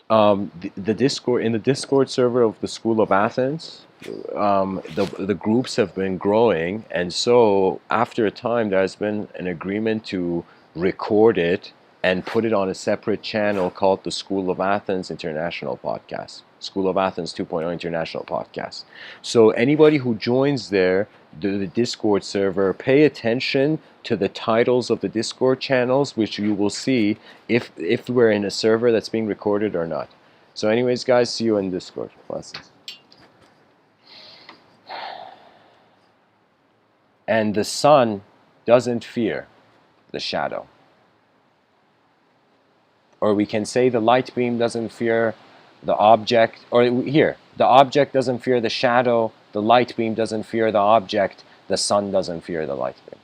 The Discord, in the Discord server of the School of Athens, the groups have been growing, and so after a time there's been an agreement to record it and put it on a separate channel called the School of Athens International Podcast, School of Athens 2.0 International Podcast. So anybody who joins there, the Discord server, pay attention to the titles of the Discord channels, which you will see if we're in a server that's being recorded or not. So anyways, guys, see you in Discord. Blessings. And the sun doesn't fear the shadow. Or we can say the light beam doesn't fear the object. Or here, the object doesn't fear the shadow, the light beam doesn't fear the object, the sun doesn't fear the light beam.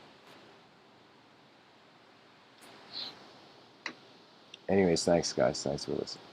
Anyways, thanks guys. Thanks for listening.